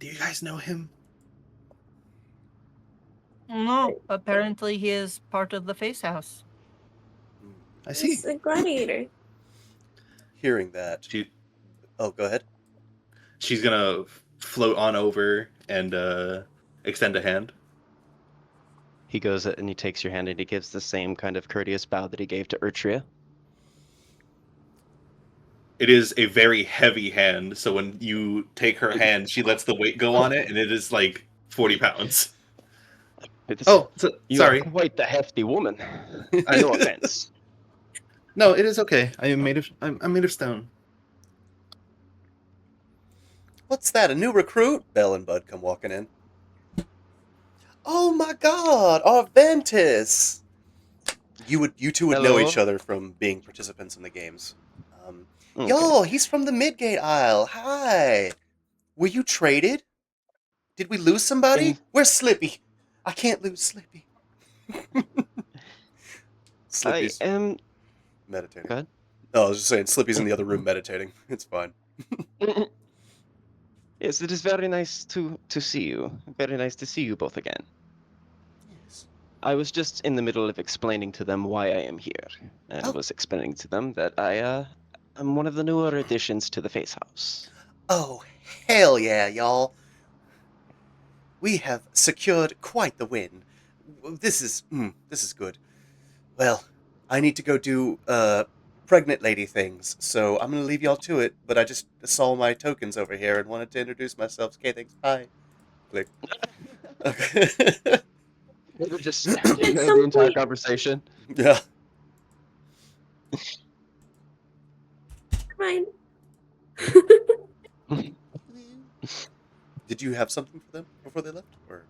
you guys know him? No, apparently he is part of the Face House. I see. He's a gladiator. Hearing that. Oh, go ahead. She's gonna float on over and extend a hand. He goes and he takes your hand and he gives the same kind of courteous bow that he gave to Urtria. It is a very heavy hand, so when you take her hand, she lets the weight go on it, and it is like 40 pounds. You Sorry. are quite the hefty woman. No offense. No, it is okay. I'm made of stone. What's that? A new recruit? Belle and Bud come walking in. Oh my God, Arventus! You two would know Hello. each other from being participants in the games. Okay. Yo, he's from the Midgate Isle. Hi. Were you traded? Did we lose somebody? Where's Slippy? I can't lose Slippy. Slippy's I am meditating. Go ahead. No, I was just saying Slippy's in the other room meditating. It's fine. Yes, it is very nice to see you. Very nice to see you both again. Yes. I was just in the middle of explaining to them why I am here, and Oh. was explaining to them that I'm one of the newer additions to the Face House. Oh, hell yeah, y'all. We have secured quite the win. This is good. Well, I need to go do pregnant lady things, so I'm gonna leave y'all to it. But I just saw my tokens over here and wanted to introduce myself. Okay, thanks. Bye. Click. Okay. They were just At the some entire point, conversation. Yeah. fine. Did you have something for them before they left, or?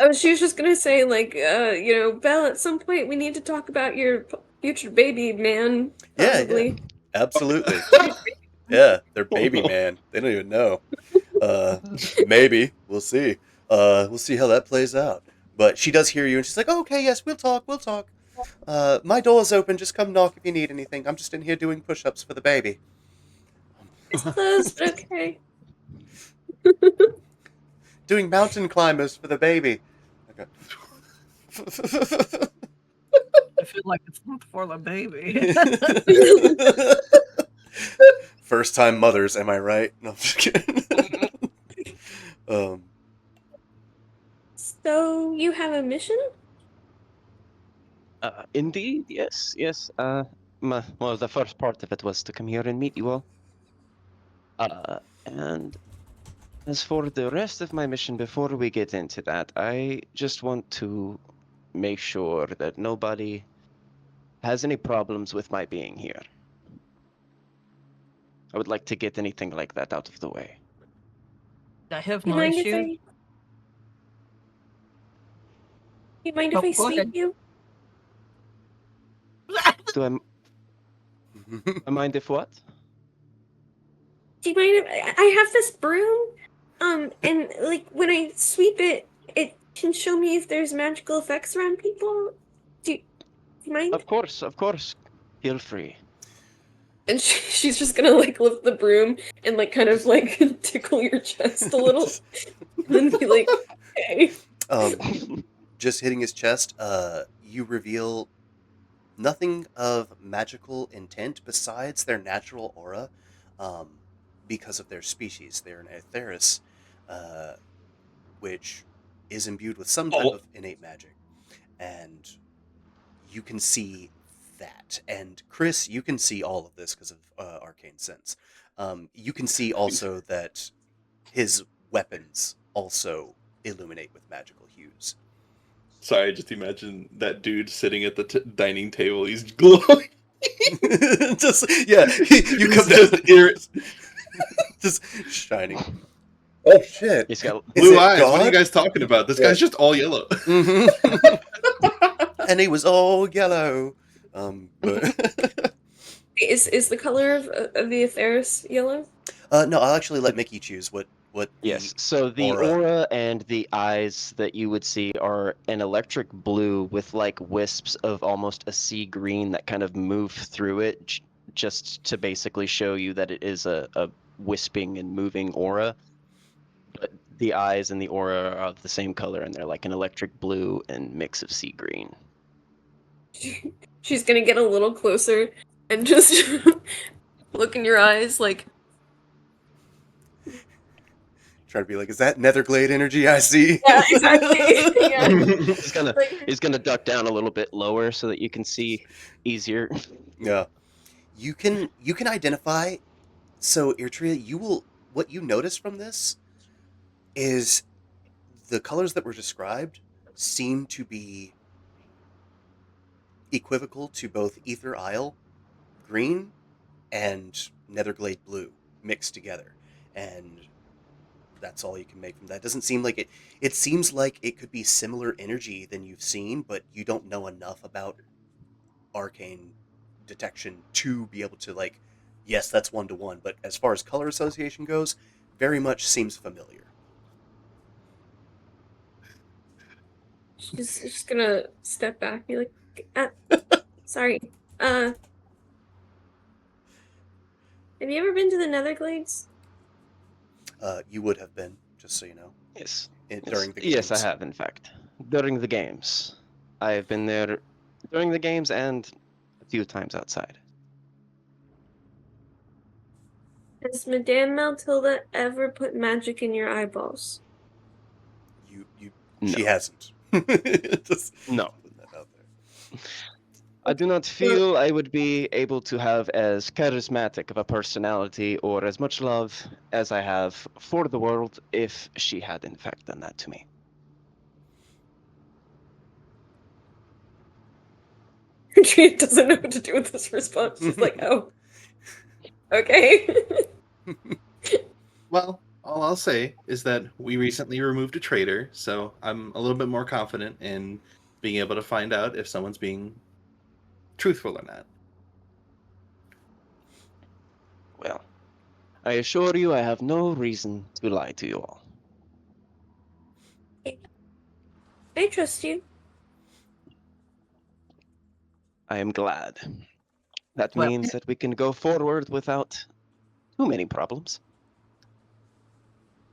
Oh, she was just gonna say, like, Belle, at some point we need to talk about your future baby, man. Yeah, Probably. absolutely. Yeah, they're baby man. They don't even know. Maybe we'll see. We'll see how that plays out. But she does hear you, and she's like, oh, "Okay, yes, we'll talk. We'll talk. My door's open. Just come knock if you need anything. I'm just in here doing push-ups for the baby." It's closed, but okay. Doing mountain climbers for the baby. Okay. I feel like it's not for the baby. First time mothers, am I right? No, I'm just kidding. So you have a mission? Indeed, yes, yes. Well, the first part of it was to come here and meet you all. And as for the rest of my mission, before we get into that, I just want to make sure that nobody has any problems with my being here. I would like to get anything like that out of the way. I have You no mind issue. if you mind Oh, if I go sweep ahead. you? Do I mind if what? Do you mind if I have this broom? And like when I sweep it, it can show me if there's magical effects around people. Do you mind? Of course, of course. Feel free. And she's just gonna like lift the broom and like kind of like tickle your chest a little, and then be like, "Okay." Just hitting his chest, you reveal nothing of magical intent besides their natural aura, because of their species. They're an Aetheris, which is imbued with some type of innate magic, and you can see that. And Chris, you can see all of this because of arcane sense. You can see also that his weapons also illuminate with magical hues. Sorry, just imagine that dude sitting at the dining table. He's glowing. Just you come down, Just ears. just shining. Oh shit! He's got Is Blue it eyes. What are you God? guys talking about? This guy's just all yellow. And he was all yellow. But Is the color of the Aetheris yellow? no, I'll actually let Mickey choose what. Yes, so the aura and the eyes that you would see are an electric blue with like wisps of almost a sea green that kind of move through it just to basically show you that it is a wisping and moving aura. But the eyes and the aura are of the same color and they're like an electric blue and mix of sea green. She's gonna get a little closer and just look in your eyes like, Try to be like, is that Netherglade energy I see? yeah, exactly. Yeah. He's gonna duck down a little bit lower so that you can see easier. Yeah. You can identify. So Eritrea, what you notice from this is the colors that were described seem to be equivocal to both Æther Isle green and Netherglade blue mixed together, and that's all you can make from that. It doesn't seem like it seems like it could be similar energy than you've seen, but you don't know enough about arcane detection to be able to like, yes, that's 1-to-1, but as far as color association goes, very much seems familiar. She's just gonna step back, be like, sorry. Have you ever been to the Netherglades? You would have been, just so you know. Yes. During the games. Yes, I have, in fact. During the games. I have been there during the games and a few times outside. Has Madame Maltilda ever put magic in your eyeballs? She hasn't. Just No. putting that out there. I do not feel I would be able to have as charismatic of a personality or as much love as I have for the world if she had in fact done that to me. She doesn't know what to do with this response. She's like, oh, okay. Well, all I'll say is that we recently removed a traitor, so I'm a little bit more confident in being able to find out if someone's being truthful or not. Well, I assure you I have no reason to lie to you all. I trust you. I am glad. That Well- means that we can go forward without too many problems.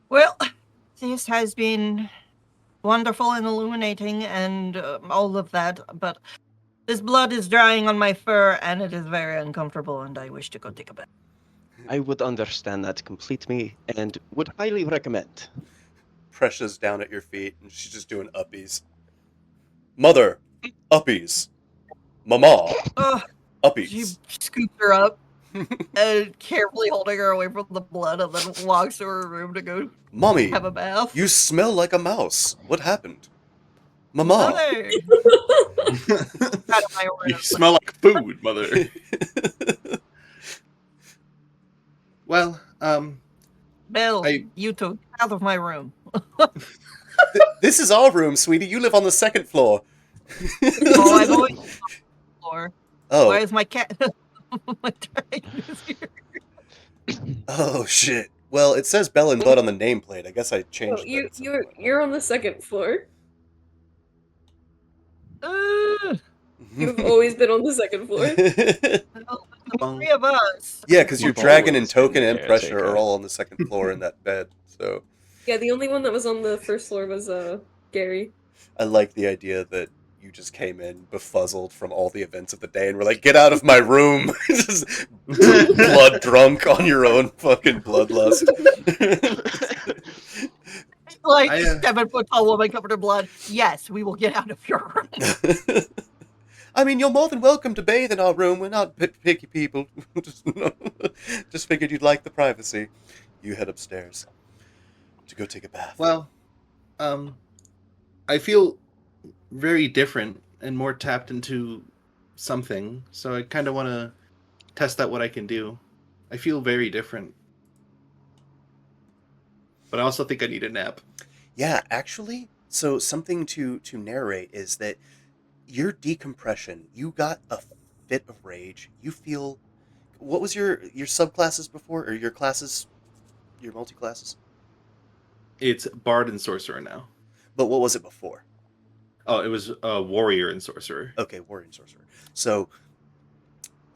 Well, this has been wonderful and illuminating and all of that, but this blood is drying on my fur and it is very uncomfortable and I wish to go take a bath. I would understand that completely and would highly recommend. Precious down at your feet, and she's just doing uppies. Mother, uppies. Mama, Ugh, she uppies. scoops her up and carefully holding her away from the blood and then walks to her room to go Mommy, have a bath. you smell like a mouse. What happened? Mama. Mother! Out of my You room. smell like food, mother. Well, Bill, I- you two, out of my room. This is our room, sweetie. You live on the second floor. Oh, I've always been on the floor. Oh, Where's my cat? My dragon is here. oh shit. Well, it says Bell and Bud on the nameplate. I guess I Oh, changed that. at some point. you're on the second floor. You've always been on the second floor. The three of us. Yeah, because your We've dragon and always been token and pressure caretaker. are all on the second floor in that bed. So Yeah, the only one that was on the first floor was Gary. I like the idea that you just came in befuzzled from all the events of the day and were like, "Get out of my room!" Just blood drunk on your own fucking bloodlust. Like I, 7-foot tall woman covered in blood. Yes, we will get out of your room. I mean, you're more than welcome to bathe in our room. We're not picky people. Just figured you'd like the privacy. You head upstairs to go take a bath. well, I feel very different and more tapped into something, so I kind of want to test out what I can do. I feel very different, but I also think I need a nap. Yeah, actually, so something to narrate is that your decompression, you got a fit of rage. You feel, what was your subclasses before, or your classes, your multi-classes? It's Bard and Sorcerer now. But what was it before? Oh, it was Warrior and Sorcerer. Okay, warrior and sorcerer. So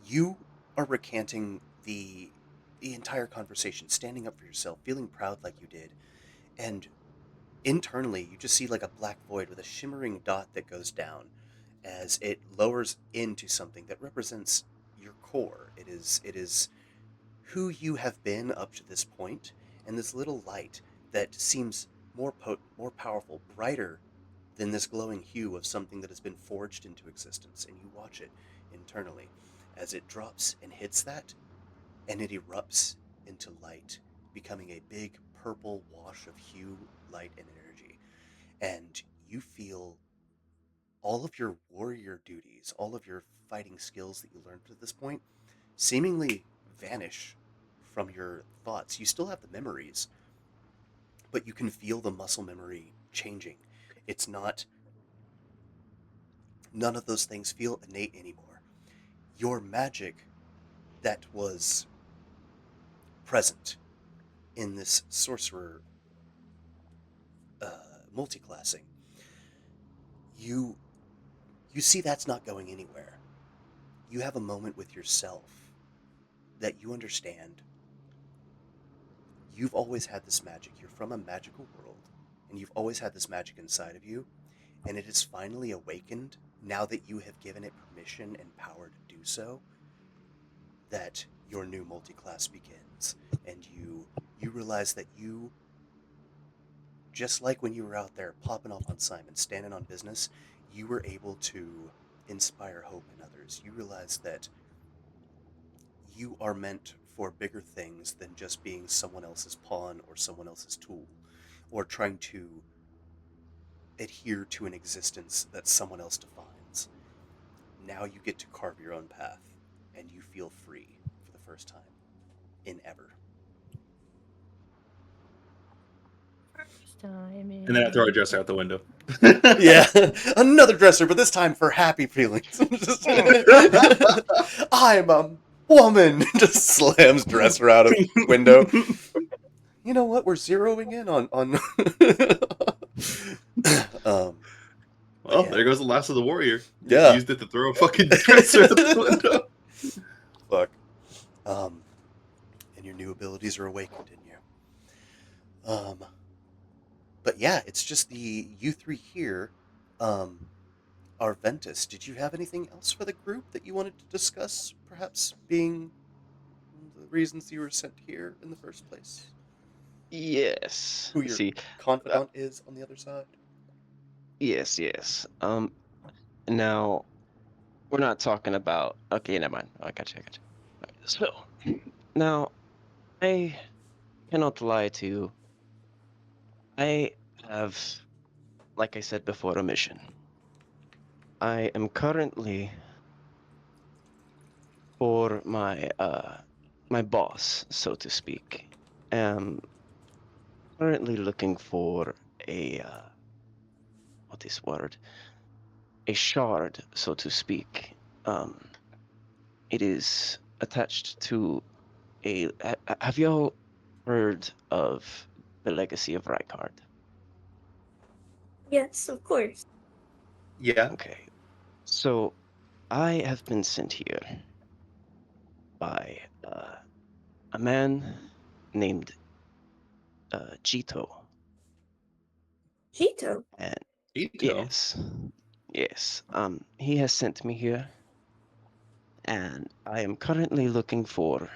you are recanting the entire conversation, standing up for yourself, feeling proud like you did, and internally you just see like a black void with a shimmering dot that goes down as it lowers into something that represents your core. It is who you have been up to this point, and this little light that seems more more powerful, brighter than this glowing hue of something that has been forged into existence. And you watch it internally as it drops and hits that, and it erupts into light, becoming a big purple wash of hue, light, and energy. And you feel all of your warrior duties, all of your fighting skills that you learned to this point, seemingly vanish from your thoughts. You still have the memories, but you can feel the muscle memory changing. It's not, none of those things feel innate anymore. Your magic that was present in this sorcerer multiclassing, you see that's not going anywhere. You have a moment with yourself that you understand. You've always had this magic. You're from a magical world, and you've always had this magic inside of you, and it is finally awakened now that you have given it permission and power to do so, that your new multiclass begins. And you realize that you, just like when you were out there popping off on Simon, standing on business, you were able to inspire hope in others. You realize that you are meant for bigger things than just being someone else's pawn or someone else's tool, or trying to adhere to an existence that someone else defines. Now you get to carve your own path, and you feel free for the first time in ever. First time And then I throw a dresser out the window. Yeah, another dresser, but this time for happy feelings. I'm a woman. Just slams dresser out of window. You know what? We're zeroing in on. Well, yeah. there goes the last of the warrior. Yeah. Used it to throw a fucking dresser out the window. Fuck. And your new abilities are awakened in you. But yeah, it's just the you three here. Arventus, did you have anything else for the group that you wanted to discuss? Perhaps being the reasons you were sent here in the first place? Yes. Who your See, confidant is on the other side? yes. Now we're not talking about. Okay, never mind. I got you. Alright, so now I cannot lie to you. I have, like I said before, a mission. I am currently for my boss, so to speak. Am currently looking for a what is word? A shard, so to speak. It is attached to a. Have you all heard of the legacy of Rykard? Yes, of course. Yeah. Okay, so I have been sent here by a man named Jito, Cheeto. and Ito. yes, he has sent me here, and I am currently looking for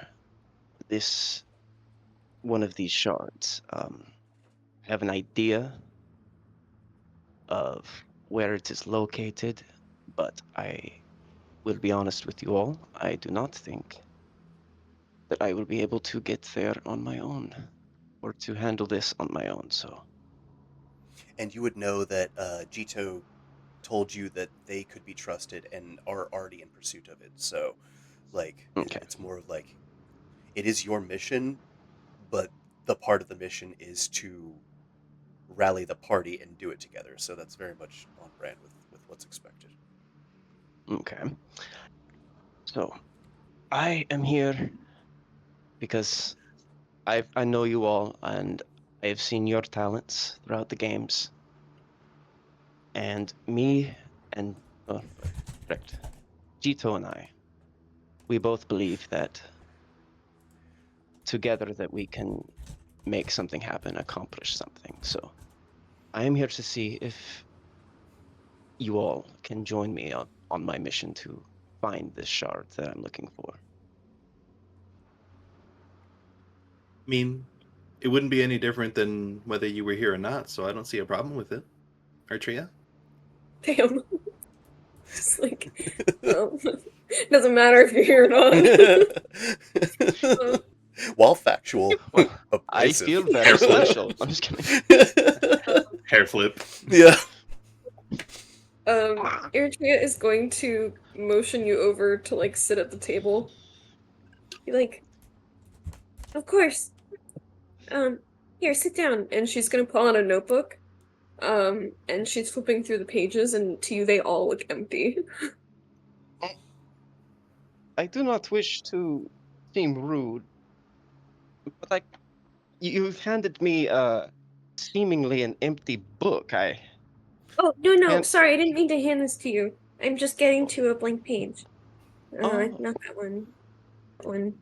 this one of these shards. I have an idea of where it is located, but I will be honest with you all, I do not think that I will be able to get there on my own or to handle this on my own. So, And you would know that Jito told you that they could be trusted and are already in pursuit of it. So, like, okay. it's more of like it is your mission, but the part of the mission is to rally the party and do it together. So that's very much on brand with what's expected. Okay. So, I am here because I know you all and I have seen your talents throughout the games. And me and correct. Jito and I, we both believe that together that we can make something happen, accomplish something. So I am here to see if you all can join me on my mission to find this shard that I'm looking for. I mean, it wouldn't be any different than whether you were here or not, so I don't see a problem with it. Artria? Damn. Just like, doesn't matter if you're here or not. While factual, Well, I abrasive. feel very special. I'm just kidding. Hair flip. Yeah. Eritrea is going to motion you over to like sit at the table. Be like, of course. Here, sit down. And she's gonna pull out a notebook. And she's flipping through the pages, and to you they all look empty. I do not wish to seem rude, but like you've handed me seemingly an empty book. Oh, no, can't. sorry, I didn't mean to hand this to you. I'm just getting to a blank page. Oh, Not that one. That one.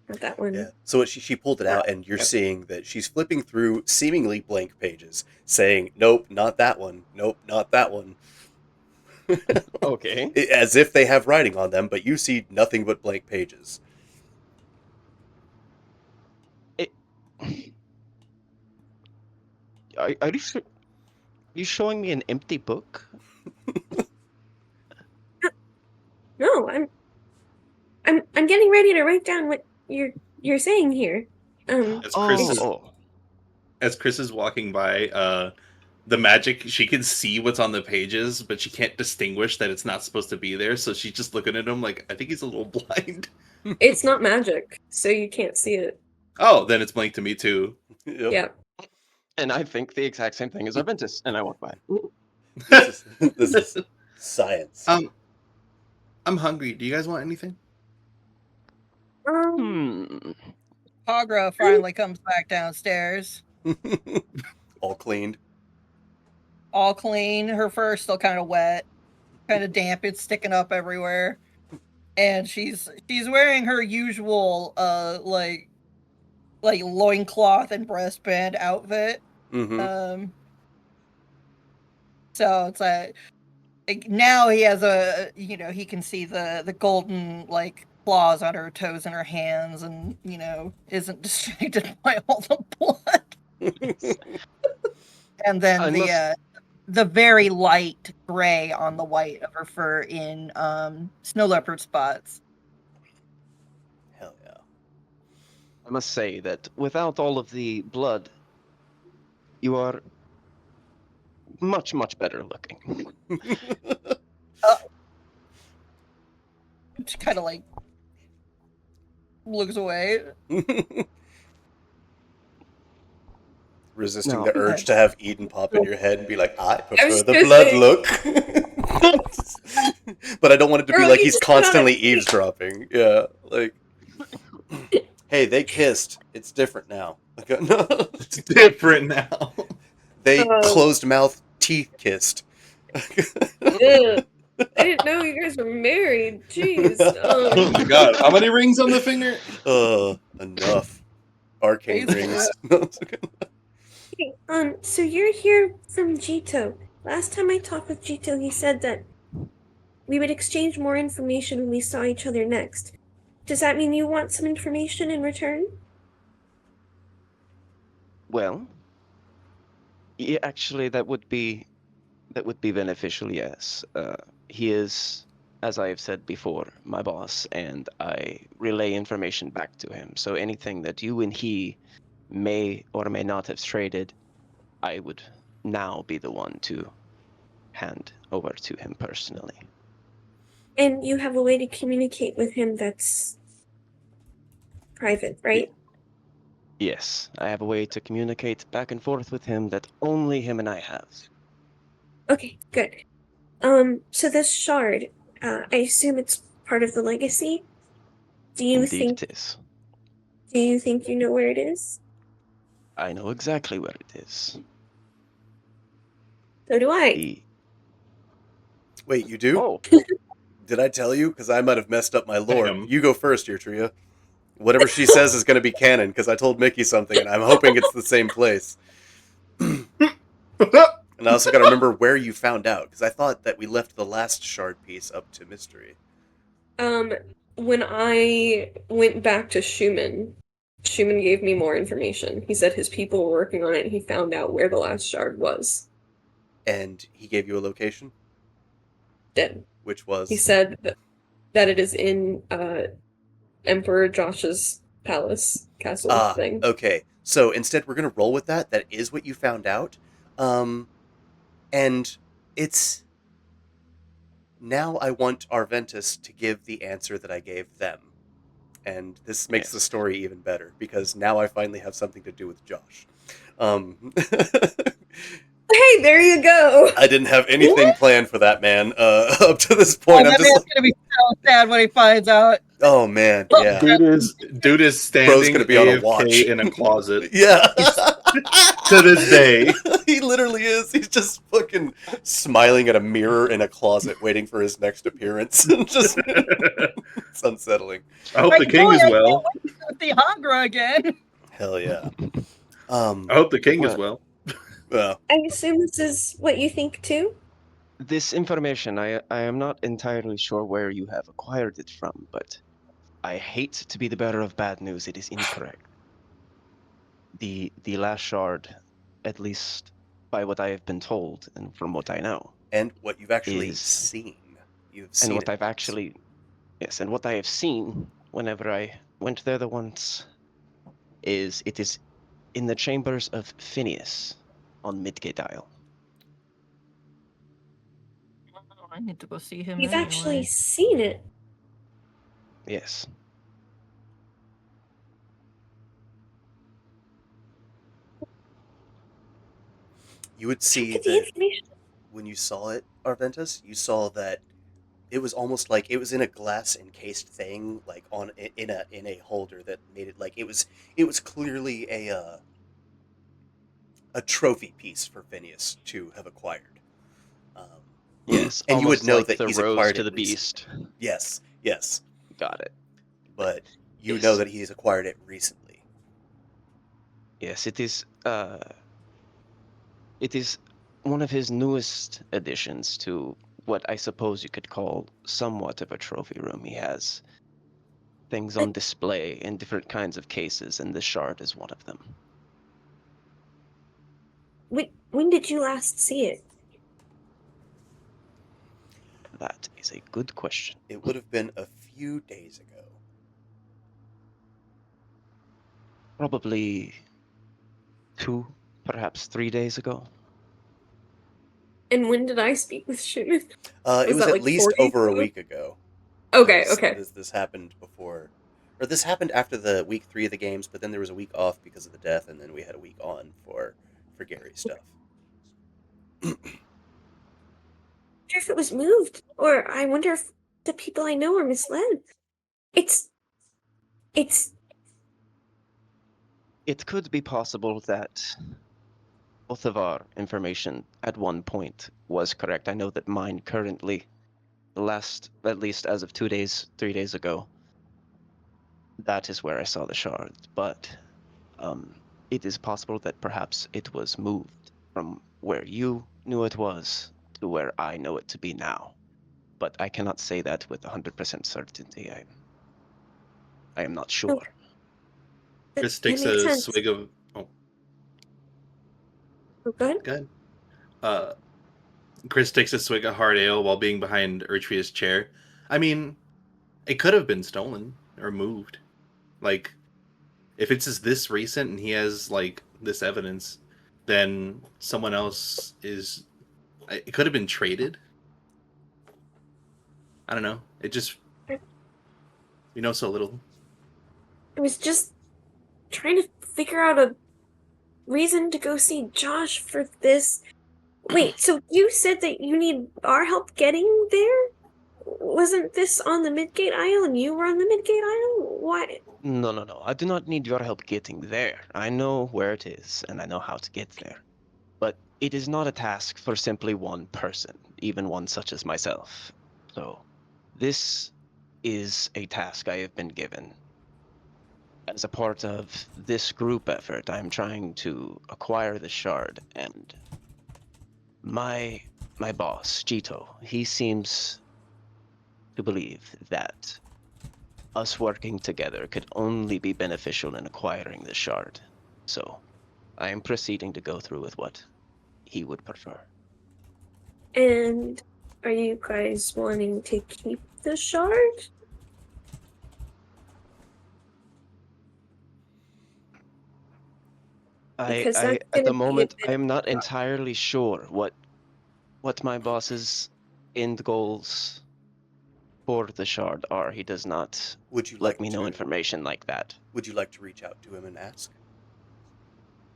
Not that one. Yeah. So she pulled it out, and you're seeing that she's flipping through seemingly blank pages, saying, "Nope, not that one. Nope, not that one." okay. As if they have writing on them, but you see nothing but blank pages. It, are you showing me an empty book? No, I'm getting ready to write down what you're saying here. As Chris is Oh, as Chris is walking by, the magic, she can see what's on the pages, but she can't distinguish that it's not supposed to be there. So she's just looking at him like, I think he's a little blind. It's not magic, so you can't see it. Oh, then it's blank to me too. Yep. Yeah. and I think the exact same thing as Arventus, and I walk by. This is science. I'm hungry. Do you guys want anything? Hmm. Hagra finally comes back downstairs, All cleaned. all clean. Her fur's still kind of wet, kind of damp. It's sticking up everywhere, and she's wearing her usual like loincloth and breastband outfit. Mm-hmm. So it's like now he has he can see the golden like claws on her toes and her hands, and isn't distracted by all the blood. And then the very light gray on the white of her fur in snow leopard spots. Hell yeah. I must say that without all of the blood, you are much, much better looking. She kind of like looks away. Resisting No. the urge to have Eden pop in your head and be like, I prefer was the gonna blood say- look. But I don't want it to be Girl, like you he's just put on a constantly cape. eavesdropping. Yeah, like, hey, they kissed. It's different now. Like, no. It's different now. They closed mouth teeth kissed. Ugh. I didn't know you guys were married. Jeez. Oh my god. How many rings on the finger? Enough. Arcane Basically. rings. No, it's okay. So you're here from Jito. Last time I talked with Jito, he said that we would exchange more information when we saw each other next. Does that mean you want some information in return? Well, yeah, actually, that would be beneficial. Yes, he is, as I have said before, my boss, and I relay information back to him. So anything that you and he may or may not have traded, I would now be the one to hand over to him personally. And you have a way to communicate with him that's private, right? Yes, I have a way to communicate back and forth with him that only him and I have. Okay, good. So this shard, I assume it's part of the legacy. Do you Indeed, it is. think you know where it is? I know exactly where it is. So do I. The Wait, you do? oh, Did I tell you? Because I might have messed up my lore. Damn. You go first, Eutria. Whatever she says is going to be canon, because I told Mickey something, and I'm hoping it's the same place. And I also got to remember where you found out, because I thought that we left the last shard piece up to mystery. When I went back to Schumann gave me more information. He said his people were working on it, and he found out where the last shard was. And he gave you a location, Dead. which was... He said that it is in Emperor Josh's palace castle thing. Okay. So instead, we're going to roll with that. That is what you found out. And it's... Now I want Arventus to give the answer that I gave them. And this makes the story even better, because now I finally have something to do with Josh. Hey, there you go! I didn't have anything planned for that man up to this point. That I'm just man's like, gonna be so sad when he finds out. oh man, yeah. Dude is standing gonna be on a AFK watch. in a closet Yeah. to this day. He literally is. He's just fucking smiling at a mirror in a closet waiting for his next appearance. Just it's unsettling. I hope the king is well. See Hagra again. Hell yeah. I hope the king is well. I assume this is what you think too? this information, I am not entirely sure where you have acquired it from, but I hate to be the bearer of bad news. It is incorrect. The last shard, at least by what I have been told and from what I know, And what you've actually Is- seen. You've seen and what it. I've actually Yes, and what I have seen whenever I went there the once is it is in the chambers of Phineas on Midgate Isle. Oh, I need to go see him You've actually anyway. seen it. Yes. You would Don't see get the that information. when you saw it, Arventus, you saw that it was almost like it was in a glass encased thing, like in a holder that made it like it was clearly a trophy piece for Phineas to have acquired. Yes, And you would almost know like that the he's rose acquired to it the recently. beast. Yes, yes, Got it. but you know Yes. that he's acquired it recently. Yes, it is one of his newest additions to what I suppose you could call somewhat of a trophy room. He has things on display in different kinds of cases, and the shard is one of them. When did you last see it? That is a good question. It would have been a few days ago. Probably 2, perhaps 3 days ago. And when did I speak with Schumann? It Was was that at like 4 least days over a ago? week ago. Okay, 'Cause okay. This happened before, or this happened after the week 3 of the games, but then there was a week off because of the death, and then we had a week on for Gary's stuff. I wonder if it was moved, or I wonder if the people I know are misled. It's It could be possible that both of our information at one point was correct. I know that mine currently, the last, at least as of 2 days, 3 days ago, that is where I saw the shard. But it is possible that perhaps it was moved from where you knew it was to where I know it to be now. But I cannot say that with 100% certainty. I am not sure. Chris that takes makes a sense. swig of. Oh, Oh, good. good. Uh, Chris takes a swig of hard ale while being behind Ertria's chair. I mean, it could have been stolen or moved. Like, if it's just this recent and he has like this evidence, then someone else is. It could have been traded. I don't know. It just we know so little. I was just trying to figure out a reason to go see Josh for this. Wait, so you said that you need our help getting there? Wasn't this on the Midgate Isle and you were on the Midgate Isle? Why? No. I do not need your help getting there. I know where it is, and I know how to get there. But it is not a task for simply one person, even one such as myself. So, this is a task I have been given. As a part of this group effort, I am trying to acquire the shard, and my boss, Jito, he seems to believe that us working together could only be beneficial in acquiring the shard. So, I am proceeding to go through with what he would prefer. And are you guys wanting to keep the shard? Because I that's at gonna the be a moment bit I of am not a problem. entirely sure what my boss's end goals for the shard are. He does not Would you let like me know to information like that. Would you like to reach out to him and ask?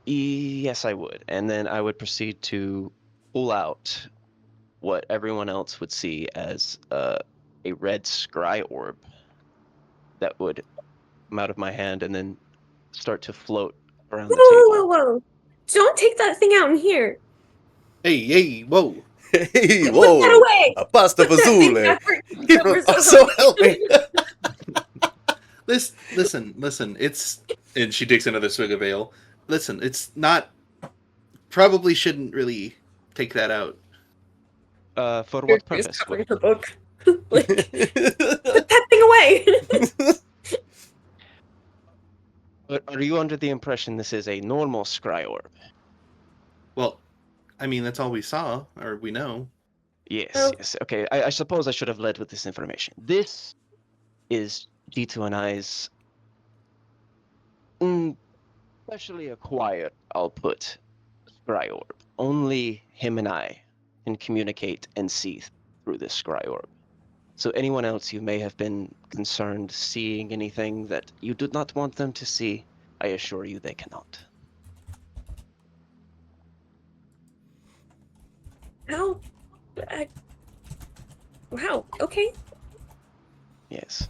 Yes, I would. And then I would proceed to pull out what everyone else would see as a red scry orb that would come out of my hand and then start to float around the table. Whoa! Don't take that thing out in here. Hey, whoa! Hey, Put that whoa! away. A pasta Put that thing fazoole! back where it Give came him from. So so help me! Listen. It's and she takes another swig of ale. Listen, it's not. Probably shouldn't really take that out. For You're what just purpose? covering her book. Like, put that thing away. Are you under the impression this is a normal scry orb? Well, I mean that's all we saw or we know. Yes, Oh. yes. Okay, I suppose I should have led with this information. This is G2 and I's specially acquired, I'll put, Scry Orb. Only him and I can communicate and see through this Scry Orb. So anyone else you may have been concerned seeing anything that you did not want them to see, I assure you they cannot. How? Uh, wow. Okay. Yes.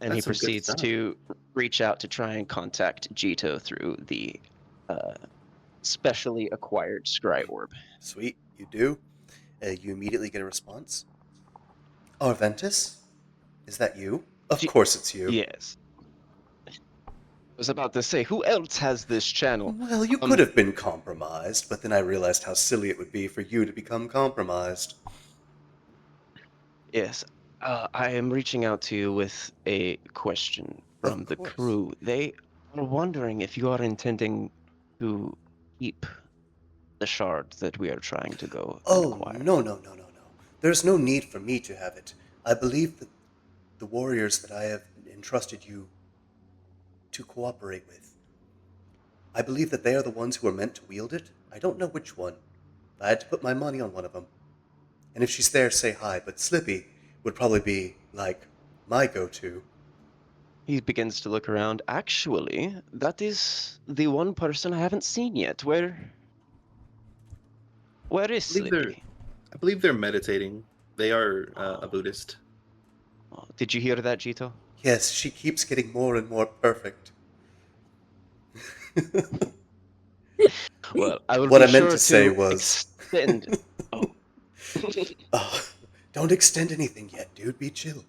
And That's he some good proceeds stuff. to reach out to try and contact Jito through the specially acquired Scry Orb. Sweet, you do. You immediately get a response. Arventus? Is that you? Of G- course it's you. Yes. I was about to say, who else has this channel? Well, you could have been compromised, but then I realized how silly it would be for you to become compromised. Yes. I am reaching out to you with a question Of from the course. crew. They are wondering if you are intending to keep the shard that we are trying to go and Oh, acquire. no. There's no need for me to have it. I believe that the warriors that I have entrusted you to cooperate with, I believe that they are the ones who are meant to wield it. I don't know which one. I had to put my money on one of them. And if she's there, say hi, but Slippy would probably be, like, my go-to. He begins to look around. Actually, that is the one person I haven't seen yet. Where is I believe they're, Slippy? I believe they're meditating. They are a Buddhist. Oh, did you hear that, Jito? Yes, she keeps getting more and more perfect. Well, I will What be I meant sure to say to was... extend. Oh, Don't extend anything yet, dude. Be chill.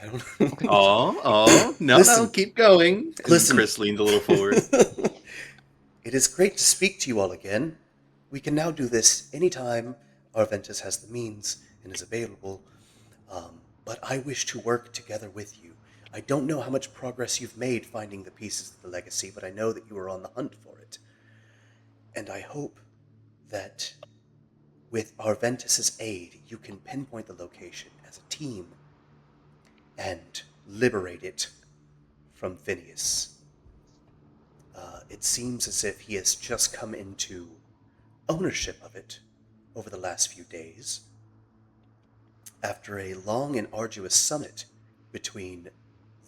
I don't... Oh, no, Listen. keep going. And Listen. Chris leaned a little forward. It is great to speak to you all again. We can now do this anytime Arventus has the means and is available. But I wish to work together with you. I don't know how much progress you've made finding the pieces of the legacy, but I know that you are on the hunt for it. And I hope that with Arventus's aid, you can pinpoint the location as a team and liberate it from Phineas. It seems as if he has just come into ownership of it over the last few days after a long and arduous summit between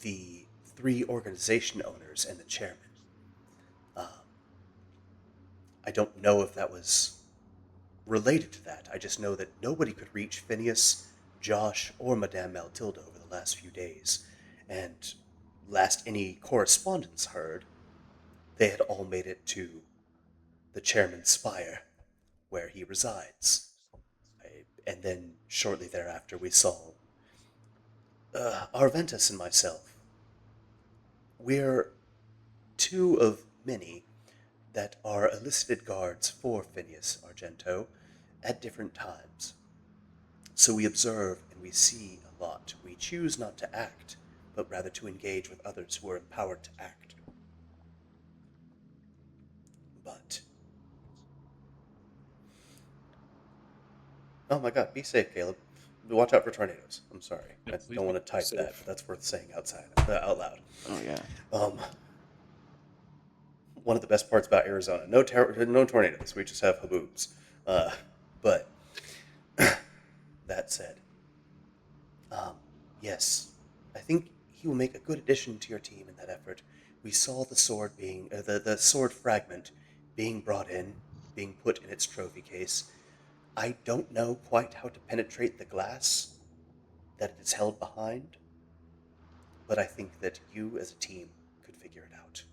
the three organization owners and the chairman. I don't know if that was related to that. I just know that nobody could reach Phineas, Josh, or Madame Matilda over the last few days, and last any correspondence heard, they had all made it to the chairman's spire, where he resides. And then shortly thereafter, we saw Arventus and myself. We're two of many that are enlisted guards for Phineas Argento at different times. So we observe and we see a lot. We choose not to act, but rather to engage with others who are empowered to act. But... oh my god, be safe, Caleb. Watch out for tornadoes. I'm sorry. Yeah, I please don't want to be type safe. that, but that's worth saying out loud. oh yeah. One of the best parts about Arizona, no tornadoes. We just have haboobs. But that said, yes, I think he will make a good addition to your team in that effort. We saw the sword being the sword fragment being brought in, being put in its trophy case. I don't know quite how to penetrate the glass that it is held behind, but I think that you as a team could figure it out.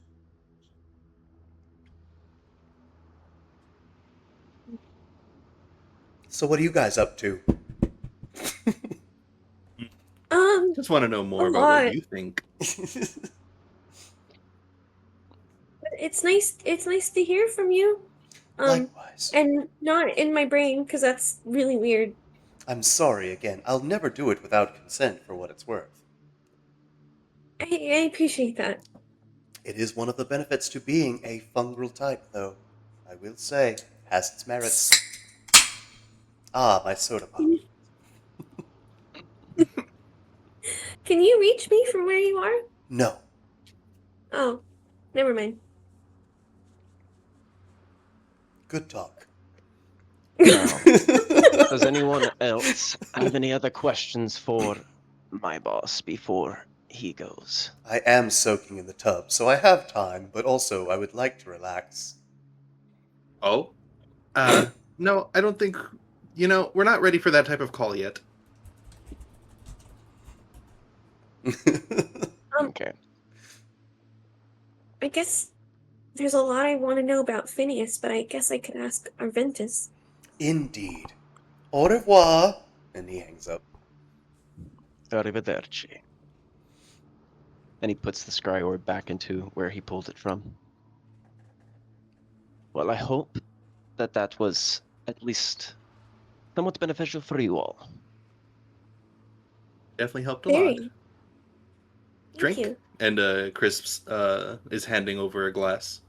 So what are you guys up to? Just want to know more A about what lot. you think. It's nice. It's nice to hear from you. Likewise. And not in my brain because that's really weird. I'm sorry again. I'll never do it without consent for what it's worth. I appreciate that. It is one of the benefits to being a fungal type, though. I will say, has its merits. Ah, my soda pop. Can you reach me from where you are? No. Oh, never mind. Good talk. Now, does anyone else have any other questions for my boss before he goes? I am soaking in the tub, so I have time, but also I would like to relax. Oh, no, I don't think. We're not ready for that type of call yet. Okay. I guess there's a lot I want to know about Phineas, but I guess I could ask Arventus. Indeed. Au revoir. And he hangs up. Arrivederci. And he puts the scry orb back into where he pulled it from. Well, I hope that was at least somewhat beneficial for you all. Definitely helped a lot. Very. Thank Drink. you. And Crisps is handing over a glass.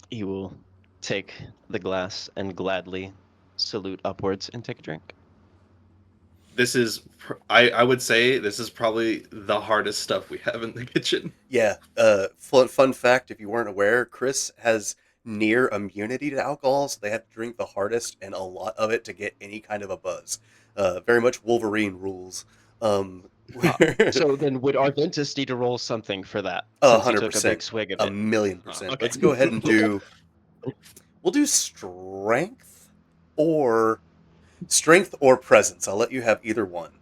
He will take the glass and gladly salute upwards and take a drink. This is, I would say, this is probably the hardest stuff we have in the kitchen. Yeah. Fun fact, if you weren't aware, Chris has near immunity to alcohol, so they have to drink the hardest and a lot of it to get any kind of a buzz. Very much Wolverine rules. So then would Arventus need to roll something for that? Oh, Since he took a 100%. big swig of it. 1,000,000%. Okay. Let's go ahead and do. We'll do strength or presence. I'll let you have either one.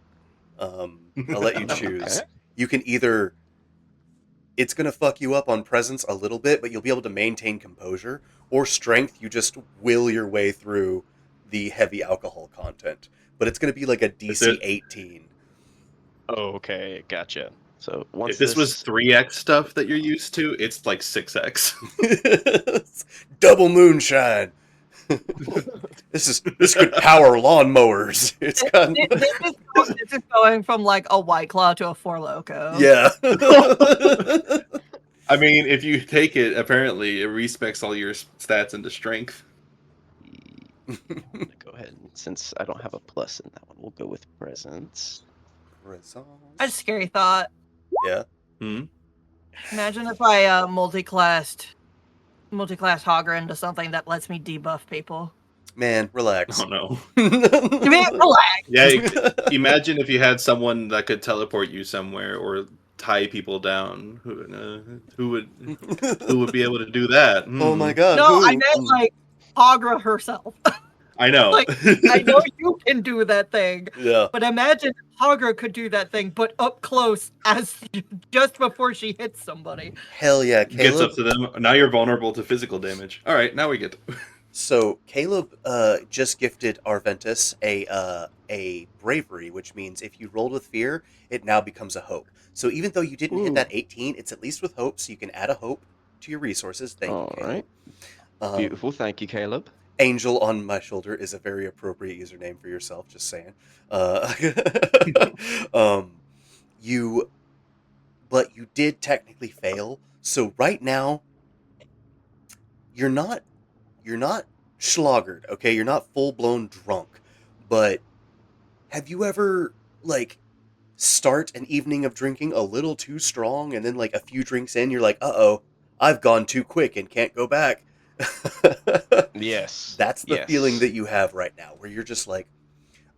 I'll let you choose. Okay. You can either. It's gonna fuck you up on presence a little bit, but you'll be able to maintain composure. Or strength, you just will your way through the heavy alcohol content. But it's gonna be like a DC 18. Okay, gotcha. So once If this was 3x stuff that you're used to, it's like 6x. Double moonshine. This could power lawnmowers. It's got This is going from like a White Claw to a Four Loko. yeah. I mean, if you take it, apparently it respects all your stats into strength. I'm gonna go ahead and since I don't have a plus in that one, we'll go with presence. A scary thought. Yeah. Hmm? Imagine if I multi-classed Hogger into something that lets me debuff people. Man, relax. Oh no. Relax. Yeah, imagine if you had someone that could teleport you somewhere or tie people down. Who would be able to do that? Oh my god. No, who? I meant like Hogra herself. I know. Like, I know you can do that thing, Yeah. but imagine Hogra could do that thing, but up close as just before she hits somebody. Hell yeah, Gets Caleb. up to them. Now you're vulnerable to physical damage. All right, now we get. So Caleb just gifted Arventus a bravery, which means if you rolled with fear, it now becomes a hope. So even though you didn't hit that 18, it's at least with hope, so you can add a hope to your resources. Thank you, Caleb. Right. Beautiful. Thank you, Caleb. Angel on my shoulder is a very appropriate username for yourself. Just saying. But you did technically fail. So right now, you're not schloggered, okay? You're not full blown drunk. But have you ever start an evening of drinking a little too strong, and then a few drinks in, you're like, uh-oh, I've gone too quick and can't go back. Yes. That's the feeling that you have right now, where you're just like,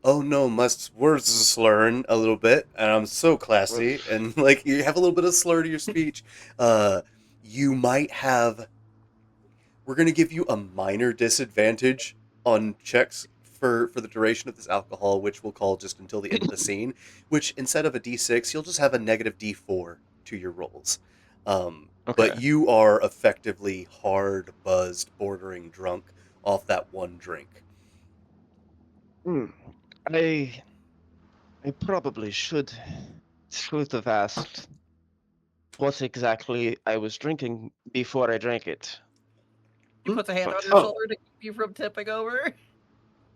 oh no, my words are slurring a little bit, and I'm so classy, and you have a little bit of slur to your speech. You might have. We're gonna give you a minor disadvantage on checks for the duration of this alcohol, which we'll call just until the end of the scene. Which instead of a D6, you'll just have a negative D4 to your rolls. But you are effectively hard buzzed, bordering drunk off that one drink. I probably should have asked what exactly I was drinking before I drank it. He puts a hand on your Oh. shoulder to keep you from tipping over.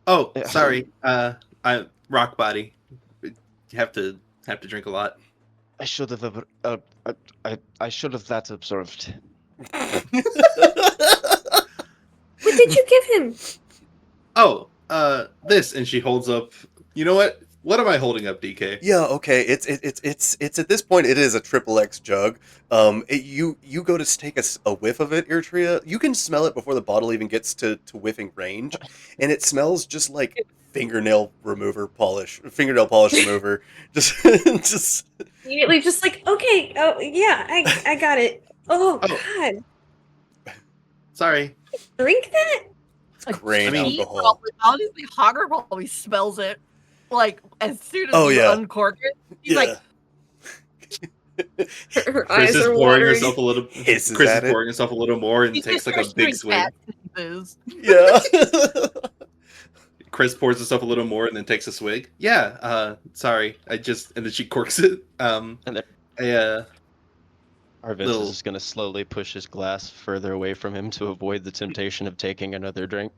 Oh, Yeah. sorry. I rock body. You have to drink a lot. I should have. I should have that observed. What did you give him? Oh, this, and she holds up. You know what? What am I holding up, DK? Yeah, okay. It's at this point it is a triple X jug. You go to take a whiff of it, Eritrea. You can smell it before the bottle even gets to whiffing range, and it smells just like fingernail polish remover. Just just Immediately, just like, okay, oh yeah, I got it. Oh Oh. God, Sorry. drink that? it's grain I mean- He alcohol. obviously, Hogger probably smells it. Like, as soon as Oh, you yeah. uncork it, he's Yeah. like, Her Chris eyes is are pouring watering. herself a little. Hisses Chris is at it. pouring herself a little more and he takes just like a starts big doing swig. cat sneezes. Yeah. Chris pours herself a little more and then takes a swig. Yeah. Sorry. And then she corks it. And then Arventus Little- is going to slowly push his glass further away from him to avoid the temptation of taking another drink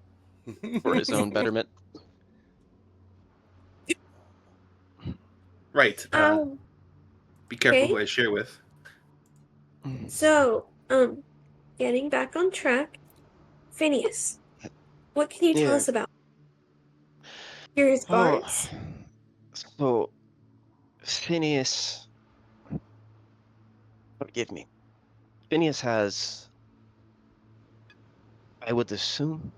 for his own betterment. Right. Be careful okay. who I share with. So, getting back on track, Phineas, what can you tell Yeah. us about Curious Guards? So, Phineas, forgive me. Phineas has, I would assume,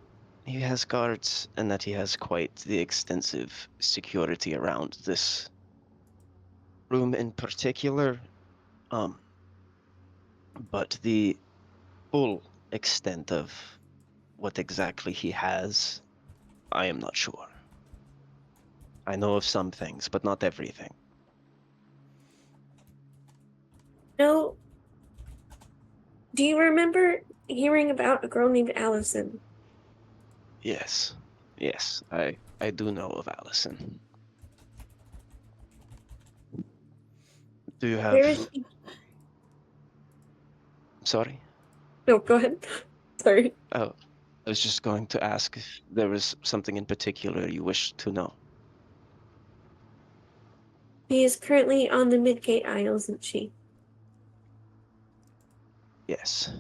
he has guards, and that he has quite the extensive security around this room in particular. But the full extent of what exactly he has, I am not sure. I know of some things, but not everything. No. Do you remember hearing about a girl named Allison? Yes, I do know of Allison. Do you have? Where is she? Sorry. No, go ahead. Sorry. Oh, I was just going to ask if there was something in particular you wish to know. She is currently on the Midgate Isle, isn't she? Yes.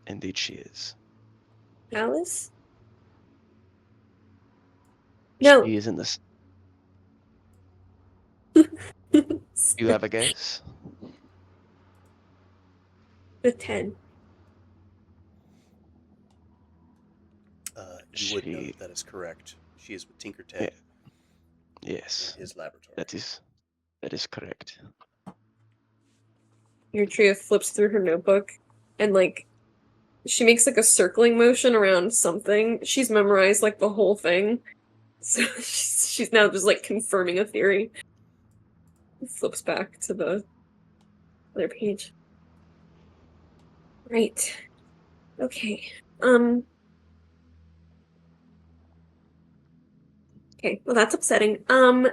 Indeed, she is. Alice? No. She is in this. You have a guess? With 10. You would know She- that is correct. She is with Tinker Ted Yes, in his laboratory. that is correct. Eritrea flips through her notebook and, like, she makes, like, a circling motion around something. She's memorized, like, the whole thing. So she's now just, like, confirming a theory. Flips back to the other page. Right. Okay. Okay, well that's upsetting. And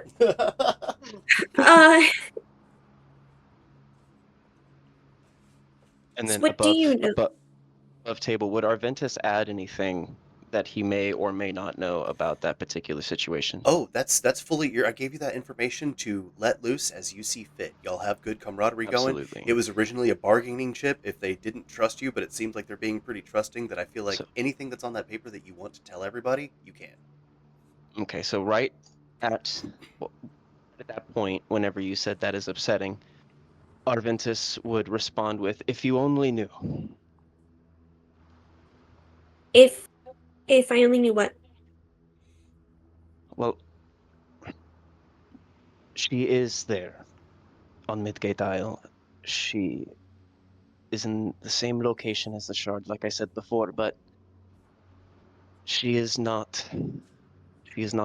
then What do you know? above table, would Arventus add anything that he may or may not know about that particular situation? Oh, that's fully I gave you that information to let loose as you see fit. Y'all have good camaraderie going. Absolutely. It was originally a bargaining chip if they didn't trust you, but it seems like they're being pretty trusting that I feel like So- anything that's on that paper that you want to tell everybody, you can. Okay, so right at that point, whenever you said that is upsetting, Arventus would respond with, "If you only knew." If I only knew what. Well, she is there on Midgate Isle. She is in the same location as the shard, like I said before, but she is not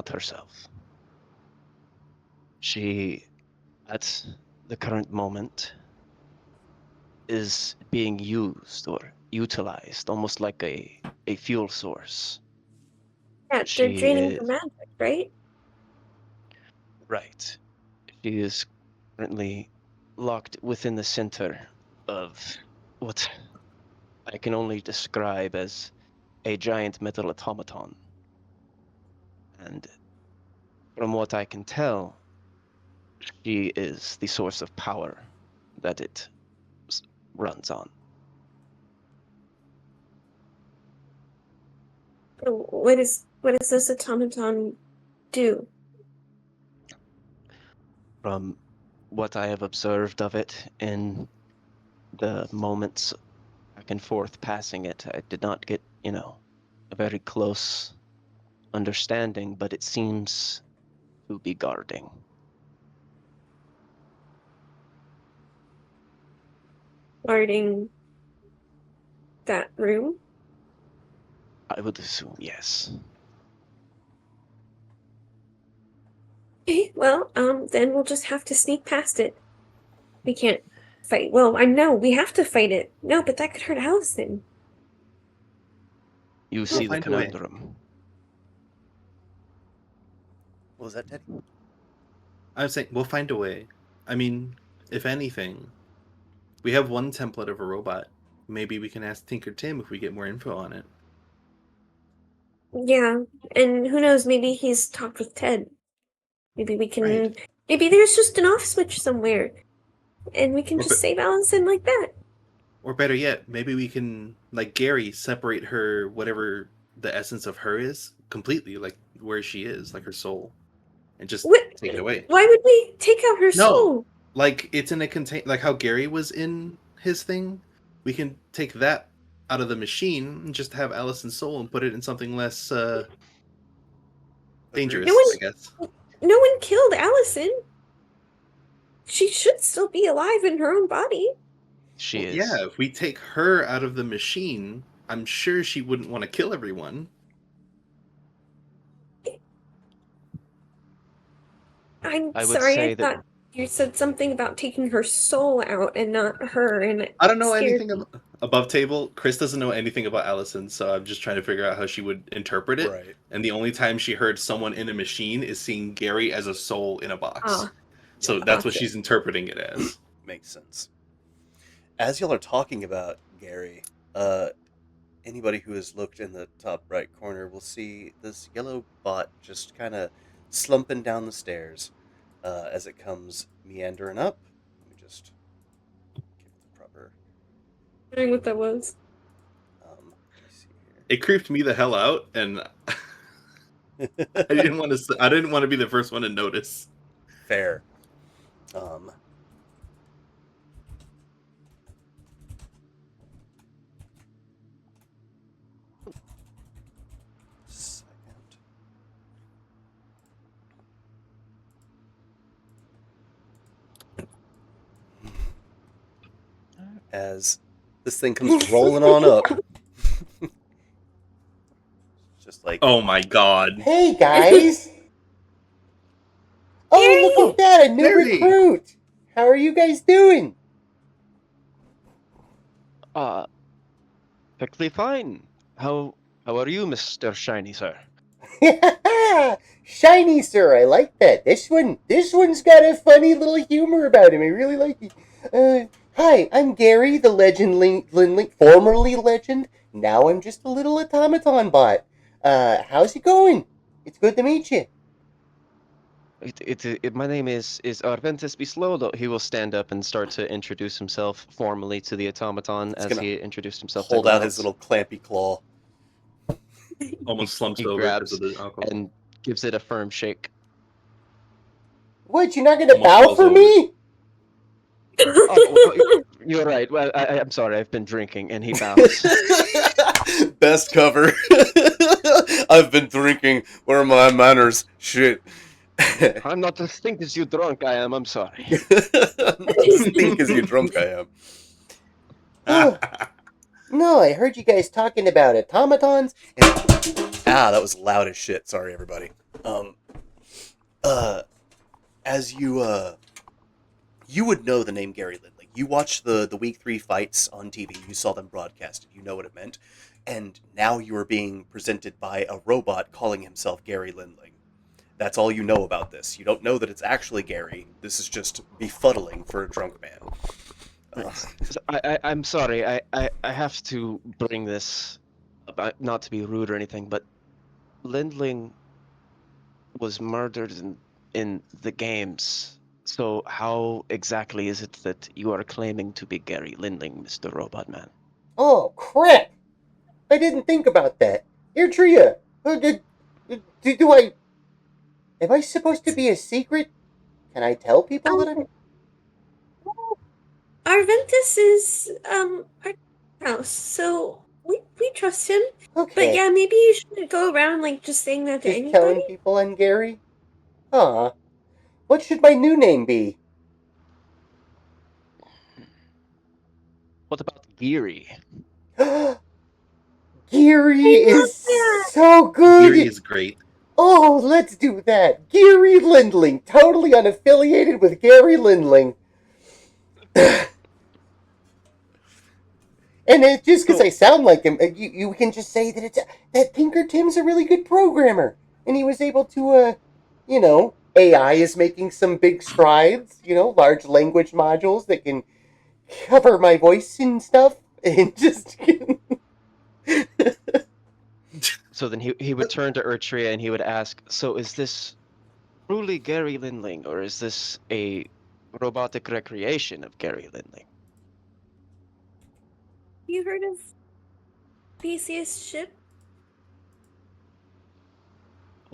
herself. She, at the current moment, is being used or utilized almost like a fuel source. Yeah, they're She draining her is magic, right? right. She is currently locked within the center of what I can only describe as a giant metal automaton. And from what I can tell, she is the source of power that it runs on. What does this automaton do? From what I have observed of it in the moments back and forth passing it, I did not get, a very close understanding, but it seems to be guarding. Guarding that room. I would assume, yes. Okay, well, then we'll just have to sneak past it. We can't fight. Well, I know we have to fight it. No, but that could hurt Allison. You see the find a way. conundrum. What was that, Teddy? I was saying we'll find a way. I mean, if anything, we have one template of a robot. Maybe we can ask Tinker Tim if we get more info on it. Yeah, and who knows? Maybe he's talked with Ted. Maybe we can. Right. Maybe there's just an off switch somewhere, and we can Or just be- save Allison like that. Or better yet, maybe we can, like Gary, separate her, whatever the essence of her is, completely, like where she is, like her soul, and just What? take it away. Why would we take out her soul? Like it's in a contain, like how Gary was in his thing. We can take that out of the machine and just have Allison's soul and put it in something less dangerous, No one- I guess. No one killed Allison. She should still be alive in her own body. She Well, is. yeah, if we take her out of the machine, I'm sure she wouldn't want to kill everyone. I'm I would sorry, say I that- thought you said something about taking her soul out and not her, and it I don't know scared anything above table. Chris doesn't know anything about Allison, so I'm just trying to figure out how she would interpret it. Right. And the only time she heard someone in a machine is seeing Gary as a soul in a box. Ah. So that's what Gotcha. she's interpreting it as. Makes sense. As y'all are talking about Gary, anybody who has looked in the top right corner will see this yellow bot just kind of slumping down the stairs as it comes meandering up. Let me just give it the proper. wondering what that was. Let me see It creeped me the hell out, and here. I didn't want to. I didn't want to be the first one to notice. Fair. Second. As this thing comes rolling on up. Just like, Oh my god! Hey guys! Oh, look at that, a new Gary! recruit! How are you guys doing? Perfectly fine. How are you, Mr. Shiny, sir? Shiny, sir, I like that. This one's got a funny little humor about him. I really like it. Hi, I'm Gary, the legend, formerly legend. Now I'm just a little automaton bot. How's it going? It's good to meet you. My name is Arventus Bislolo. He will stand up and start to introduce himself formally to the automaton He's as gonna he introduced himself hold to out Miles, his little clampy claw. Almost slumps he over grabs because of the alcohol. and gives it a firm shake. What, you're not gonna Almost bow falls for over. me? Oh, you're right. Well, I'm sorry. I've been drinking, and he bows. Best cover. I've been drinking. Where are my manners? Shit. I'm not as stink as you drunk. I am. I'm sorry. Not as stink as you drunk I am. Oh, no, I heard you guys talking about automatons. That was loud as shit. Sorry, everybody. As you would know the name Gary Lindley. You watched the week 3 fights on TV. You saw them broadcasted. You know what it meant. And now you are being presented by a robot calling himself Gary Lindley. That's all you know about this. You don't know that it's actually Gary. This is just befuddling for a drunk man. I'm sorry. I have to bring this up, not to be rude or anything, but Lindling was murdered in the games. So how exactly is it that you are claiming to be Gary Lindling, Mr. Robot Man? Oh, crap! I didn't think about that. Eritrea, do I... Am I supposed to be a secret? Can I tell people that I'm... Arventus is our house, so we trust him. But Okay. yeah, maybe you shouldn't go around like just saying that to Just anybody. telling people I'm Gary? Aw. What should my new name be? What about Geary? Geary is that. so good! Geary is great. Oh, let's do that! Geary Lindling, totally unaffiliated with Gary Lindling. And just because I sound like him, you can just say that that Tinker Tim's a really good programmer, and he was able to, AI is making some big strides. Large language modules that can cover my voice and stuff, and just. So then he would turn to Ertria and he would ask, so is this truly Gary Lindling, or is this a robotic recreation of Gary Lindling? You heard of Theseus' ship?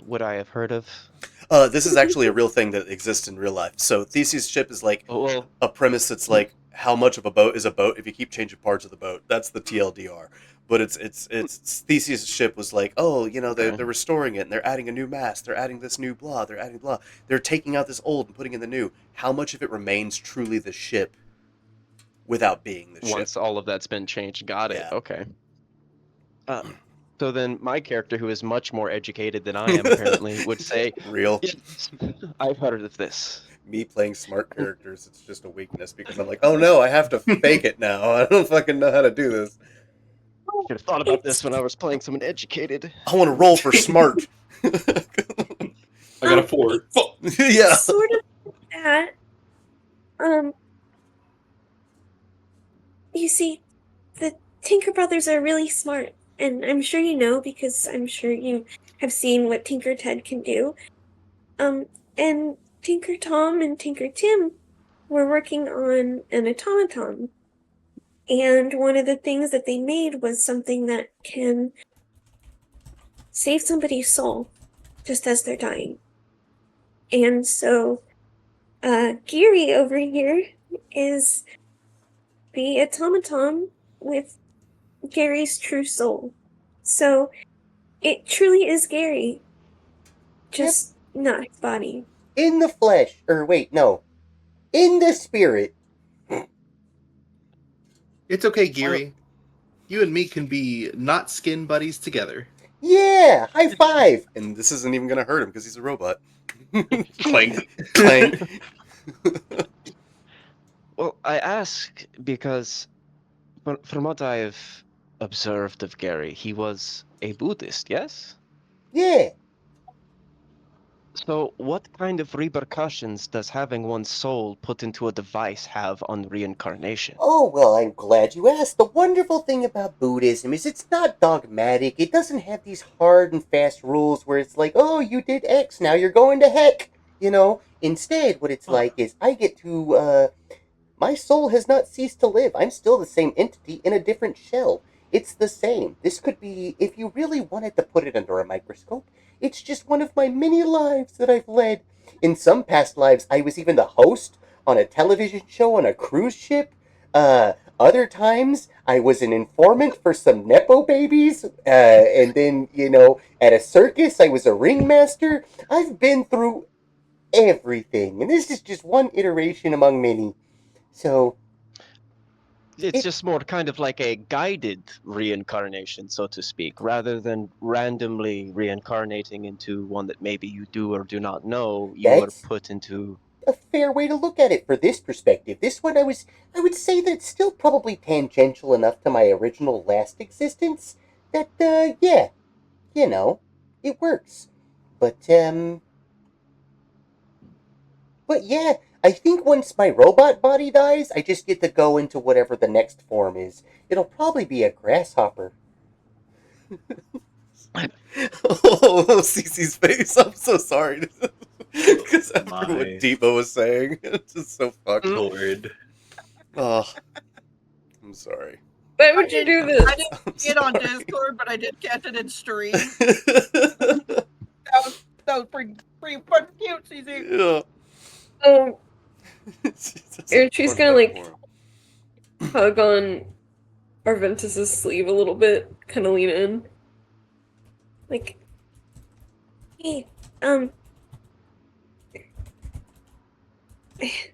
Would I have heard of? This is actually a real thing that exists in real life. So Theseus' ship is like Oh, well, a premise that's like how much of a boat is a boat if you keep changing parts of the boat. That's the TLDR. But it's Theseus' ship was like, oh, they're restoring it and they're adding a new mast, they're adding this new blah, they're adding blah. They're taking out this old and putting in the new. How much of it remains truly the ship without being the ship? once all of that's been changed, got it. Yeah. Okay. So then my character, who is much more educated than I am apparently, would say, Real. yes, I've heard of this. Me playing smart characters, it's just a weakness because I'm like, oh no, I have to fake it now. I don't fucking know how to do this. Should have thought about this when I was playing someone educated. I want to roll for smart. I got a 4. Yeah. Sort of that. You see, the Tinker Brothers are really smart, and I'm sure you know because I'm sure you have seen what Tinker Ted can do. And Tinker Tom and Tinker Tim were working on an automaton. And one of the things that they made was something that can save somebody's soul just as they're dying. And so, Geary over here is the automaton with Gary's true soul. So, it truly is Gary, just not his body. In the flesh, or wait, no. In the spirit. It's okay, Geary. You and me can be not skin buddies together. Yeah, high five. And this isn't even going to hurt him because he's a robot. Clank. Clank. Well, I ask because from what I've observed of Gary, he was a Buddhist, yes? Yeah. So what kind of repercussions does having one's soul put into a device have on reincarnation? Oh, well, I'm glad you asked. The wonderful thing about Buddhism is it's not dogmatic. It doesn't have these hard and fast rules where it's like, oh, you did X, now you're going to heck. Instead, what it's like is I get to, my soul has not ceased to live. I'm still the same entity in a different shell. It's the same. This could be, if you really wanted to put it under a microscope, it's just one of my many lives that I've led. In some past lives, I was even the host on a television show on a cruise ship. Other times, I was an informant for some Nepo babies. And then, at a circus, I was a ringmaster. I've been through everything. And this is just one iteration among many. So... It's just more kind of like a guided reincarnation, so to speak, rather than randomly reincarnating into one that maybe you do or do not know. You are That's put into a fair way to look at it for this perspective. This one, I would say that it's still probably tangential enough to my original last existence that, yeah, it works. But yeah, I think once my robot body dies, I just get to go into whatever the next form is. It'll probably be a grasshopper. Oh, Cece's face. I'm so sorry. Because after My what Debo was saying, it's just so fucked. Lord. Oh, I'm sorry. Why would you do this? I didn't get on Discord, but I did catch it in stream. That was pretty fucking cute, CZ. Yeah. She's gonna like hug on Arventus's sleeve a little bit, kind of lean in. Like, hey, that's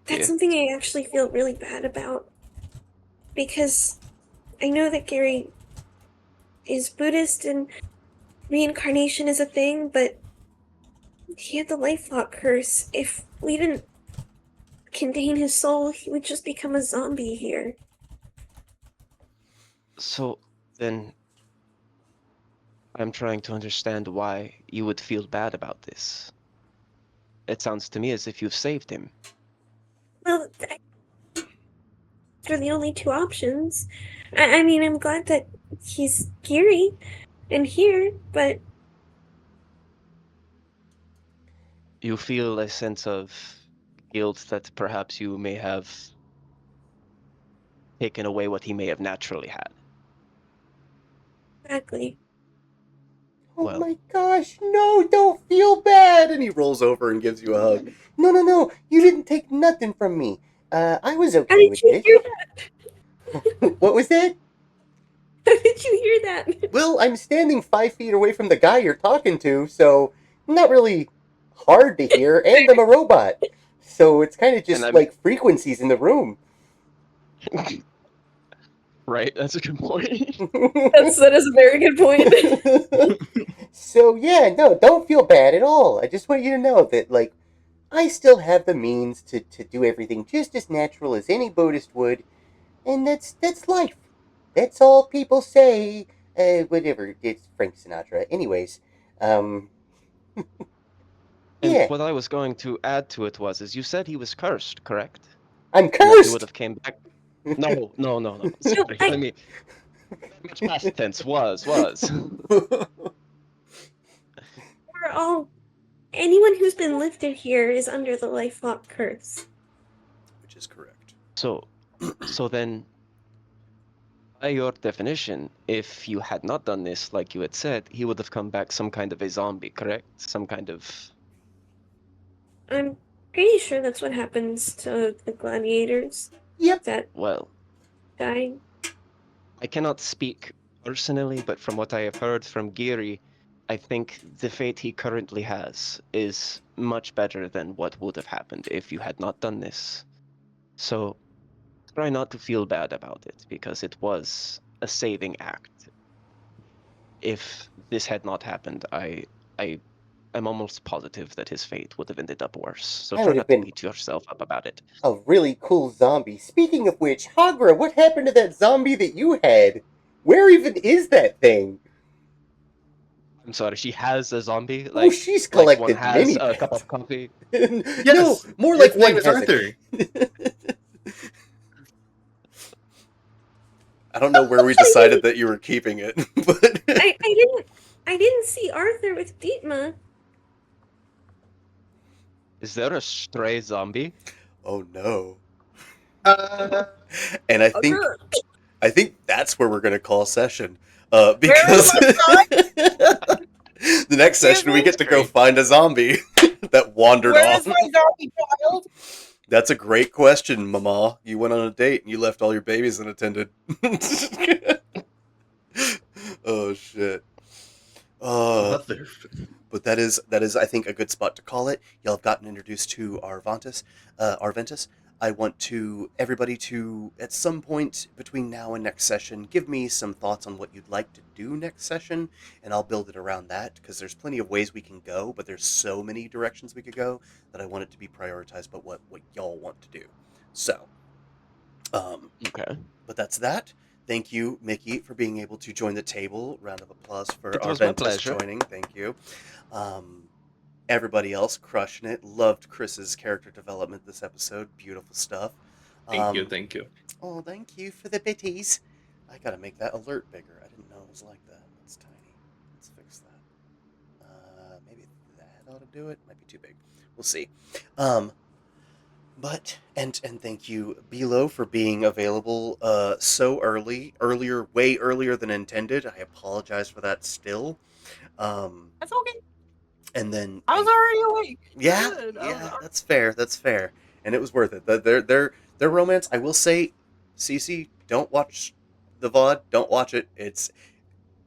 Yeah. something I actually feel really bad about. Because I know that Gary is Buddhist and reincarnation is a thing, but he had the lifelock curse. If we didn't contain his soul, he would just become a zombie here. So then I'm trying to understand why you would feel bad about this. It sounds to me as if you've saved him. Well, they're the only two options. I mean, I'm glad that he's Gary and here, but You feel a sense of guilt that perhaps you may have taken away what he may have naturally had. exactly. Oh Well- my gosh, no, don't feel bad. And he rolls over and gives you a hug. No, you didn't take nothing from me. I was How okay did with you this. hear that? What was that? How did you hear that? Well, I'm standing 5 feet away from the guy you're talking to, so not really hard to hear, and I'm a robot. So it's kind of just I'm- like frequencies in the room. Right, that's a good point. That is a very good point. So yeah, no, don't feel bad at all. I just want you to know that, like, I still have the means to do everything just as natural as any Buddhist would, and that's life. That's all people say. Whatever. It's Frank Sinatra. Anyways, And yeah, what I was going to add to it is you said he was cursed, correct? I'm And that he would cursed. have came back. No. Sorry, I- I mean, much past tense was. We're all. Anyone who's been lifted here is under the lifelock curse. Which is correct. So then, by your definition, if you had not done this, like you had said, he would have come back some kind of a zombie, correct? Some kind of. I'm pretty sure that's what happens to the gladiators Yep. that Well, die. I cannot speak personally, but from what I have heard from Geary, I think the fate he currently has is much better than what would have happened if you had not done this. So try not to feel bad about it, because it was a saving act. If this had not happened, I'm almost positive that his fate would have ended up worse. So I try would have not to been beat yourself up about it. a really cool zombie. Speaking of which, Hagra, what happened to that zombie that you had? Where even is that thing? I'm sorry, she has a zombie? Oh, she's like one collected has many a cup pets. of coffee? Yes, No, more its like one name is has Arthur. I don't know where we decided that you were keeping it, but I didn't see Arthur with Dietmar. Is there a stray zombie? oh no. Uh, And I think that's where we're gonna call session. Because the next session we get to go find a zombie that wandered Where off. is my zombie child? That's a great question, Mama. You went on a date and you left all your babies unattended. Oh shit. mother. But that is I think a good spot to call it. Y'all have gotten introduced to Arventus. I want everybody to at some point between now and next session give me some thoughts on what you'd like to do next session, and I'll build it around that, because there's plenty of ways we can go, but there's so many directions we could go that I want it to be prioritized by what y'all want to do. So, Okay. but that's that. Thank you, Mickey, for being able to join the table. Round of applause for It was my Arventus pleasure. joining. Thank you. Everybody else crushing it. Loved Chris's character development this episode. Beautiful stuff. Thank you. Oh, thank you for the bitties. I gotta make that alert bigger. I didn't know it was like that. It's tiny. Let's fix that. Maybe that ought to do it. Might be too big. We'll see. But and thank you, Bilo, for being available so way earlier than intended. I apologize for that still. That's okay. And then I was already awake. yeah, Good. yeah, that's fair. That's fair, and it was worth it. Their romance. I will say, Cece, don't watch the VOD. Don't watch it.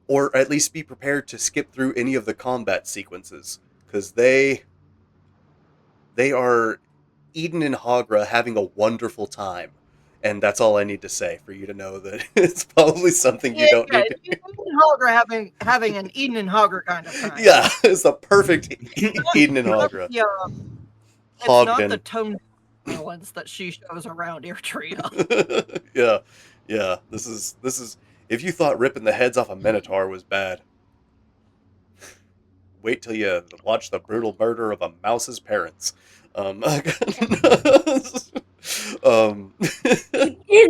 Or at least be prepared to skip through any of the combat sequences because they are Eden and Hagra having a wonderful time, and that's all I need to say for you to know that it's probably something you don't need to. Eden and Hogger having an Eden and Hogger kind of time. Yeah, it's the perfect Eden and Hagra. Yeah, it's not the tone violence that she shows around Eritrea. Yeah, yeah. This is. If you thought ripping the heads off a Minotaur was bad, wait till you watch the brutal murder of a mouse's parents. He did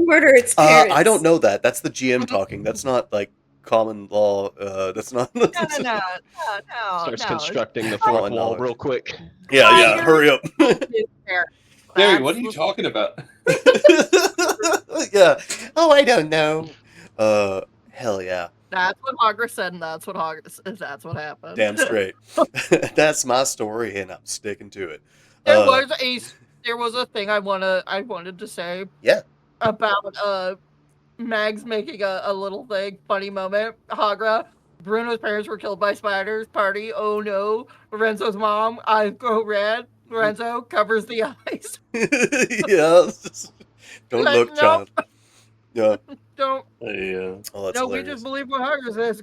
murder its parents. I don't know that. That's the GM talking. That's not like common law. That's not. No. Starts no. constructing the Common fourth wall knowledge. real quick. Yeah. Hurry up. Gary, what are you talking about? Yeah. Oh, I don't know. Hell yeah. That's what Hogger said, and that's what happened. Damn straight. That's my story, and I'm sticking to it. There was a thing I wanted to say. Yeah. About Mags making a little thing, funny moment. Hagra, Bruno's parents were killed by spiders. Party, oh no. Lorenzo's mom, eyes go red. Lorenzo covers the eyes. Yeah. Don't Like, look, nope. child. Yeah. Don't. Oh, that's No, we hilarious. just believe what Hagra says.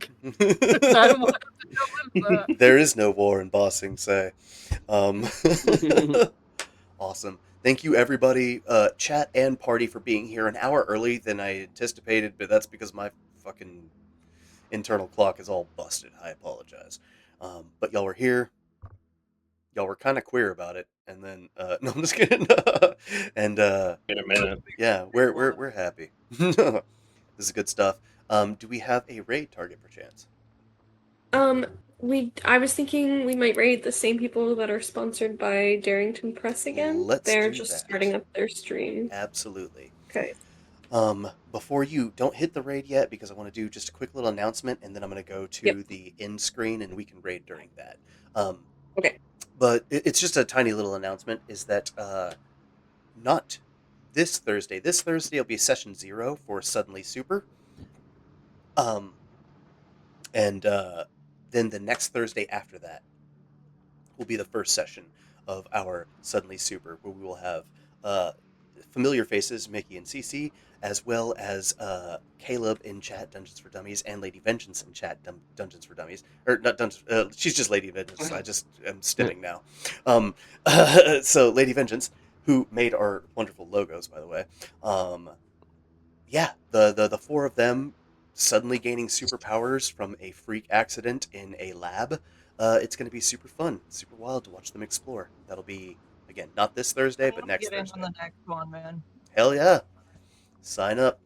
I don't want to tell him that. There is no war in Bossing, say. Awesome. Thank you, everybody, chat and party, for being here an hour early than I anticipated, but that's because my fucking internal clock is all busted. I apologize. But y'all were here. Y'all were kind of queer about it, and then no, I'm just kidding. And In a minute. yeah, we're happy. This is good stuff. Do we have a raid target perchance? I was thinking we might raid the same people that are sponsored by Darrington Press again. Let's They're do just that. starting up their stream. Absolutely. Okay. Before you don't hit the raid yet, because I want to do just a quick little announcement, and then I'm going to go to the end screen, and we can raid during that. Okay. But it's just a tiny little announcement. Is that not this Thursday? This Thursday will be session 0 for Suddenly Super. And then the next Thursday after that will be the first session of our Suddenly Super, where we will have familiar faces, Mickey and Cece, as well as Caleb in chat, Dungeons for Dummies, and Lady Vengeance in chat, Dungeons for Dummies. Or not Dungeons, she's just Lady Vengeance. I just am stimming now. So Lady Vengeance, who made our wonderful logos, by the way. Yeah, the four of them suddenly gaining superpowers from a freak accident in a lab. It's going to be super fun, super wild to watch them explore. That'll be, again, not this Thursday, but next Get in Thursday. on the next one, man. Hell yeah. Sign up.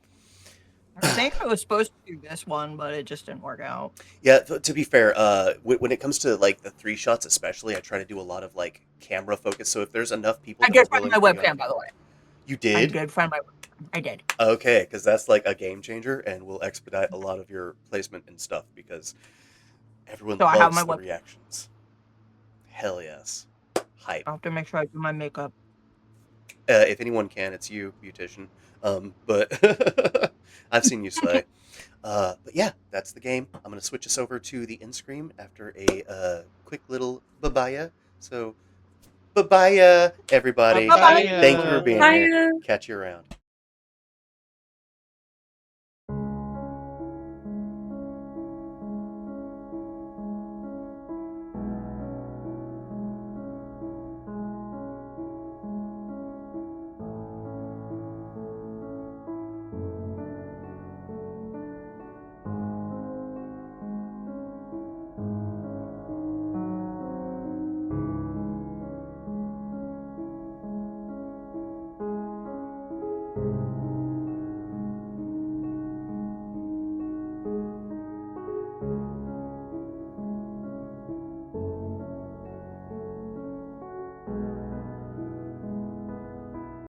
I think I was supposed to do this one, but it just didn't work out. Yeah, to be fair, when it comes to like the 3 shots especially, I try to do a lot of like camera focus. So if there's enough people I that did are willing find my to be on- webcam, by the way. You I did? did find my webcam. I did. Okay, because that's like a game changer and will expedite a lot of your placement and stuff because everyone So I have loves my the reactions. Hell yes. Hype. I'll have to make sure I do my makeup. If anyone can, it's you, Beautician. But I've seen you slay. But yeah, that's the game. I'm going to switch us over to the end screen after a quick little bye-bye. So, bye-bye, everybody. Bye-bye. Thank you for being here. Bye. Catch you around.